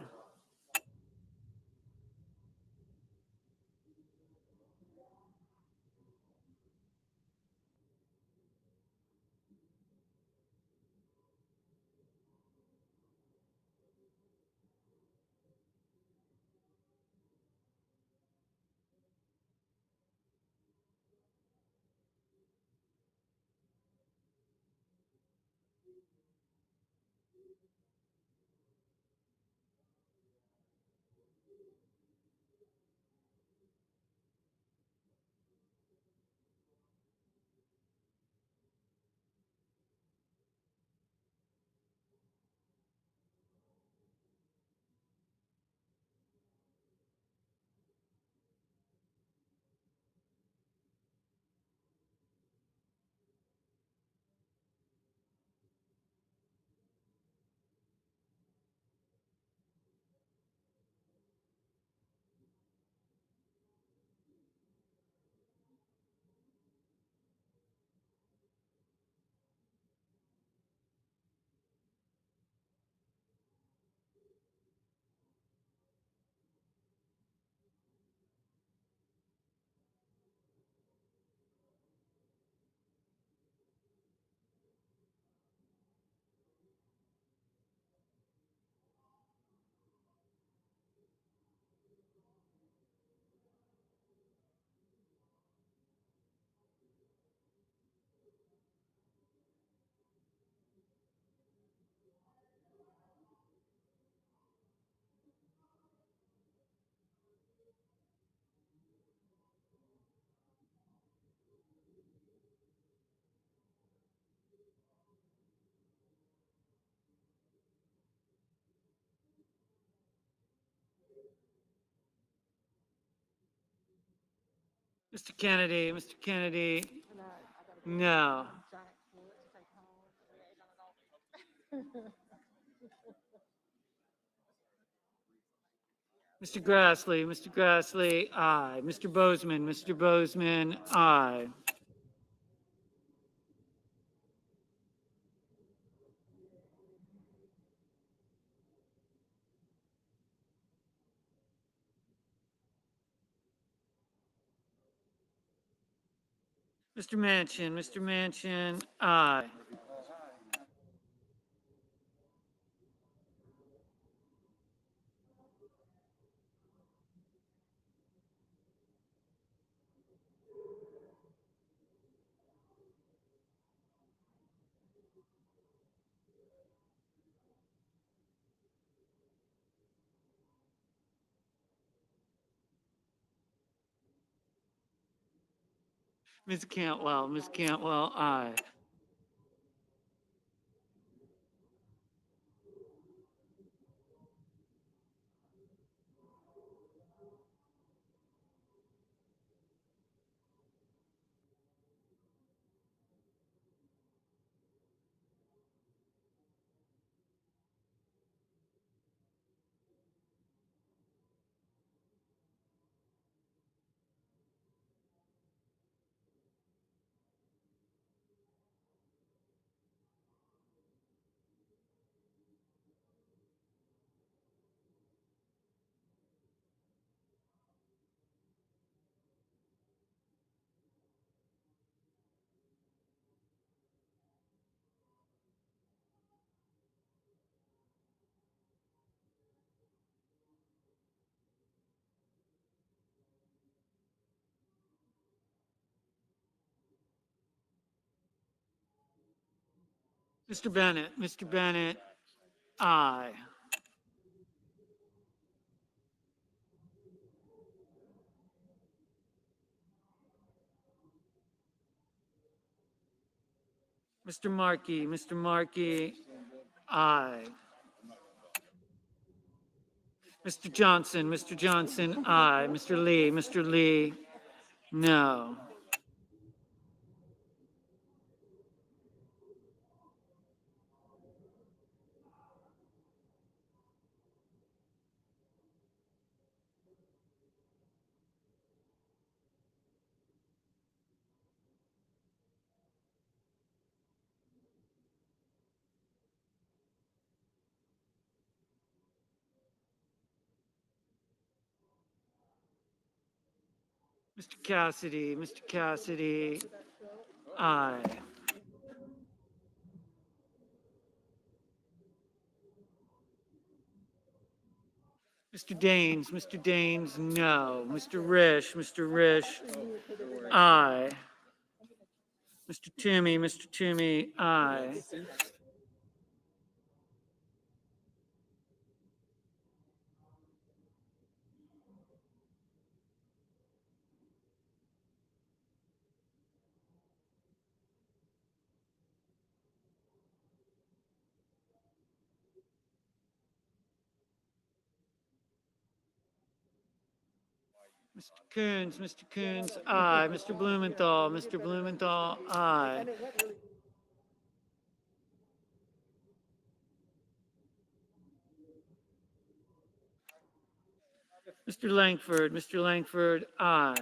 Mr. Kennedy, no. Mr. Grassley, aye. Mr. Bozeman, aye. Mr. Manchin, aye. Ms. Cantwell, aye. Mr. Bennett, aye. Mr. Markey, aye. Mr. Johnson, aye. Mr. Lee, no. Mr. Cassidy, aye. Mr. Daines, no. Mr. Risch, aye. Mr. Toomey, aye. Mr. Coons, aye. Mr. Blumenthal, aye. Mr. Langford, aye.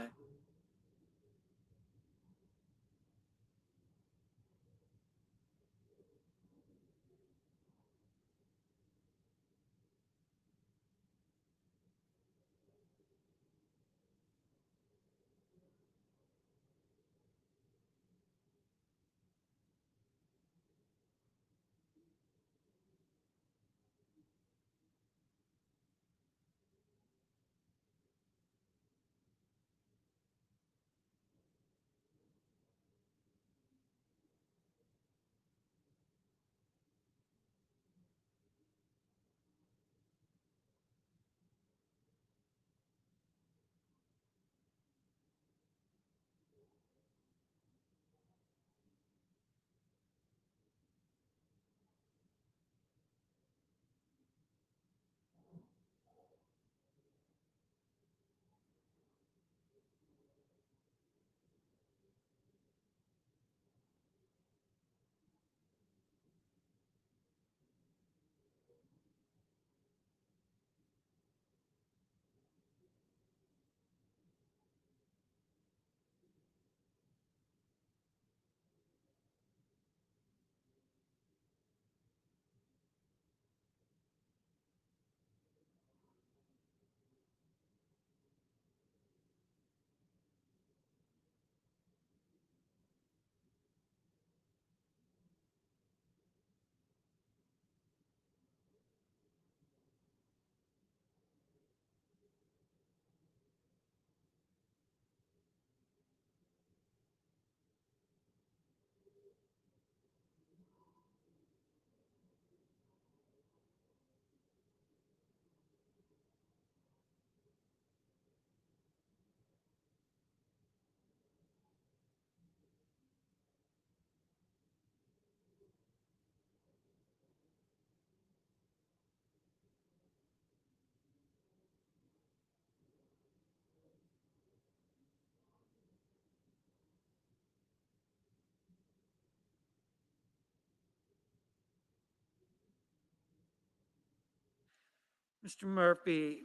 Mr. Murphy,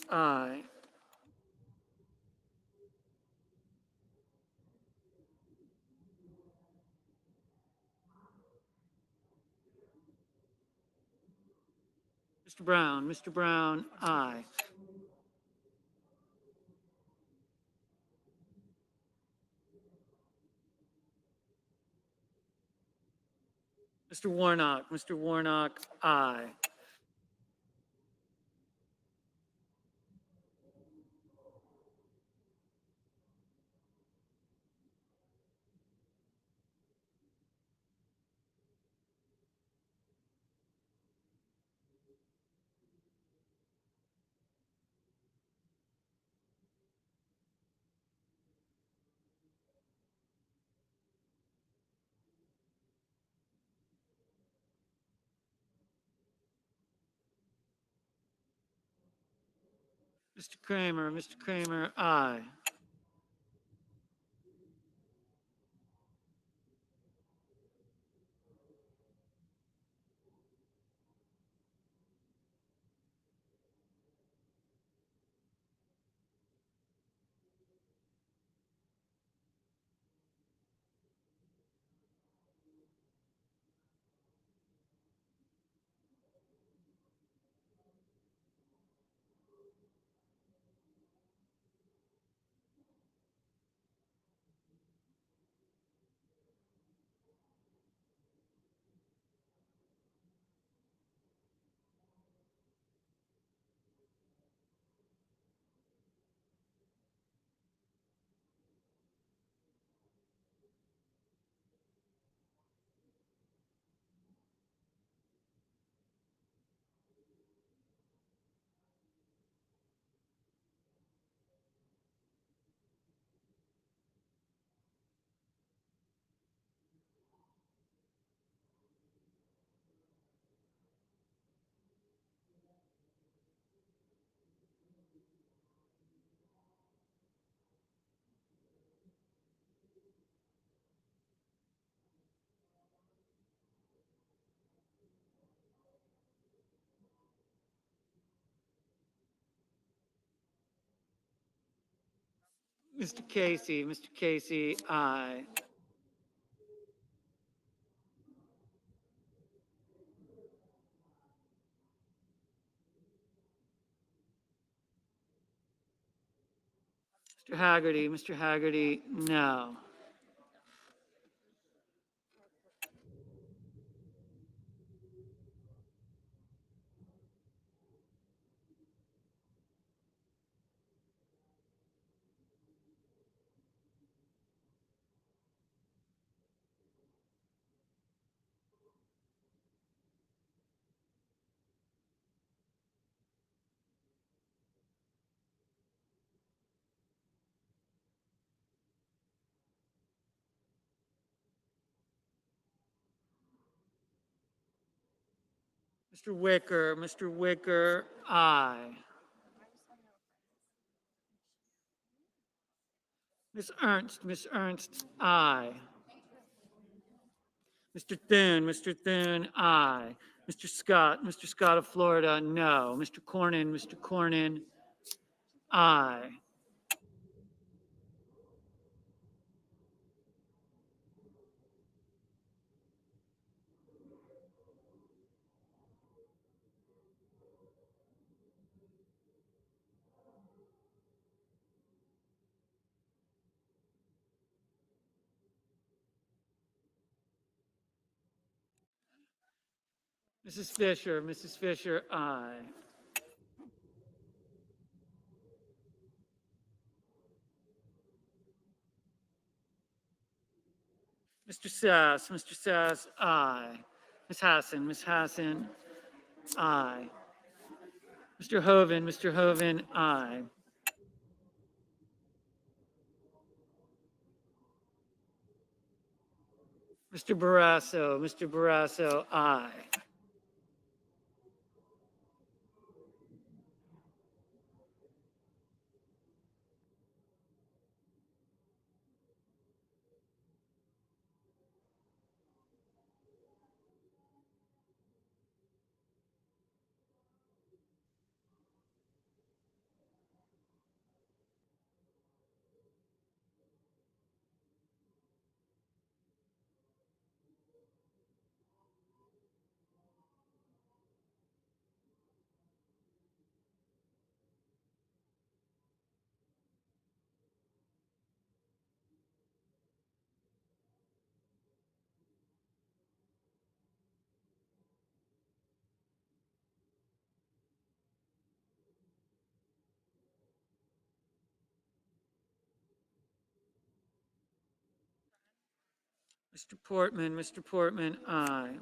aye. Mr. Brown, aye. Mr. Warnock, aye. Mr. Kramer, aye. Mr. Casey, aye. Mr. Haggerty, no. Mr. Wicker, aye. Miss Ernst, aye. Mr. Thune, aye. Mr. Scott of Florida, no. Mr. Cornyn, aye. Mrs. Fisher, aye. Mr. Sass, aye. Miss Hassan, aye. Mr. Hoven, aye. Mr. Barrasso, aye. Mr. Portman, aye.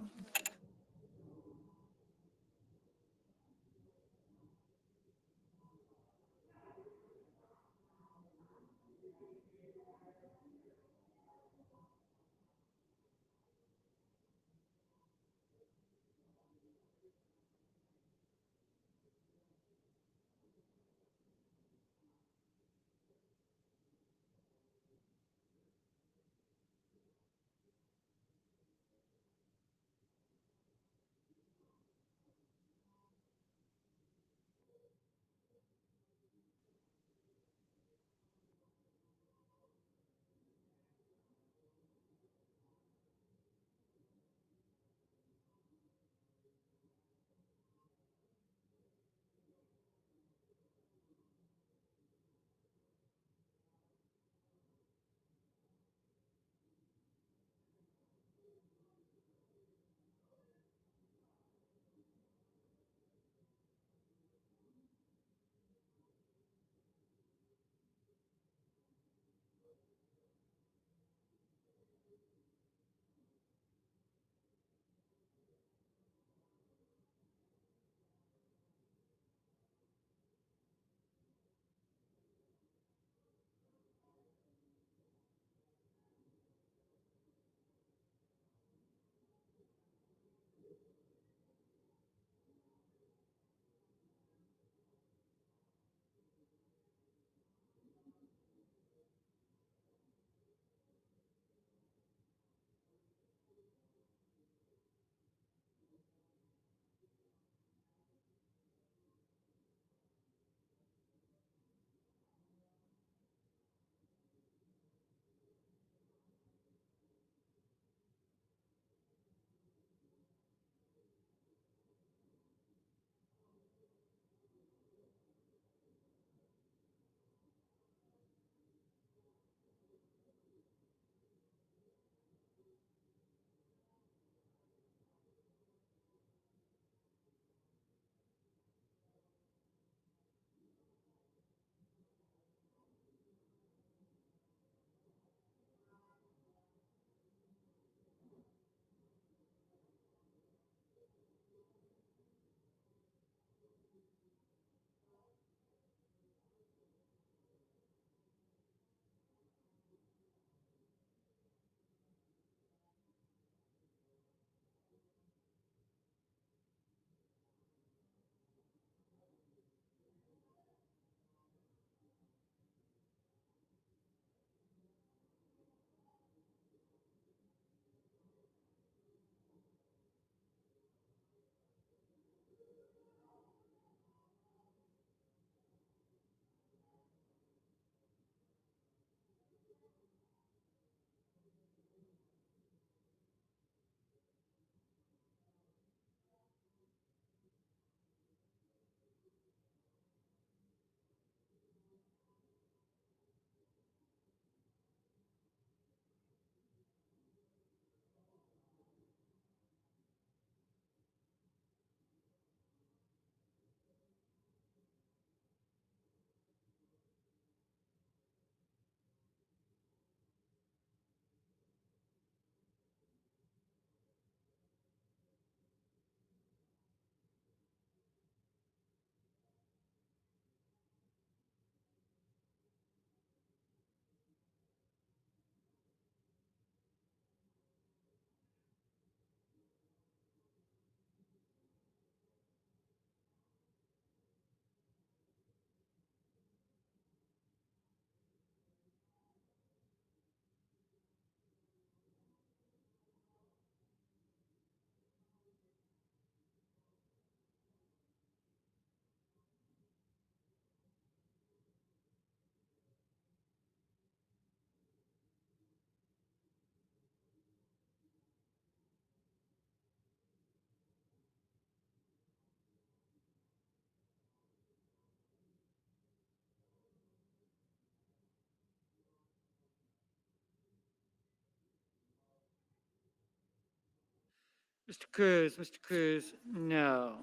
Mr. Cruz, no.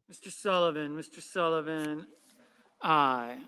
Mr. Sullivan, aye.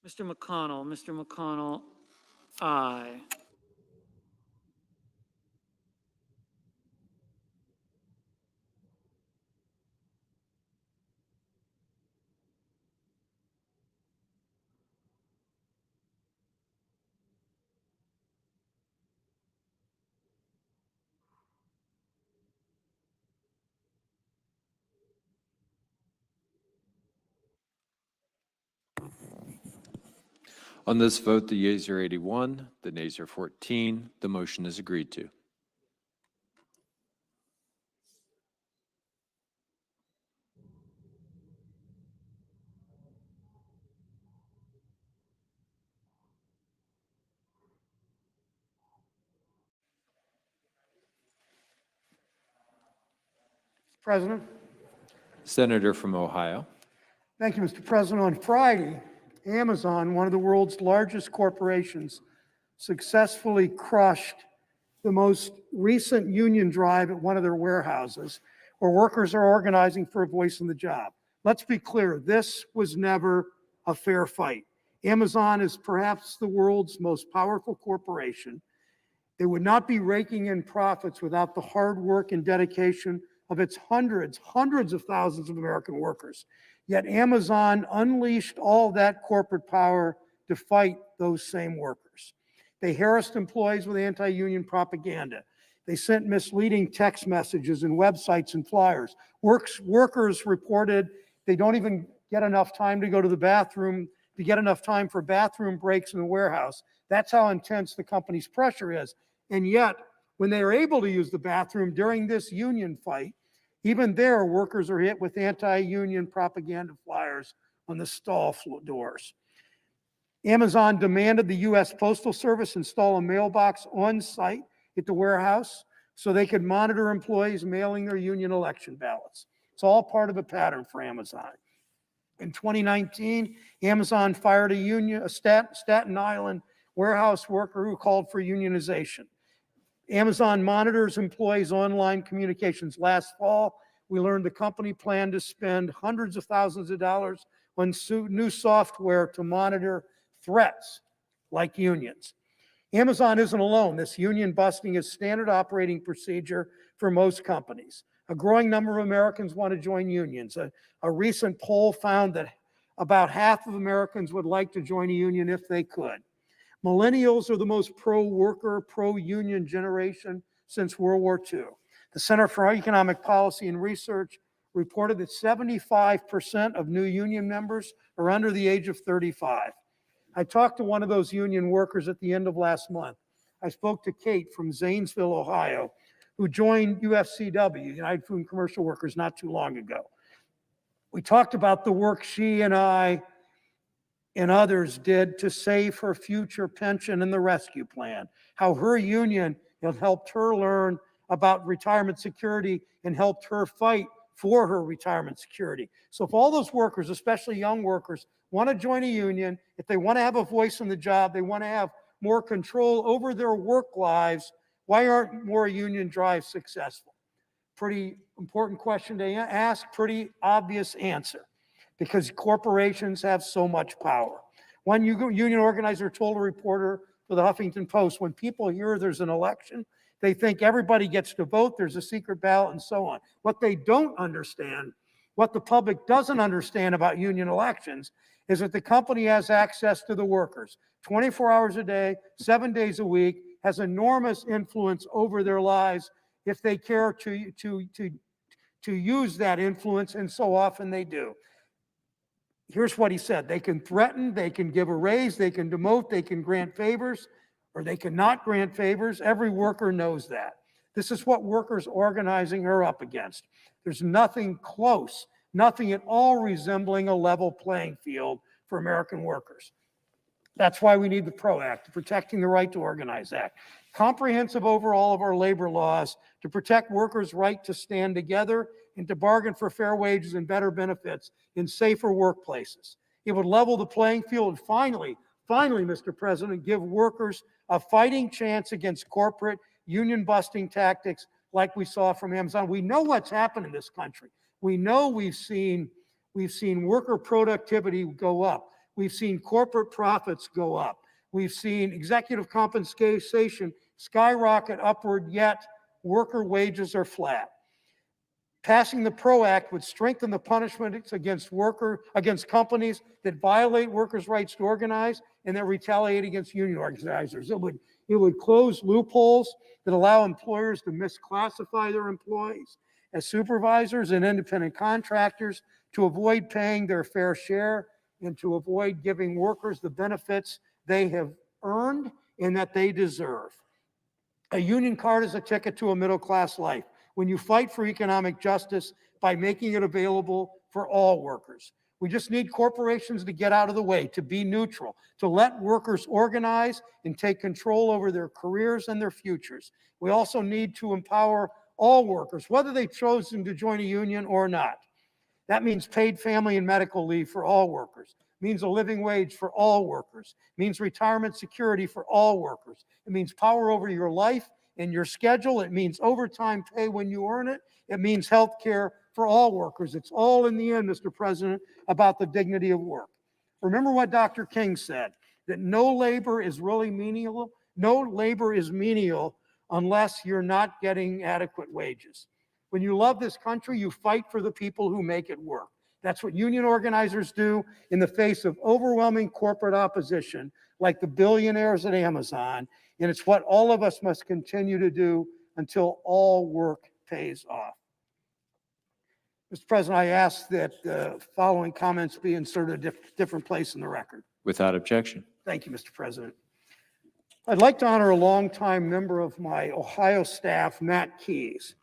Mr. McConnell, aye. On this vote, the yeas are 81, the nays are 14. The motion is agreed to. President. Senator from Ohio. Thank you, Mr. President. On Friday, Amazon, one of the world's largest corporations, successfully crushed the most recent union drive at one of their warehouses, where workers are organizing for a voice in the job. Let's be clear, this was never a fair fight. Amazon is perhaps the world's most powerful corporation. It would not be raking in profits without the hard work and dedication of its hundreds of thousands of American workers. Yet Amazon unleashed all that corporate power to fight those same workers. They harassed employees with anti-union propaganda. They sent misleading text messages and websites and flyers. Workers reported they don't even get enough time to go to the bathroom, to get enough time for bathroom breaks in the warehouse. That's how intense the company's pressure is. And yet, when they are able to use the bathroom during this union fight, even there, workers are hit with anti-union propaganda flyers on the stall doors. Amazon demanded the U.S. Postal Service install a mailbox on site at the warehouse so they could monitor employees mailing their union election ballots. It's all part of a pattern for Amazon. In 2019, Amazon fired a Staten Island warehouse worker who called for unionization. Amazon monitors employees' online communications. Last fall, we learned the company planned to spend hundreds of thousands of dollars on new software to monitor threats like unions. Amazon isn't alone. This union busting is standard operating procedure for most companies. A growing number of Americans want to join unions. A recent poll found that about half of Americans would like to join a union if they could. Millennials are the most pro-worker, pro-union generation since World War II. The Center for Economic Policy and Research reported that 75% of new union members are under the age of 35. I talked to one of those union workers at the end of last month. I spoke to Kate from Zanesville, Ohio, who joined UFCW, United Food and Commercial Workers, not too long ago. We talked about the work she and I and others did to save her future pension and the rescue plan, how her union had helped her learn about retirement security and helped her fight for her retirement security. So if all those workers, especially young workers, want to join a union, if they want to have a voice in the job, they want to have more control over their work lives, why aren't more union drives successful? Pretty important question to ask, pretty obvious answer. Because corporations have so much power. One union organizer told a reporter for the Huffington Post, when people hear there's an election, they think everybody gets to vote, there's a secret ballot, and so on. What they don't understand, what the public doesn't understand about union elections, is that the company has access to the workers 24 hours a day, 7 days a week, has enormous influence over their lives if they care to use that influence, and so often they do. Here's what he said. They can threaten, they can give a raise, they can demote, they can grant favors, or they cannot grant favors. Every worker knows that. This is what workers organizing are up against. There's nothing close, nothing at all resembling a level playing field for American workers. That's why we need the PRO Act, the Protecting the Right to Organize Act. Comprehensive overhaul of our labor laws to protect workers' right to stand together and to bargain for fair wages and better benefits in safer workplaces. It would level the playing field and finally, Mr. President, give workers a fighting chance against corporate union-busting tactics like we saw from Amazon. We know what's happened in this country. We know we've seen worker productivity go up. We've seen corporate profits go up. We've seen executive compensation skyrocket upward, yet worker wages are flat. Passing the PRO Act would strengthen the punishments against companies that violate workers' rights to organize and that retaliate against union organizers. It would close loopholes that allow employers to misclassify their employees as supervisors and independent contractors to avoid paying their fair share and to avoid giving workers the benefits they have earned and that they deserve. A union card is a ticket to a middle-class life when you fight for economic justice by making it available for all workers. We just need corporations to get out of the way, to be neutral, to let workers organize and take control over their careers and their futures. We also need to empower all workers, whether they've chosen to join a union or not. That means paid family and medical leave for all workers. It means a living wage for all workers. It means retirement security for all workers. It means power over your life and your schedule. It means overtime pay when you earn it. It means health care for all workers. It's all in the end, Mr. President, about the dignity of work. Remember what Dr. King said, that no labor is really menial. No labor is menial unless you're not getting adequate wages. When you love this country, you fight for the people who make it work. That's what union organizers do in the face of overwhelming corporate opposition, like the billionaires at Amazon. And it's what all of us must continue to do until all work pays off. Mr. President, I ask that the following comments be inserted a different place in the record. Without objection. Thank you, Mr. President. I'd like to honor a longtime member of my Ohio staff, Matt Keyes.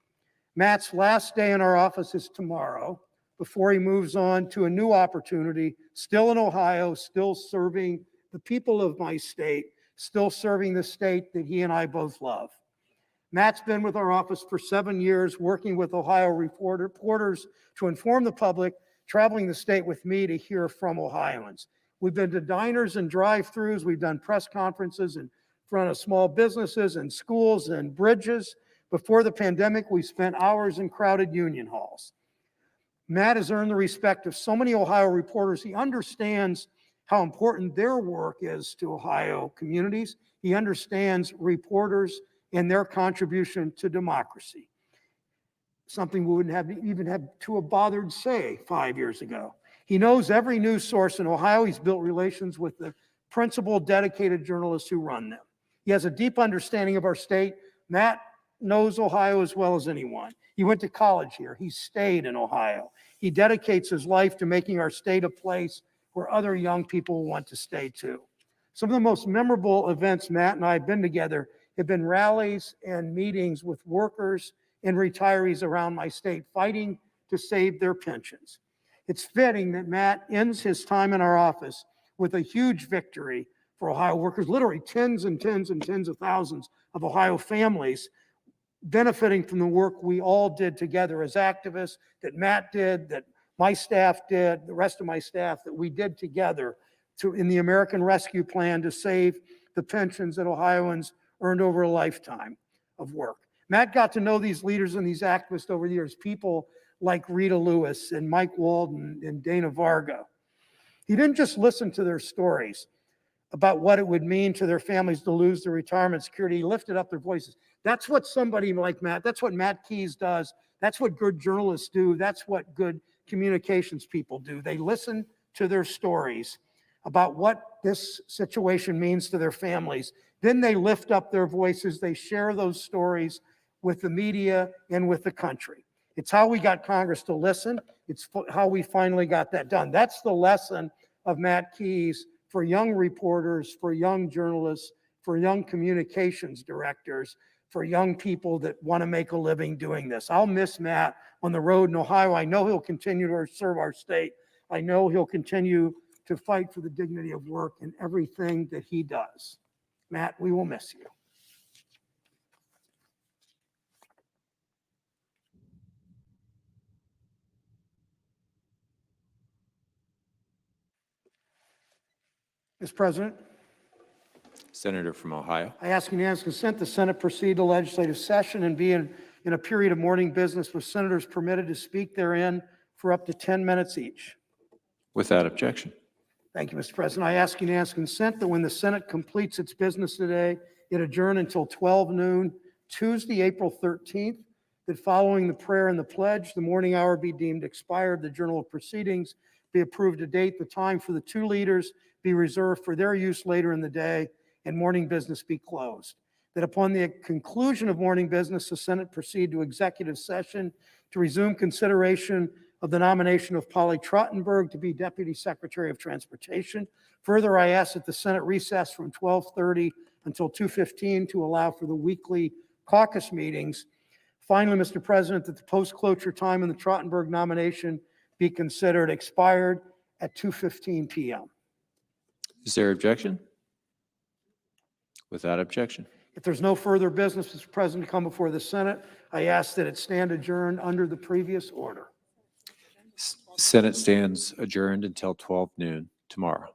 Matt's last day in our office is tomorrow before he moves on to a new opportunity, still in Ohio, still serving the people of my state, still serving the state that he and I both love. Matt's been with our office for 7 years, working with Ohio reporters to inform the public, traveling the state with me to hear from Ohioans. We've been to diners and drive-thrus. We've done press conferences in front of small businesses and schools and bridges. Before the pandemic, we spent hours in crowded union halls. Matt has earned the respect of so many Ohio reporters. He understands how important their work is to Ohio communities. He understands reporters and their contribution to democracy, something we wouldn't even have to have bothered say 5 years ago. He knows every news source in Ohio. He's built relations with the principal dedicated journalists who run them. He has a deep understanding of our state. Matt knows Ohio as well as anyone. He went to college here. He stayed in Ohio. He dedicates his life to making our state a place where other young people want to stay too. Some of the most memorable events Matt and I have been together have been rallies and meetings with workers and retirees around my state fighting to save their pensions. It's fitting that Matt ends his time in our office with a huge victory for Ohio workers, literally tens and tens and tens of thousands of Ohio families benefiting from the work we all did together as activists, that Matt did, that my staff did, the rest of my staff, that we did together in the American Rescue Plan to save the pensions that Ohioans earned over a lifetime of work. Matt got to know these leaders and these activists over the years, people like Rita Lewis and Mike Walden and Dana Varga. He didn't just listen to their stories about what it would mean to their families to lose their retirement security. He lifted up their voices. That's what somebody like Matt, that's what Matt Keyes does. That's what good journalists do. That's what good communications people do. They listen to their stories about what this situation means to their families. Then they lift up their voices. They share those stories with the media and with the country. It's how we got Congress to listen. It's how we finally got that done. That's the lesson of Matt Keyes for young reporters, for young journalists, for young communications directors, for young people that want to make a living doing this. I'll miss Matt on the road in Ohio. I know he'll continue to serve our state. I know he'll continue to fight for the dignity of work in everything that he does. Matt, we will miss you. Mr. President, Senator from Ohio. I ask unanimous consent the Senate proceed to legislative session and be in a period of morning business with senators permitted to speak therein for up to 10 minutes each. Without objection. Thank you, Mr. President. I ask unanimous consent that when the Senate completes its business today, it adjourn until 12 noon, Tuesday, April 13th, that following the prayer and the pledge, the morning hour be deemed expired, the journal of proceedings be approved to date, the time for the two leaders be reserved for their use later in the day, and morning business be closed. That upon the conclusion of morning business, the Senate proceed to executive session to resume consideration of the nomination of Polly Trottenberg to be Deputy Secretary of Transportation. Further, I ask that the Senate recess from 12:30 until 2:15 to allow for the weekly caucus meetings. Finally, Mr. President, that the post-cloture time in the Trottenberg nomination be considered expired at 2:15 p.m. Is there objection? Without objection. If there's no further business, Mr. President, to come before the Senate, I ask that it stand adjourned under the previous order. Senate stands adjourned until 12 noon tomorrow.